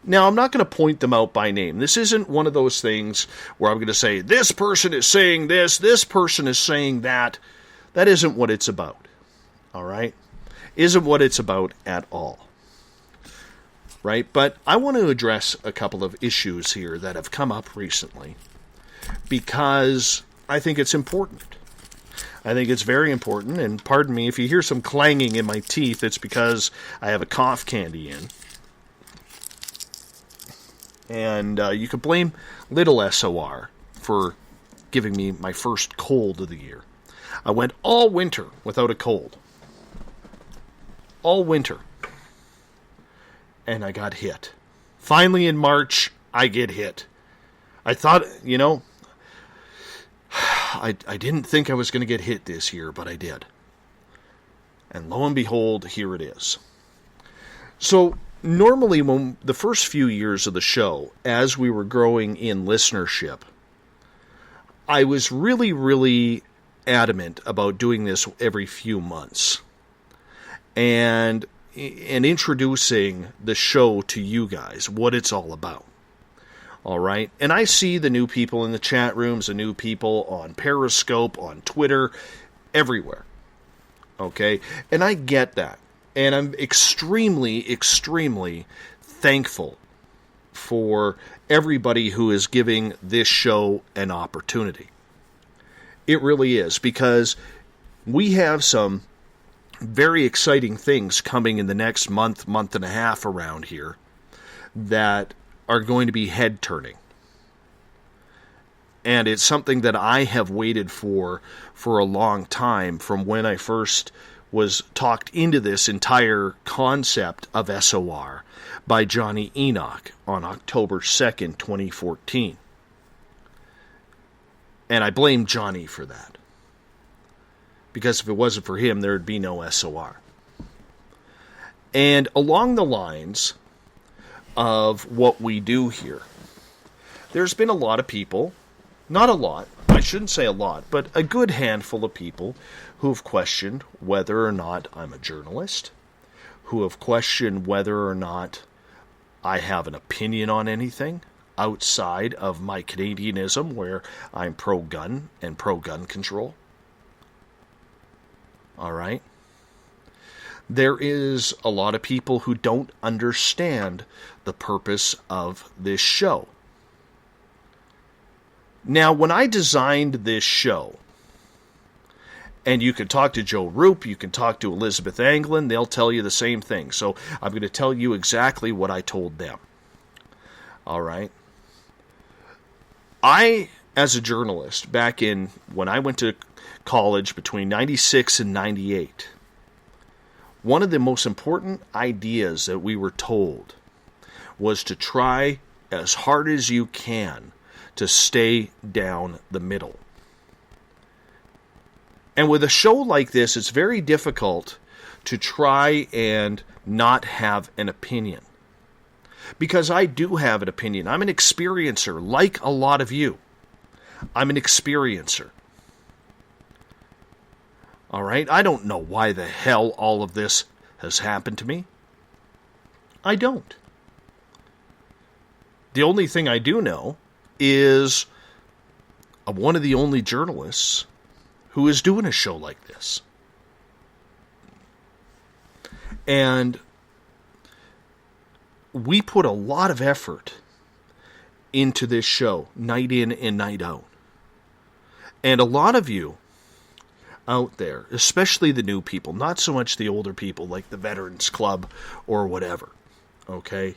Now, I'm not going to point them out by name. This isn't one of those things where I'm going to say, this person is saying this person is saying that. That isn't what it's about. All right? Isn't what it's about at all. Right? But I want to address a couple of issues here that have come up recently, because I think it's important. I think it's very important, and pardon me if you hear some clanging in my teeth, it's because I have a cough candy in. And you could blame little SOR for giving me my first cold of the year. I went all winter without a cold. All winter. And I got hit. Finally in March, I get hit. I thought, I didn't think I was going to get hit this year, but I did. And lo and behold, here it is. So, normally when the first few years of the show, as we were growing in listenership, I was really, really adamant about doing this every few months. And introducing the show to you guys, what it's all about. All right. And I see the new people in the chat rooms, the new people on Periscope, on Twitter, everywhere. Okay. And I get that. And I'm extremely, extremely thankful for everybody who is giving this show an opportunity. It really is, because we have some very exciting things coming in the next month and a half around here that are going to be head-turning. And it's something that I have waited for a long time, from when I first was talked into this entire concept of SOR by Johnny Enoch on October 2nd, 2014. And I blame Johnny for that, because if it wasn't for him, there would be no SOR. And along the lines of what we do here, there's been a lot of people, not a lot, I shouldn't say a lot, but a good handful of people who've questioned whether or not I'm a journalist, who have questioned whether or not I have an opinion on anything outside of my Canadianism, where I'm pro-gun and pro-gun control. All right? There is a lot of people who don't understand the purpose of this show. Now, when I designed this show, and you can talk to Joe Roop, you can talk to Elizabeth Anglin, they'll tell you the same thing. So I'm going to tell you exactly what I told them. All right? I, as a journalist, back in when I went to college between 96 and 98, one of the most important ideas that we were told was to try as hard as you can to stay down the middle. And with a show like this, it's very difficult to try and not have an opinion. Because I do have an opinion. I'm an experiencer, like a lot of you. I'm an experiencer. All right? I don't know why the hell all of this has happened to me. I don't. The only thing I do know is I'm one of the only journalists who is doing a show like this. And we put a lot of effort into this show, night in and night out. And a lot of you out there, especially the new people, not so much the older people like the Veterans Club or whatever, okay?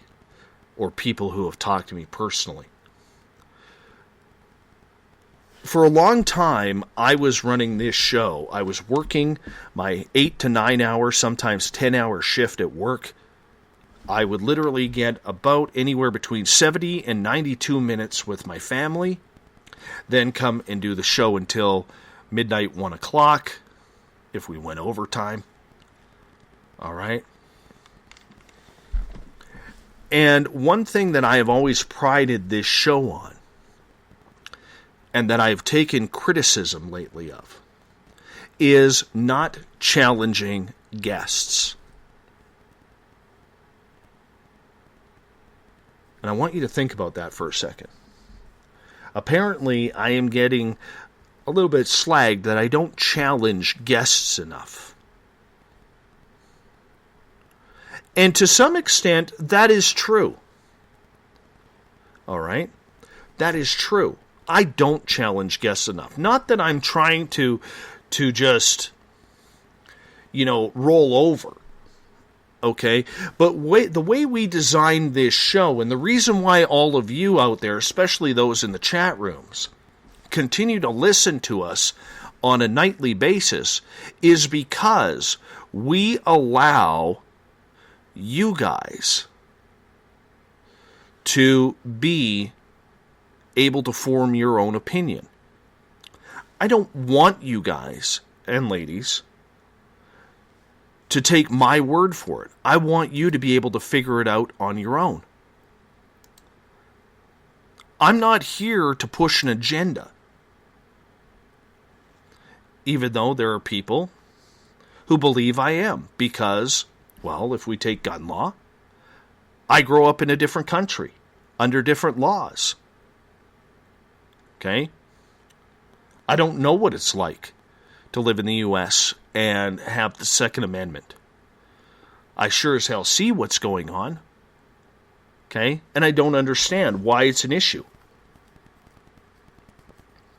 Or people who have talked to me personally. For a long time, I was running this show. I was working my 8 to 9 hour, sometimes 10-hour shift at work. I would literally get about anywhere between 70 and 92 minutes with my family, then come and do the show until midnight, 1 o'clock, if we went overtime. All right? And one thing that I have always prided this show on, and that I've taken criticism lately of, is not challenging guests. And I want you to think about that for a second. Apparently, I am getting a little bit slagged that I don't challenge guests enough. And to some extent, that is true. All right? That is true. I don't challenge guests enough. Not that I'm trying to just, roll over. Okay? But the way we designed this show, and the reason why all of you out there, especially those in the chat rooms, continue to listen to us on a nightly basis, is because we allow you guys to be able to form your own opinion. I don't want you guys and ladies to take my word for it. I want you to be able to figure it out on your own. I'm not here to push an agenda. Even though there are people who believe I am. Because, well, if we take gun law, I grow up in a different country, under different laws. Okay? I don't know what it's like to live in the U.S. and have the Second Amendment. I sure as hell see what's going on. Okay? And I don't understand why it's an issue.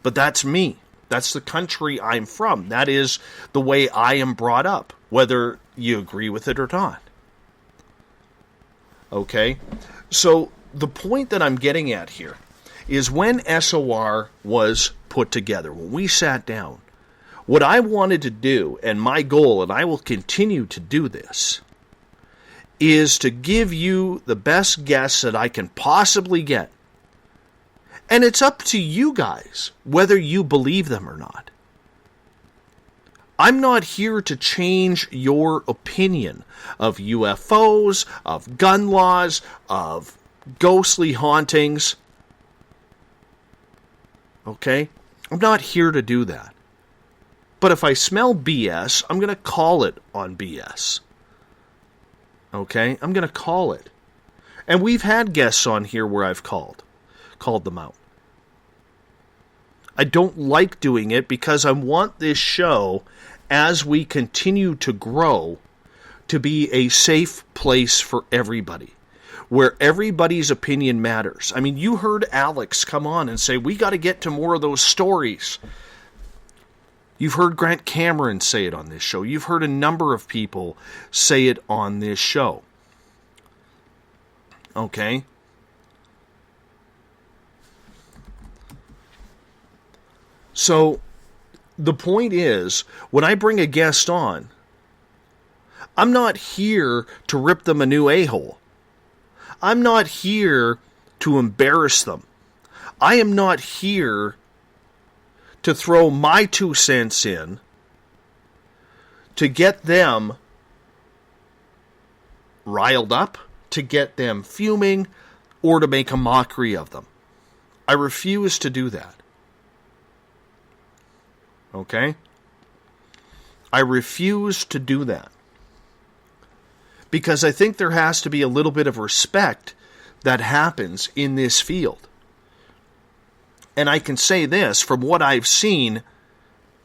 But that's me. That's the country I'm from. That is the way I am brought up, whether you agree with it or not. Okay? So the point that I'm getting at here is when SOR was put together, when we sat down, what I wanted to do, and my goal, and I will continue to do this, is to give you the best guests that I can possibly get. And it's up to you guys whether you believe them or not. I'm not here to change your opinion of UFOs, of gun laws, of ghostly hauntings. Okay? I'm not here to do that. But if I smell BS, I'm going to call it on BS. Okay? I'm going to call it. And we've had guests on here where I've called them out. I don't like doing it because I want this show, as we continue to grow, to be a safe place for everybody, where everybody's opinion matters. I mean, you heard Alex come on and say, we got to get to more of those stories. You've heard Grant Cameron say it on this show. You've heard a number of people say it on this show. Okay? So, the point is, when I bring a guest on, I'm not here to rip them a new a-hole. I'm not here to embarrass them. I am not here to throw my 2 cents in to get them riled up, to get them fuming, or to make a mockery of them. I refuse to do that. Okay? I refuse to do that. Because I think there has to be a little bit of respect that happens in this field. And I can say this, from what I've seen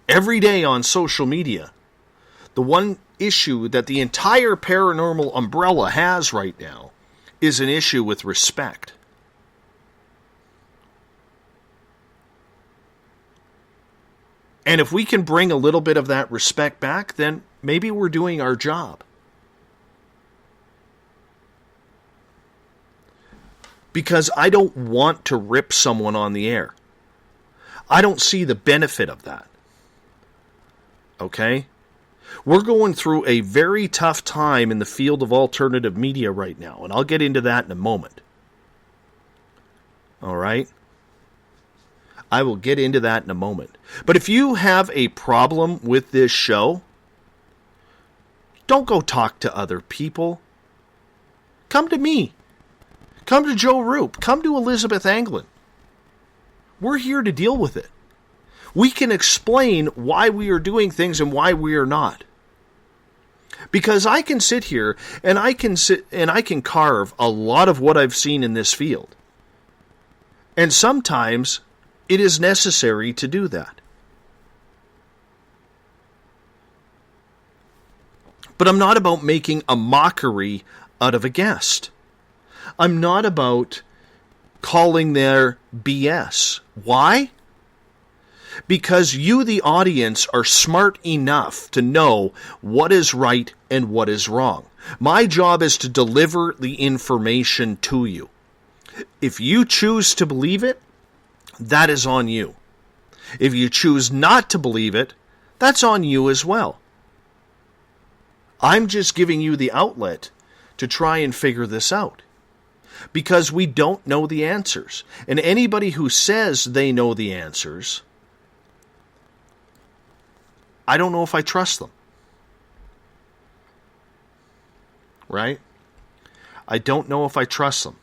every day on social media, the one issue that the entire paranormal umbrella has right now is an issue with respect. And if we can bring a little bit of that respect back, then maybe we're doing our job. Because I don't want to rip someone on the air. I don't see the benefit of that. Okay? We're going through a very tough time in the field of alternative media right now, and I'll get into that in a moment. All right? I will get into that in a moment. But if you have a problem with this show, don't go talk to other people. Come to me. Come to Joe Roop. Come to Elizabeth Anglin. We're here to deal with it. We can explain why we are doing things and why we are not. Because I can sit here and I can carve a lot of what I've seen in this field. And sometimes it is necessary to do that. But I'm not about making a mockery out of a guest. I'm not about calling their BS. Why? Because you, the audience, are smart enough to know what is right and what is wrong. My job is to deliver the information to you. If you choose to believe it, that is on you. If you choose not to believe it, that's on you as well. I'm just giving you the outlet to try and figure this out. Because we don't know the answers. And anybody who says they know the answers, I don't know if I trust them. Right? I don't know if I trust them.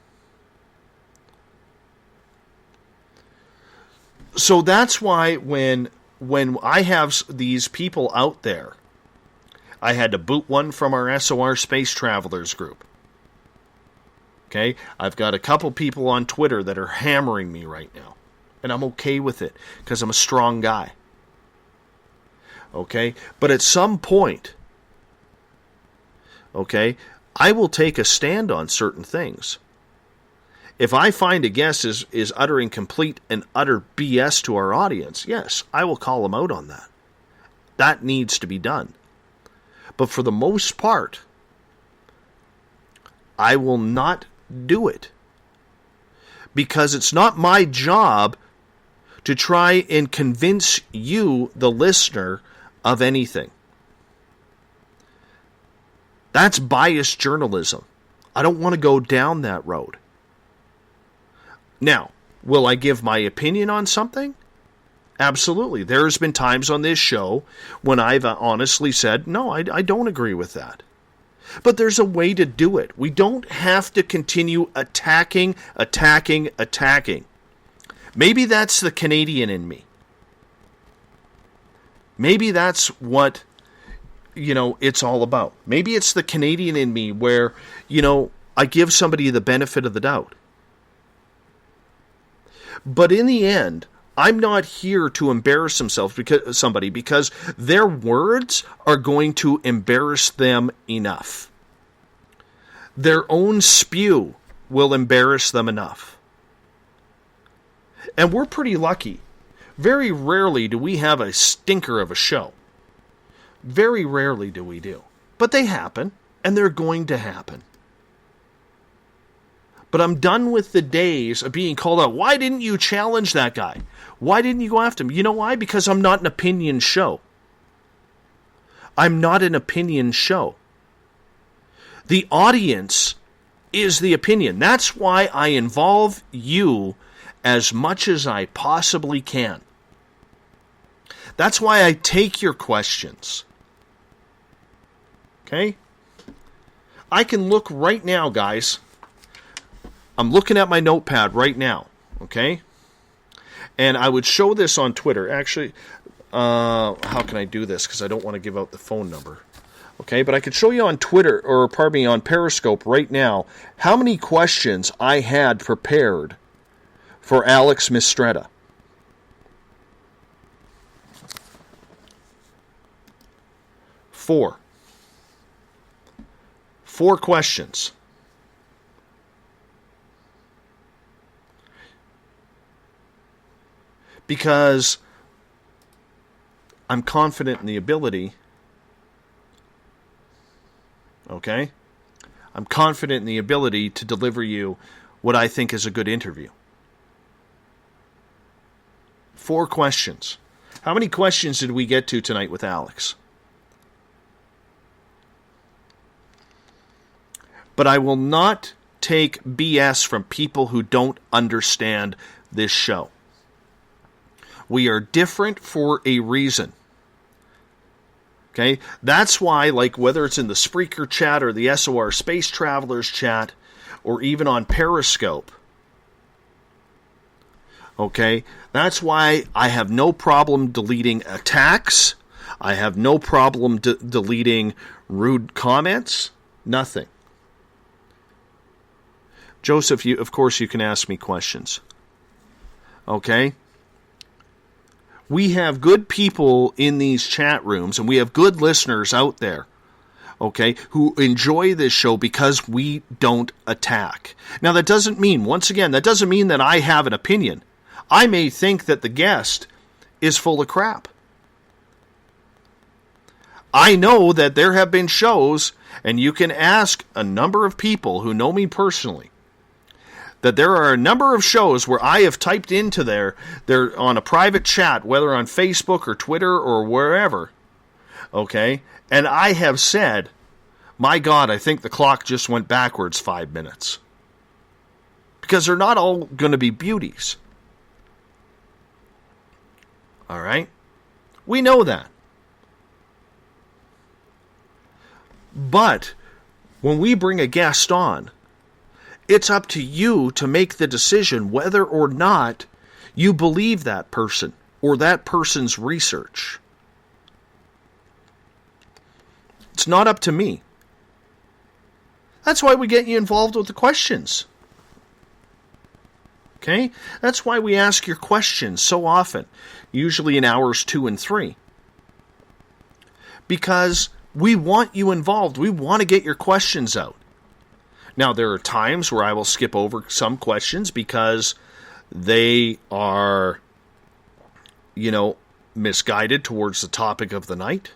So that's why when I have these people out there, I had to boot one from our SOR Space Travelers group. Okay? I've got a couple people on Twitter that are hammering me right now. And I'm okay with it, because I'm a strong guy. Okay? But at some point, okay, I will take a stand on certain things. If I find a guest is uttering complete and utter BS to our audience, yes, I will call them out on that. That needs to be done. But for the most part, I will not do it. Because it's not my job to try and convince you, the listener, of anything. That's biased journalism. I don't want to go down that road. Now, will I give my opinion on something? Absolutely. There's been times on this show when I've honestly said, no, I don't agree with that. But there's a way to do it. We don't have to continue attacking. Maybe that's the Canadian in me. Maybe that's what, it's all about. Maybe it's the Canadian in me where, I give somebody the benefit of the doubt. But in the end, I'm not here to embarrass somebody because their words are going to embarrass them enough. Their own spew will embarrass them enough. And we're pretty lucky. Very rarely do we have a stinker of a show. Very rarely do we do. But they happen, and they're going to happen. But I'm done with the days of being called out. Why didn't you challenge that guy? Why didn't you go after him? You know why? Because I'm not an opinion show. I'm not an opinion show. The audience is the opinion. That's why I involve you as much as I possibly can. That's why I take your questions. Okay? I can look right now, guys. I'm looking at my notepad right now. Okay? And I would show this on Twitter. Actually, how can I do this? Because I don't want to give out the phone number. Okay, but I could show you on Twitter, or pardon me, on Periscope right now, how many questions I had prepared for Alex Mistretta. Four questions. Because I'm confident in the ability. Okay? I'm confident in the ability to deliver you what I think is a good interview. 4 questions. How many questions did we get to tonight with Alex? But I will not take BS from people who don't understand this show. We are different for a reason. Okay? That's why, like, whether it's in the Spreaker chat or the SOR Space Travelers chat, or even on Periscope, okay? That's why I have no problem deleting attacks. I have no problem deleting rude comments. Nothing. Joseph, of course you can ask me questions. Okay? We have good people in these chat rooms, and we have good listeners out there, okay, who enjoy this show because we don't attack. Now, that doesn't mean, once again, that doesn't mean that I have an opinion. I may think that the guest is full of crap. I know that there have been shows, and you can ask a number of people who know me personally, that there are a number of shows where I have typed into they're on a private chat, whether on Facebook or Twitter or wherever, okay, and I have said, my God, I think the clock just went backwards 5 minutes. Because they're not all going to be beauties. All right? We know that. But when we bring a guest on, it's up to you to make the decision whether or not you believe that person or that person's research. It's not up to me. That's why we get you involved with the questions. Okay? That's why we ask your questions so often, usually in hours 2 and 3. Because we want you involved. We want to get your questions out. Now, there are times where I will skip over some questions because they are, misguided towards the topic of the night,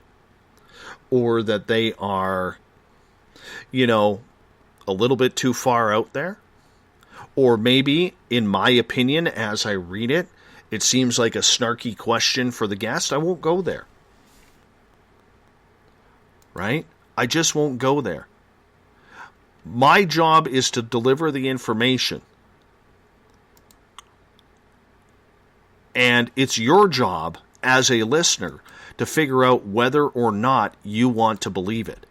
or that they are, a little bit too far out there, or maybe, in my opinion, as I read it, it seems like a snarky question for the guest. I won't go there. Right? I just won't go there. My job is to deliver the information. And it's your job as a listener to figure out whether or not you want to believe it.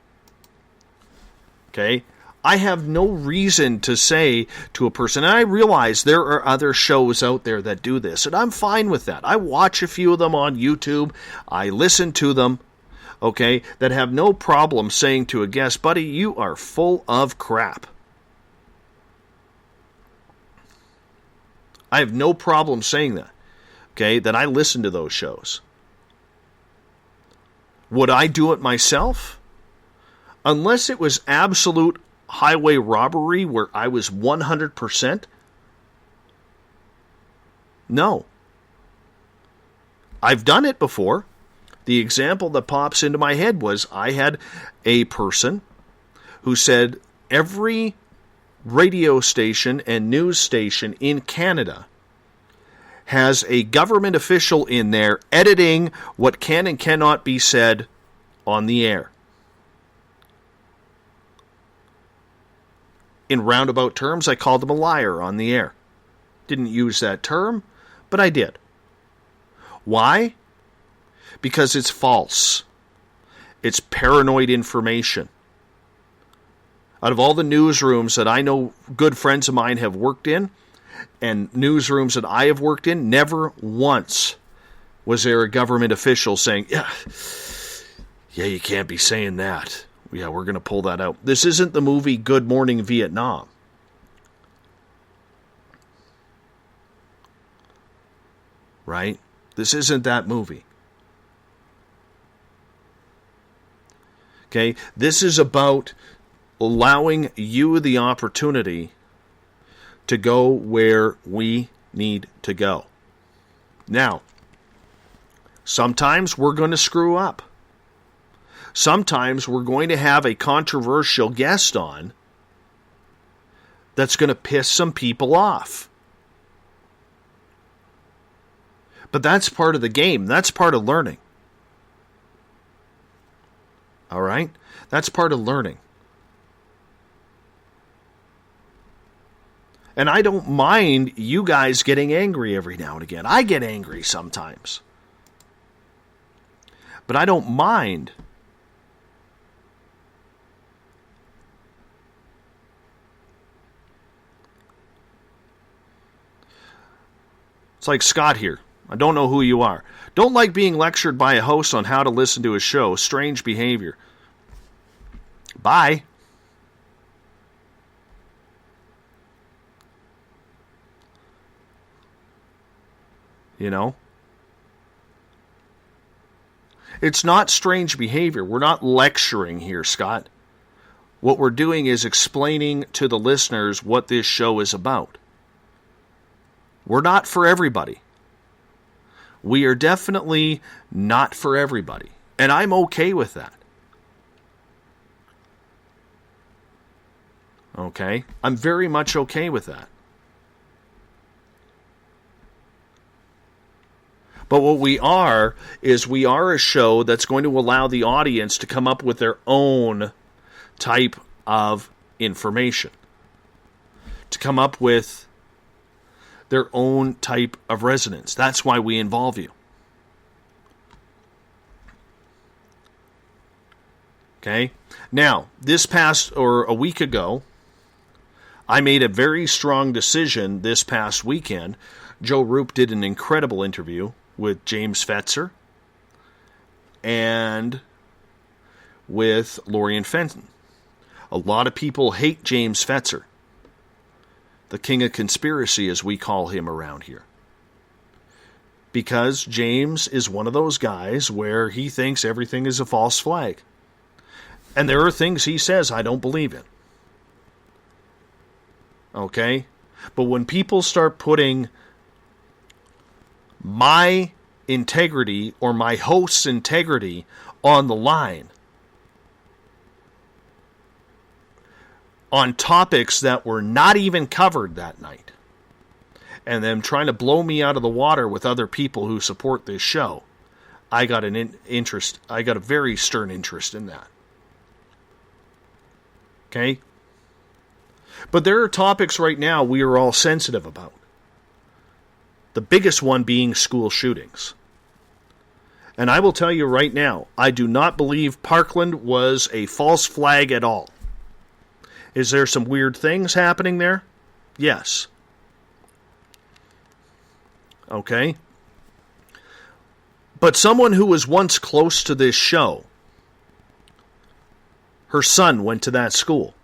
Okay? I have no reason to say to a person, and I realize there are other shows out there that do this, and I'm fine with that. I watch a few of them on YouTube. I listen to them, okay, that have no problem saying to a guest, buddy, you are full of crap. I have no problem saying that, okay, that I listen to those shows. Would I do it myself? Unless it was absolute highway robbery where I was 100%? No. I've done it before. The example that pops into my head was I had a person who said every radio station and news station in Canada has a government official in there editing what can and cannot be said on the air. In roundabout terms, I called him a liar on the air. Didn't use that term, but I did. Why? Because it's false. It's paranoid information. Out of all the newsrooms that I know good friends of mine have worked in, and newsrooms that I have worked in, never once was there a government official saying, yeah, you can't be saying that. Yeah, we're going to pull that out. This isn't the movie Good Morning Vietnam. Right? This isn't that movie. Okay? This is about allowing you the opportunity to go where we need to go. Now, sometimes we're going to screw up. Sometimes we're going to have a controversial guest on that's going to piss some people off. But that's part of the game. That's part of learning. All right? That's part of learning. And I don't mind you guys getting angry every now and again. I get angry sometimes. But I don't mind. It's like Scott here. I don't know who you are. Don't like being lectured by a host on how to listen to a show. Strange behavior. Bye. You know? It's not strange behavior. We're not lecturing here, Scott. What we're doing is explaining to the listeners what this show is about. We're not for everybody. We are definitely not for everybody. And I'm okay with that. Okay? I'm very much okay with that. But what we are is we are a show that's going to allow the audience to come up with their own type of information. To come up with their own type of resonance. That's why we involve you. Okay? Now, a week ago, I made a very strong decision this past weekend. Joe Roop did an incredible interview with James Fetzer and with Lorien Fenton. A lot of people hate James Fetzer, the king of conspiracy as we call him around here, because James is one of those guys where he thinks everything is a false flag. And there are things he says I don't believe in. Okay? But when people start putting my integrity or my host's integrity on the line on topics that were not even covered that night, and them trying to blow me out of the water with other people who support this show, I got I got a very stern interest in that. Okay? But there are topics right now we are all sensitive about. The biggest one being school shootings. And I will tell you right now, I do not believe Parkland was a false flag at all. Is there some weird things happening there? Yes. Okay. But someone who was once close to this show, her son went to that school.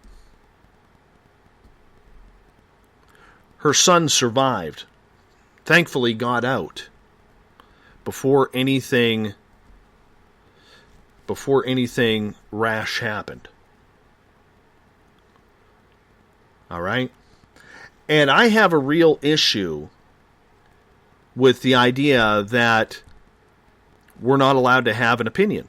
Her son survived. Thankfully got out before anything rash happened. All right? And I have a real issue with the idea that we're not allowed to have an opinion.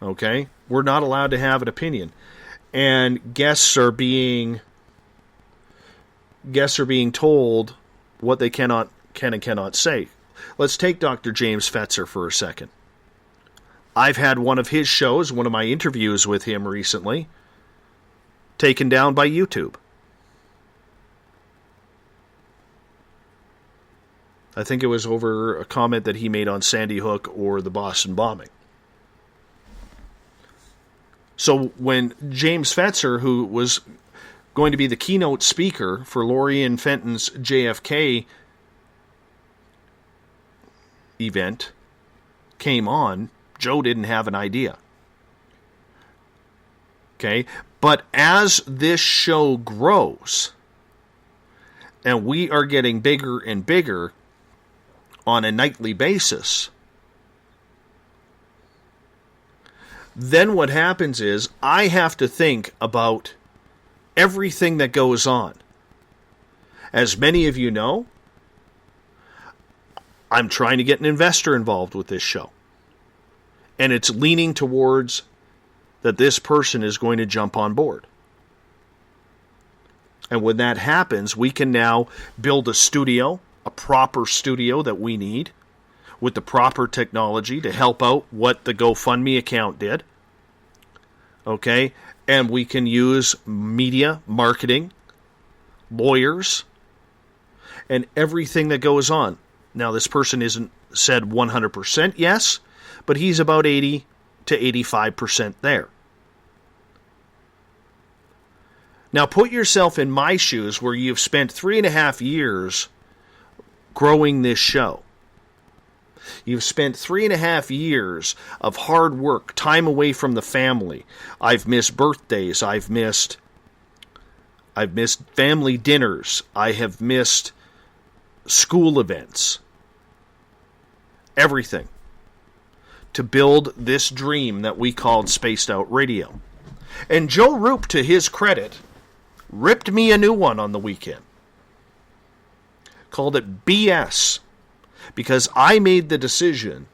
Okay? We're not allowed to have an opinion. And guests are being told what they can and cannot say. Let's take Dr. James Fetzer for a second. I've had one of his shows, one of my interviews with him recently, taken down by YouTube. I think it was over a comment that he made on Sandy Hook or the Boston bombing. So when James Fetzer, who was going to be the keynote speaker for Lorien Fenton's JFK event, came on, Joe didn't have an idea. Okay? But as this show grows, and we are getting bigger and bigger on a nightly basis, then what happens is I have to think about everything that goes on. As many of you know, I'm trying to get an investor involved with this show. And it's leaning towards that this person is going to jump on board. And when that happens, we can now build a studio, a proper studio that we need, with the proper technology to help out what the GoFundMe account did. Okay? And we can use media, marketing, lawyers, and everything that goes on. Now, this person isn't said 100% yes, but he's about 80 to 85% there. Now, put yourself in my shoes where you've spent 3.5 years growing this show. You've spent 3.5 years of hard work, time away from the family. I've missed birthdays. I've missed family dinners. I have missed school events. Everything. To build this dream that we called Spaced Out Radio. And Joe Roop, to his credit, ripped me a new one on the weekend. Called it BS. Because I made the decision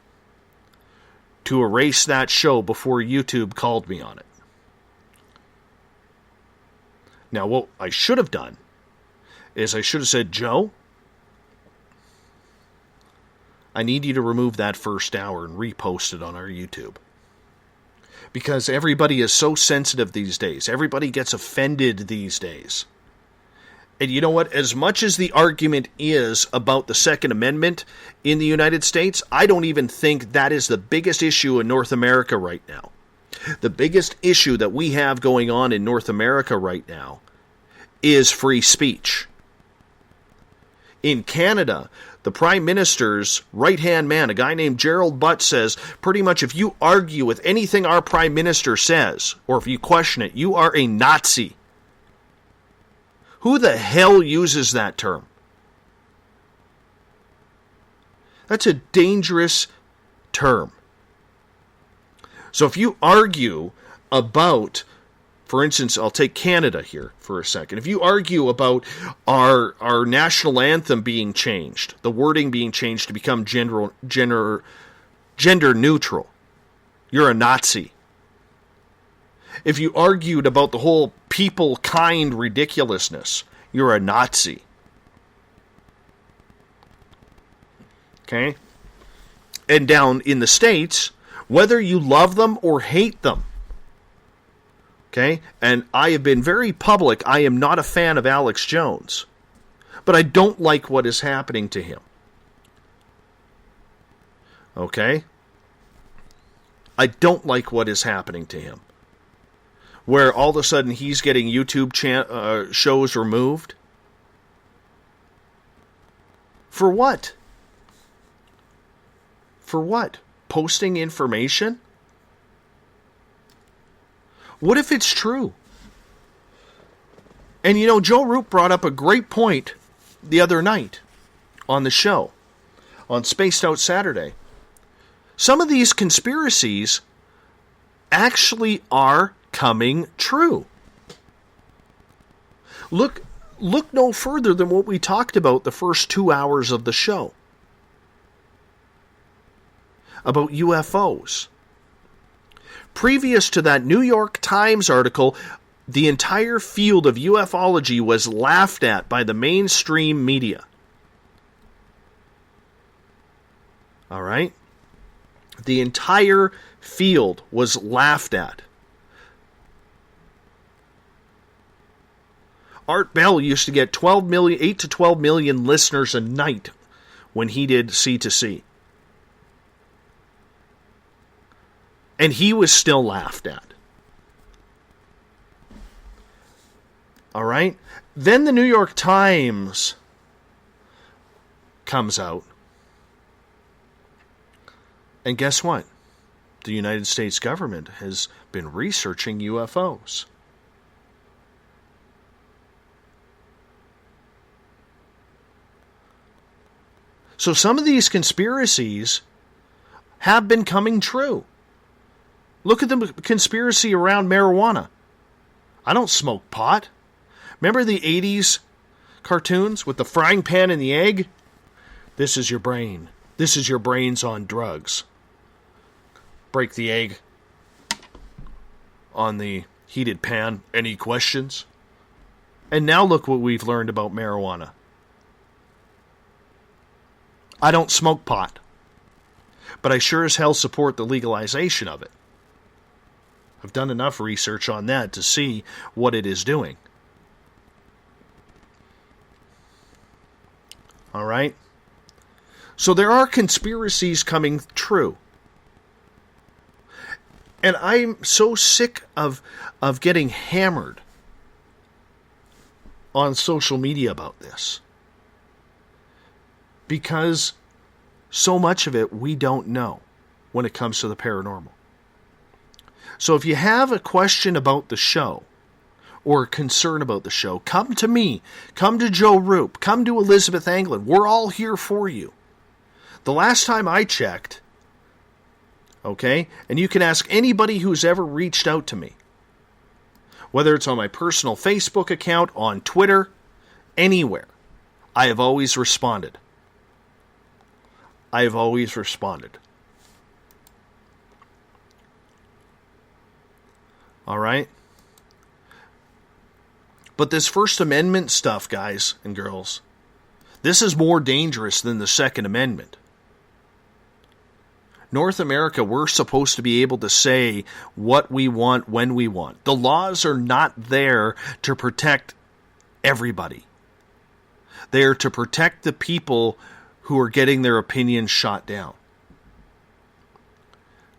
to erase that show before YouTube called me on it. Now, what I should have done is I should have said, Joe, I need you to remove that first hour and repost it on our YouTube. Because everybody is so sensitive these days. Everybody gets offended these days. And you know what? As much as the argument is about the Second Amendment in the United States, I don't even think that is the biggest issue in North America right now. The biggest issue that we have going on in North America right now is free speech. In Canada, the Prime Minister's right-hand man, a guy named Gerald Butt, says pretty much if you argue with anything our Prime Minister says, or if you question it, you are a Nazi. Who the hell uses that term? That's a dangerous term. So if you argue about, for instance, I'll take Canada here for a second. If you argue about our national anthem being changed, the wording being changed to become gender neutral, you're a Nazi. If you argued about the whole people kind ridiculousness, you're a Nazi. Okay? And down in the States, whether you love them or hate them, okay? And I have been very public, I am not a fan of Alex Jones. But I don't like what is happening to him. Okay? I don't like what is happening to him. Where all of a sudden he's getting YouTube shows removed. For what? For what? Posting information? What if it's true? And you know, Joe Roop brought up a great point the other night on the show, on Spaced Out Saturday. Some of these conspiracies actually are coming true. Look no further than what we talked about the first 2 hours of the show. About UFOs. Previous to that New York Times article, the entire field of ufology was laughed at by the mainstream media. All right? The entire field was laughed at. Art Bell used to get 8 to 12 million listeners a night when he did C2C. And he was still laughed at. All right? Then the New York Times comes out. And guess what? The United States government has been researching UFOs. So some of these conspiracies have been coming true. Look at the conspiracy around marijuana. I don't smoke pot. Remember the 80s cartoons with the frying pan and the egg? This is your brain. This is your brains on drugs. Break the egg on the heated pan. Any questions? And now look what we've learned about marijuana. I don't smoke pot, but I sure as hell support the legalization of it. I've done enough research on that to see what it is doing. All right? So there are conspiracies coming true. And I'm so sick of getting hammered on social media about this. Because so much of it we don't know when it comes to the paranormal. So if you have a question about the show or a concern about the show, come to me, come to Joe Roop, come to Elizabeth Anglin. We're all here for you. The last time I checked, okay, and you can ask anybody who's ever reached out to me, whether it's on my personal Facebook account, on Twitter, anywhere, I have always responded. I have always responded. All right? But this First Amendment stuff, guys and girls, this is more dangerous than the Second Amendment. North America, we're supposed to be able to say what we want when we want. The laws are not there to protect everybody. They are to protect the people who are getting their opinions shot down.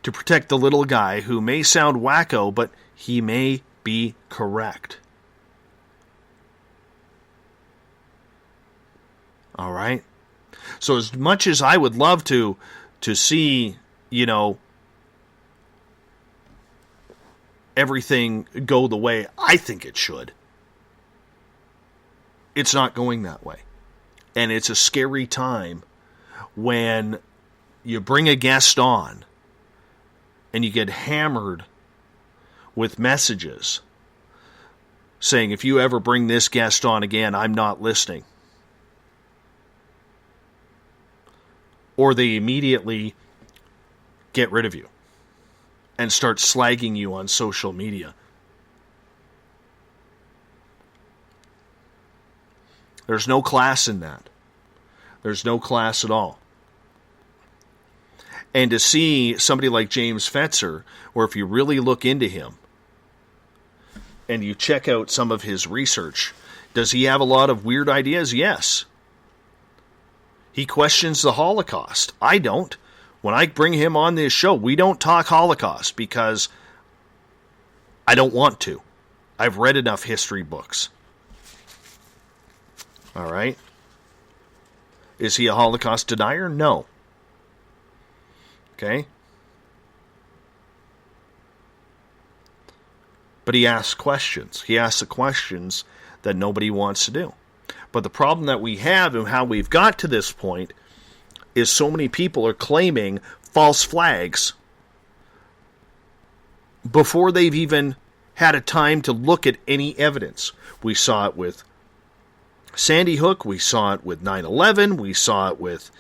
To protect the little guy who may sound wacko, but he may be correct. All right? So as much as I would love to see, you know, everything go the way I think it should, it's not going that way. And it's a scary time when you bring a guest on and you get hammered with messages saying, if you ever bring this guest on again, I'm not listening. Or they immediately get rid of you and start slagging you on social media. There's no class in that. There's no class at all. And to see somebody like James Fetzer, or if you really look into him and you check out some of his research, does he have a lot of weird ideas? Yes. He questions the Holocaust. I don't. When I bring him on this show, we don't talk Holocaust because I don't want to. I've read enough history books. All right? Is he a Holocaust denier? No. Okay? But he asks questions. He asks the questions that nobody wants to do. But the problem that we have and how we've got to this point is so many people are claiming false flags before they've even had a time to look at any evidence. We saw it with Sandy Hook. We saw it with 9/11. We saw it with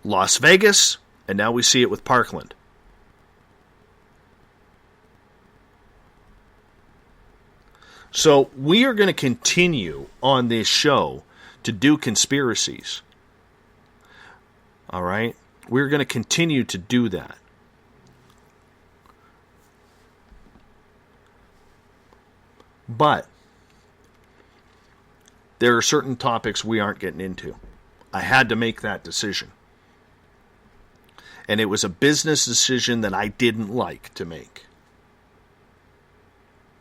Las Vegas. And now we see it with Parkland. So we are going to continue on this show to do conspiracies. All right? We're going to continue to do that. But there are certain topics we aren't getting into. I had to make that decision. And it was a business decision that I didn't like to make.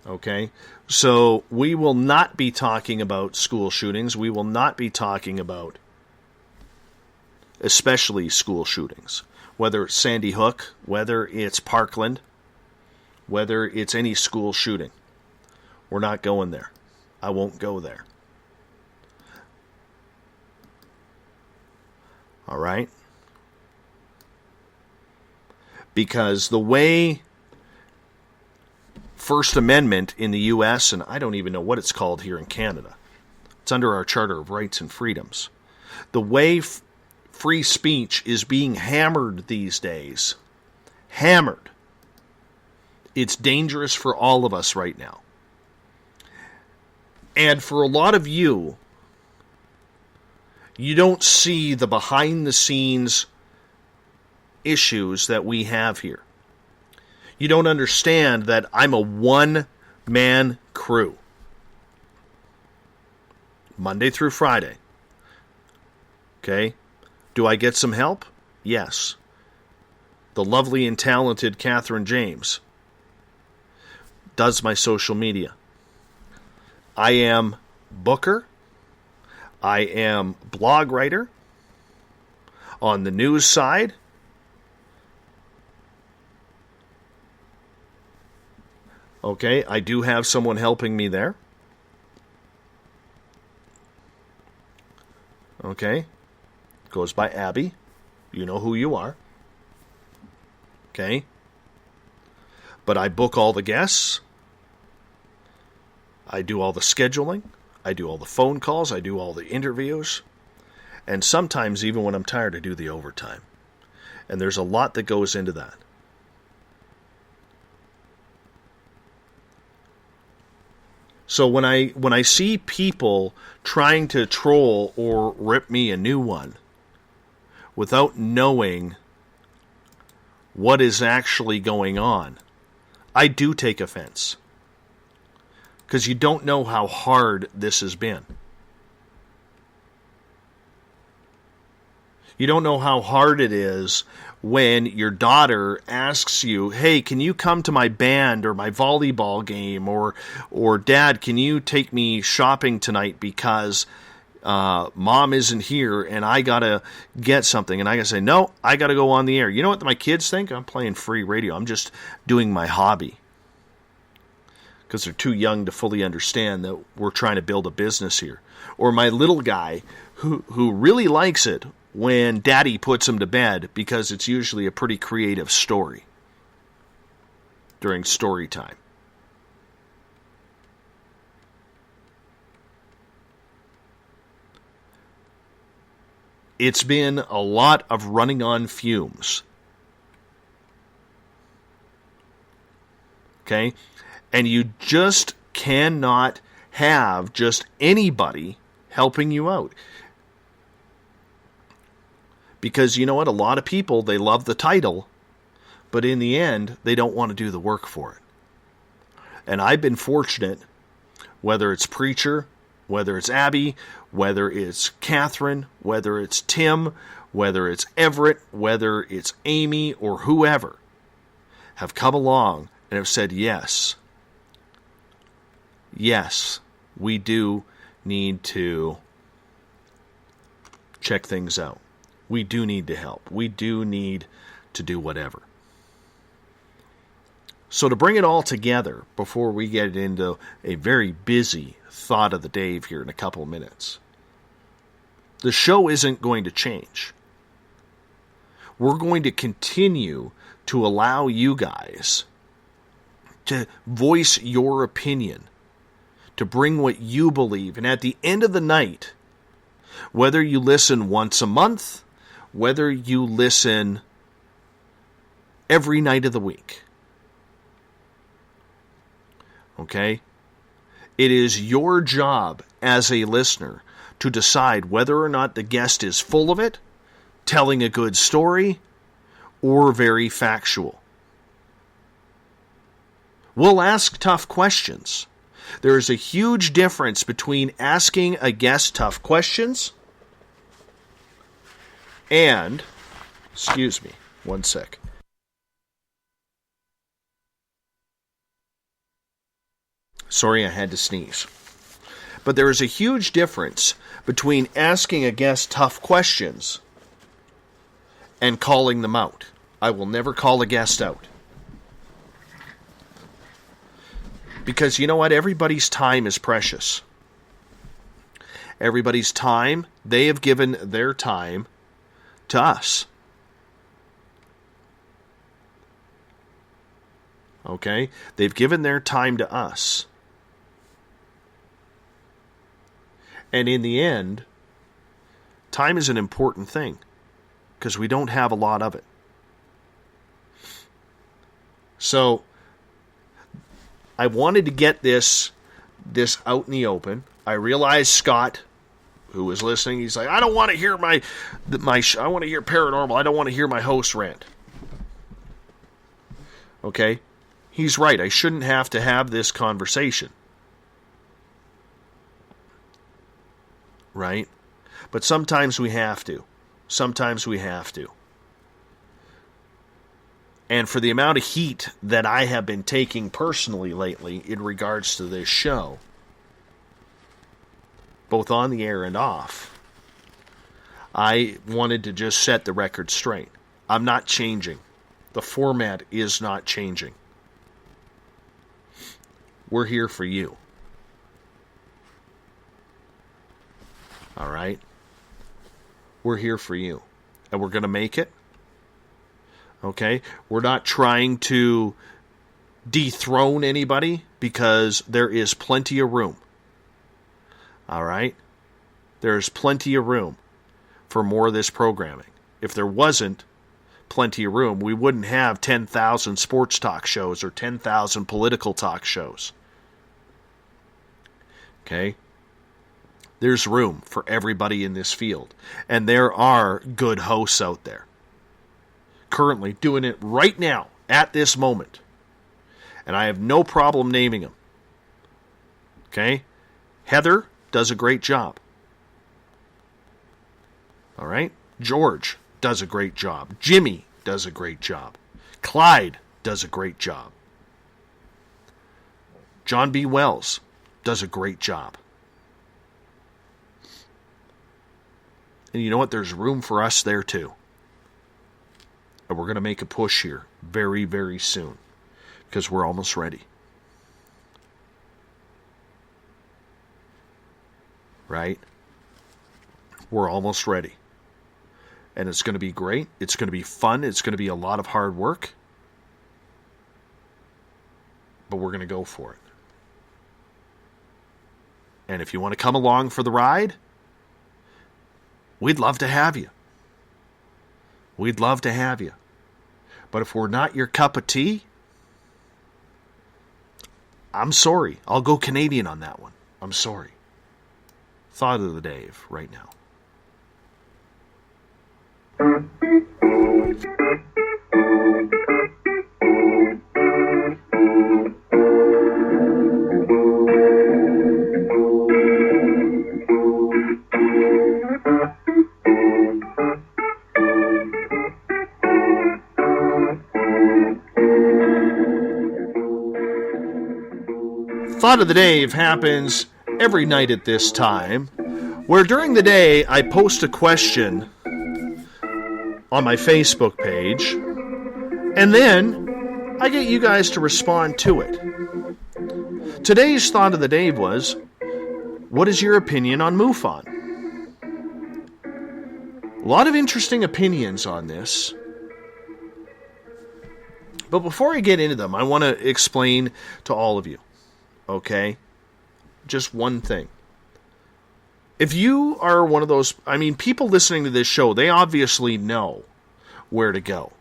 Okay? So we will not be talking about school shootings. We will not be talking about especially school shootings. Whether it's Sandy Hook, whether it's Parkland, whether it's any school shooting. We're not going there. I won't go there. All right? Because the way First Amendment in the U.S., and I don't even know what it's called here in Canada. It's under our Charter of Rights and Freedoms. The way free speech is being hammered these days, it's dangerous for all of us right now. And for a lot of you, you don't see the behind-the-scenes issues that we have here. You don't understand that I'm a one-man crew. Monday through Friday. Okay? Do I get some help? Yes. The lovely and talented Catherine James does my social media. I am booker. I am blog writer. On the news side, okay, I do have someone helping me there. Okay. Goes by Abby. You know who you are. Okay. But I book all the guests. I do all the scheduling. I do all the phone calls. I do all the interviews. And sometimes, even when I'm tired, I do the overtime. And there's a lot that goes into that. So when I see people trying to troll or rip me a new one without knowing what is actually going on, I do take offense. Because you don't know how hard this has been. You don't know how hard it is when your daughter asks you, hey, can you come to my band or my volleyball game? Or Dad, can you take me shopping tonight because Mom isn't here and I got to get something. And I got to say, no, I got to go on the air. You know what my kids think? I'm playing free radio. I'm just doing my hobby. Because they're too young to fully understand that we're trying to build a business here. Or my little guy who really likes it when Daddy puts him to bed because it's usually a pretty creative story during story time. It's been a lot of running on fumes. Okay? And you just cannot have just anybody helping you out. Because you know what? A lot of people, they love the title, but in the end, they don't want to do the work for it. And I've been fortunate, whether it's preacher, Whether it's Abby, whether it's Catherine, whether it's Tim, whether it's Everett, whether it's Amy, or whoever, have come along and have said, yes, we do need to check things out. We do need to help. We do need to do whatever. So to bring it all together before we get into a very busy thought of the day here in a couple of minutes, the show isn't going to change. We're going to continue to allow you guys to voice your opinion, to bring what you believe. And at the end of the night, whether you listen once a month, whether you listen every night of the week, okay, it is your job as a listener to decide whether or not the guest is full of it, telling a good story, or very factual. We'll ask tough questions. There is a huge difference between asking a guest tough questions and, excuse me, one sec. Sorry, I had to sneeze. But there is a huge difference between asking a guest tough questions and calling them out. I will never call a guest out. Because you know what? Everybody's time is precious. Everybody's time, they have given their time to us. Okay? They've given their time to us. And in the end, time is an important thing because we don't have a lot of it. So, I wanted to get this out in the open. I realized Scott, who was listening, he's like, I don't want to hear I want to hear paranormal. I don't want to hear my host rant. Okay? He's right. I shouldn't have to have this conversation. Right? But sometimes we have to. Sometimes we have to. And for the amount of heat that I have been taking personally lately in regards to this show, both on the air and off, I wanted to just set the record straight. I'm not changing. The format is not changing. We're here for you. All right? We're here for you. And we're going to make it. Okay? We're not trying to dethrone anybody because there is plenty of room. All right? There's plenty of room for more of this programming. If there wasn't plenty of room, we wouldn't have 10,000 sports talk shows or 10,000 political talk shows. Okay? There's room for everybody in this field. And there are good hosts out there. Currently doing it right now, at this moment. And I have no problem naming them. Okay? Heather does a great job. All right? George does a great job. Jimmy does a great job. Clyde does a great job. John B. Wells does a great job. And you know what? There's room for us there too. And we're going to make a push here very, very soon. Because we're almost ready. Right? We're almost ready. And it's going to be great. It's going to be fun. It's going to be a lot of hard work. But we're going to go for it. And if you want to come along for the ride, we'd love to have you. We'd love to have you. But if we're not your cup of tea, I'm sorry. I'll go Canadian on that one. I'm sorry. Thought of the day right now. Thought of the Dave happens every night at this time, where during the day I post a question on my Facebook page, and then I get you guys to respond to it. Today's Thought of the Dave was, what is your opinion on MUFON? A lot of interesting opinions on this. But before I get into them, I want to explain to all of you, okay? Just one thing. If you are one of those, people listening to this show, they obviously know where to go.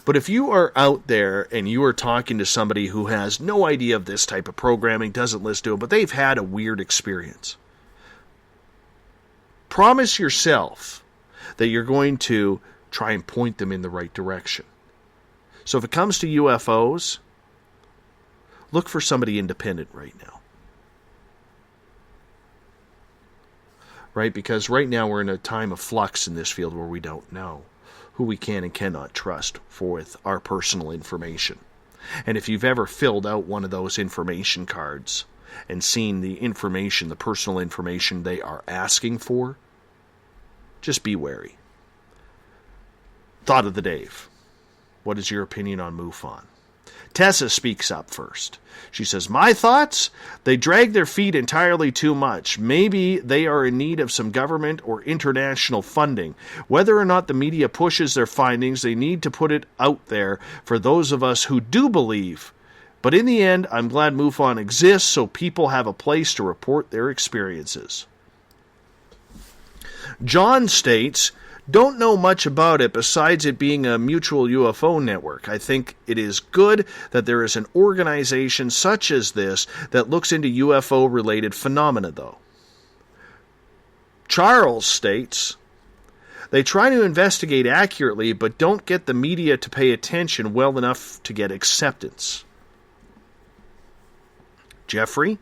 But if you are out there and you are talking to somebody who has no idea of this type of programming, doesn't listen to it, but they've had a weird experience, promise yourself that you're going to try and point them in the right direction. So if it comes to UFOs, look for somebody independent right now. Right? Because right now we're in a time of flux in this field where we don't know who we can and cannot trust with our personal information. And if you've ever filled out one of those information cards and seen the information, the personal information they are asking for, just be wary. Thought of the Dave. What is your opinion on MUFON? Tessa speaks up first. She says, my thoughts? They drag their feet entirely too much. Maybe they are in need of some government or international funding. Whether or not the media pushes their findings, they need to put it out there for those of us who do believe. But in the end, I'm glad MUFON exists so people have a place to report their experiences. John states, don't know much about it besides it being a mutual UFO network. I think it is good that there is an organization such as this that looks into UFO-related phenomena, though. Charles states, they try to investigate accurately but don't get the media to pay attention well enough to get acceptance. Jeffrey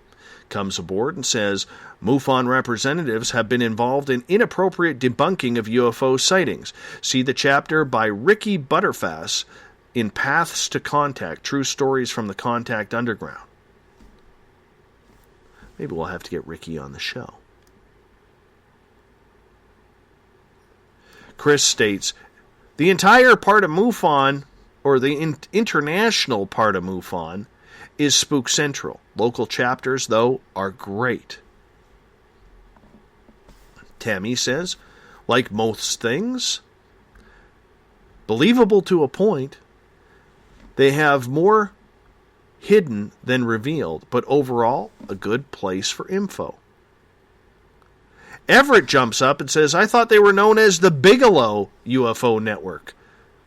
comes aboard and says, MUFON representatives have been involved in inappropriate debunking of UFO sightings. See the chapter by Ricky Butterfass in Paths to Contact, True Stories from the Contact Underground. Maybe we'll have to get Ricky on the show. Chris states, the entire part of MUFON, or the international part of MUFON, is Spook Central. Local chapters, though, are great. Tammy says, like most things, believable to a point. They have more hidden than revealed, but overall, a good place for info. Everett jumps up and says, I thought they were known as the Bigelow UFO Network.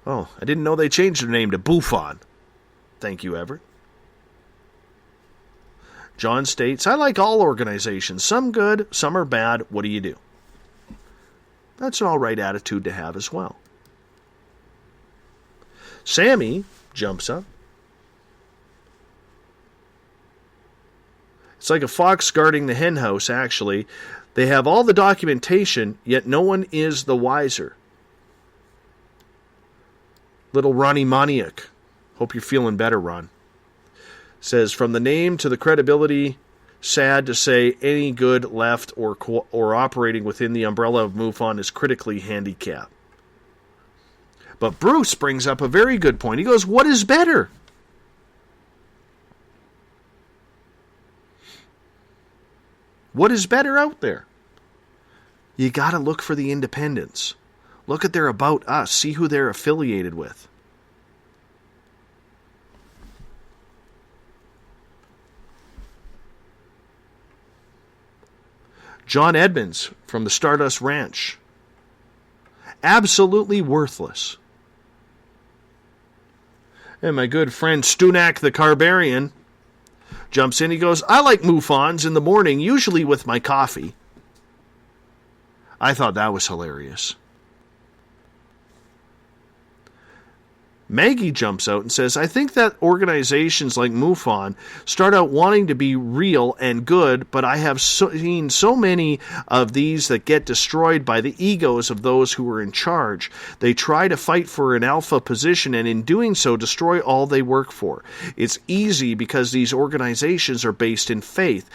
Oh, I didn't know they changed their name to MUFON. Thank you, Everett. John states, I like all organizations. Some good, some are bad. What do you do? That's an all right attitude to have as well. Sammy jumps up. It's like a fox guarding the hen house, actually. They have all the documentation, yet no one is the wiser. Little Ronnie Moniak. Hope you're feeling better, Ron. Says, from the name to the credibility, sad to say any good left or operating within the umbrella of MUFON is critically handicapped. But Bruce brings up a very good point. He goes, what is better? What is better out there? You got to look for the independents. Look at their About Us. See who they're affiliated with. John Edmonds from the Stardust Ranch. Absolutely worthless. And my good friend Stunak the Carbarian jumps in. He goes, I like MUFONs in the morning, usually with my coffee. I thought that was hilarious. Maggie jumps out and says, I think that organizations like MUFON start out wanting to be real and good, but I have seen so many of these that get destroyed by the egos of those who are in charge. They try to fight for an alpha position and in doing so destroy all they work for. It's easy because these organizations are based in faith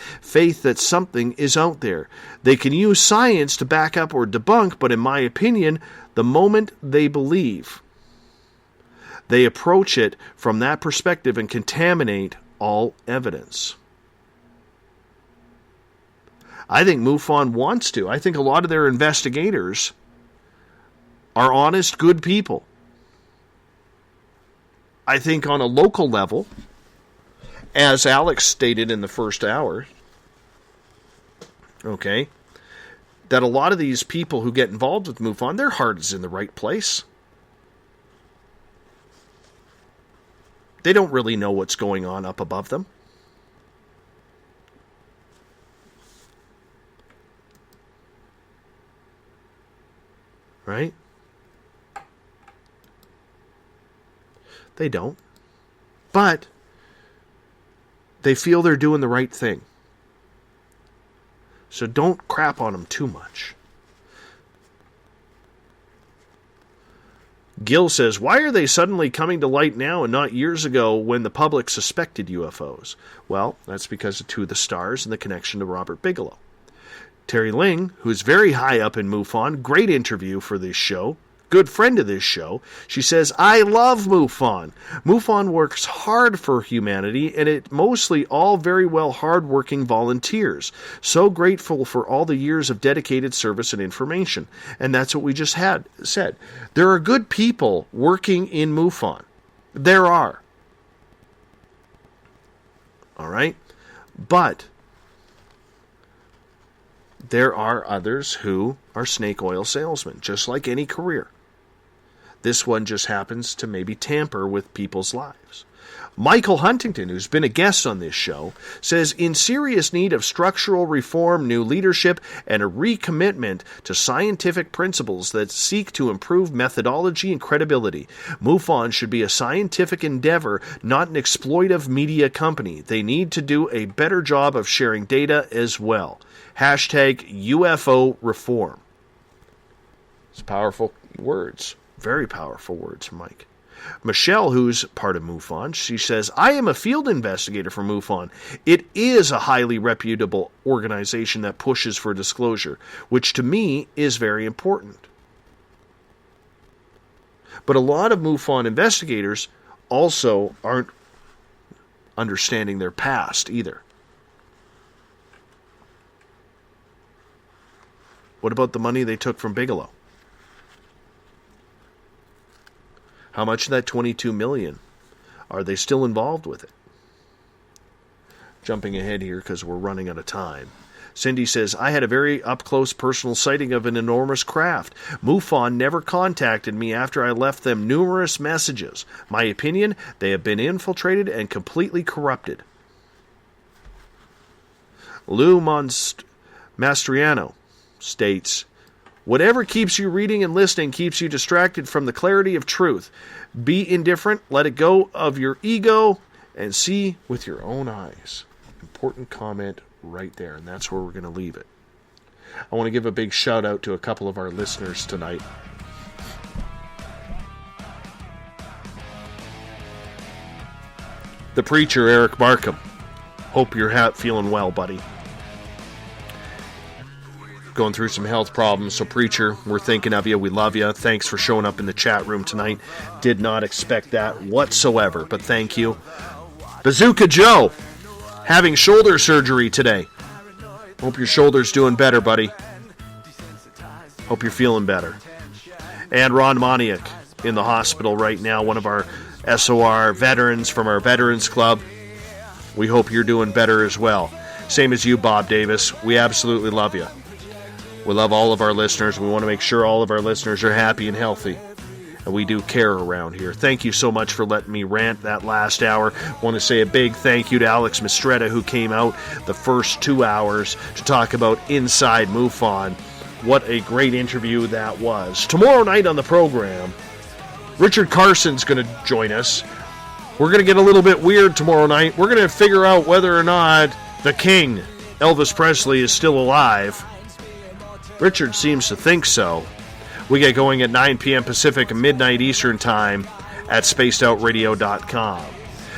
that something is out there. They can use science to back up or debunk, but in my opinion, the moment they believe, they approach it from that perspective and contaminate all evidence. I think MUFON wants to. I think a lot of their investigators are honest, good people. I think on a local level, as Alex stated in the first hour, okay, that a lot of these people who get involved with MUFON, their heart is in the right place. They don't really know what's going on up above them. Right? They don't. But they feel they're doing the right thing. So don't crap on them too much. Gil says, why are they suddenly coming to light now and not years ago when the public suspected UFOs? Well, that's because of To the Stars and the connection to Robert Bigelow. Terry Ling, who's very high up in MUFON, great interview for this show, good friend of this show. She says, I love MUFON. MUFON works hard for humanity, and it mostly all very well hard-working volunteers. So grateful for all the years of dedicated service and information. And that's what we just said. There are good people working in MUFON. There are. All right? But there are others who are snake oil salesmen, just like any career. This one just happens to maybe tamper with people's lives. Michael Huntington, who's been a guest on this show, says, in serious need of structural reform, new leadership, and a recommitment to scientific principles that seek to improve methodology and credibility. MUFON should be a scientific endeavor, not an exploitive media company. They need to do a better job of sharing data as well. Hashtag UFO reform. It's powerful words. Very powerful words from Mike. Michelle, who's part of MUFON, she says, I am a field investigator for MUFON. It is a highly reputable organization that pushes for disclosure, which to me is very important. But a lot of MUFON investigators also aren't understanding their past either. What about the money they took from Bigelow? How much of that $22 million are they still involved with it? Jumping ahead here because we're running out of time. Cindy says, I had a very up-close personal sighting of an enormous craft. MUFON never contacted me after I left them numerous messages. My opinion, they have been infiltrated and completely corrupted. Lou Mastriano states, whatever keeps you reading and listening keeps you distracted from the clarity of truth. Be indifferent, let it go of your ego, and see with your own eyes. Important comment right there, and that's where we're going to leave it. I want to give a big shout out to a couple of our listeners tonight. The preacher, Eric Markham. Hope you're feeling well, buddy. Going through some health problems, so preacher, we're thinking of you. We love you. Thanks for showing up in the chat room tonight. Did not expect that whatsoever, but thank you. Bazooka Joe, having shoulder surgery today. Hope your shoulder's doing better, buddy. Hope you're feeling better. And Ron Moniak in the hospital right now, one of our SOR veterans from our Veterans Club. We hope you're doing better as well. Same as you, Bob Davis. We absolutely love you. We love all of our listeners. We want to make sure all of our listeners are happy and healthy. And we do care around here. Thank you so much for letting me rant that last hour. I want to say a big thank you to Alex Mistretta, who came out the first 2 hours to talk about Inside MUFON. What a great interview that was. Tomorrow night on the program, Richard Carson's going to join us. We're going to get a little bit weird tomorrow night. We're going to figure out whether or not the king, Elvis Presley, is still alive. Richard seems to think so. We get going at 9 p.m. Pacific and midnight Eastern Time at spacedoutradio.com.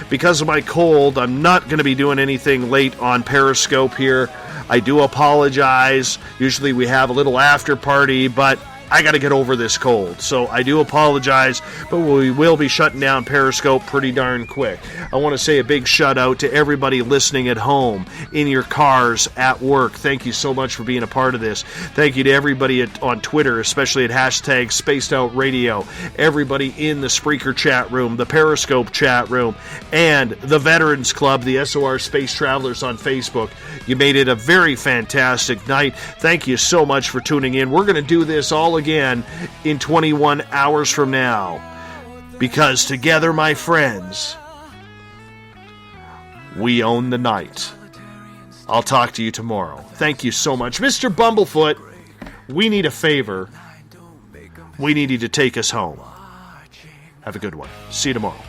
Because of my cold, I'm not going to be doing anything late on Periscope here. I do apologize. Usually we have a little after party, but I got to get over this cold. So I do apologize, but we will be shutting down Periscope pretty darn quick. I want to say a big shout out to everybody listening at home, in your cars, at work. Thank you so much for being a part of this. Thank you to everybody on Twitter, especially at hashtag Spaced Out Radio, everybody in the Spreaker chat room, the Periscope chat room, and the Veterans Club, the SOR Space Travelers on Facebook. You made it a very fantastic night. Thank you so much for tuning in. We're going to do this all again in 21 hours from now, because together, my friends, we own the night. I'll talk to you tomorrow. Thank you so much. Mr. Bumblefoot, we need a favor. We need you to take us home. Have a good one. See you tomorrow.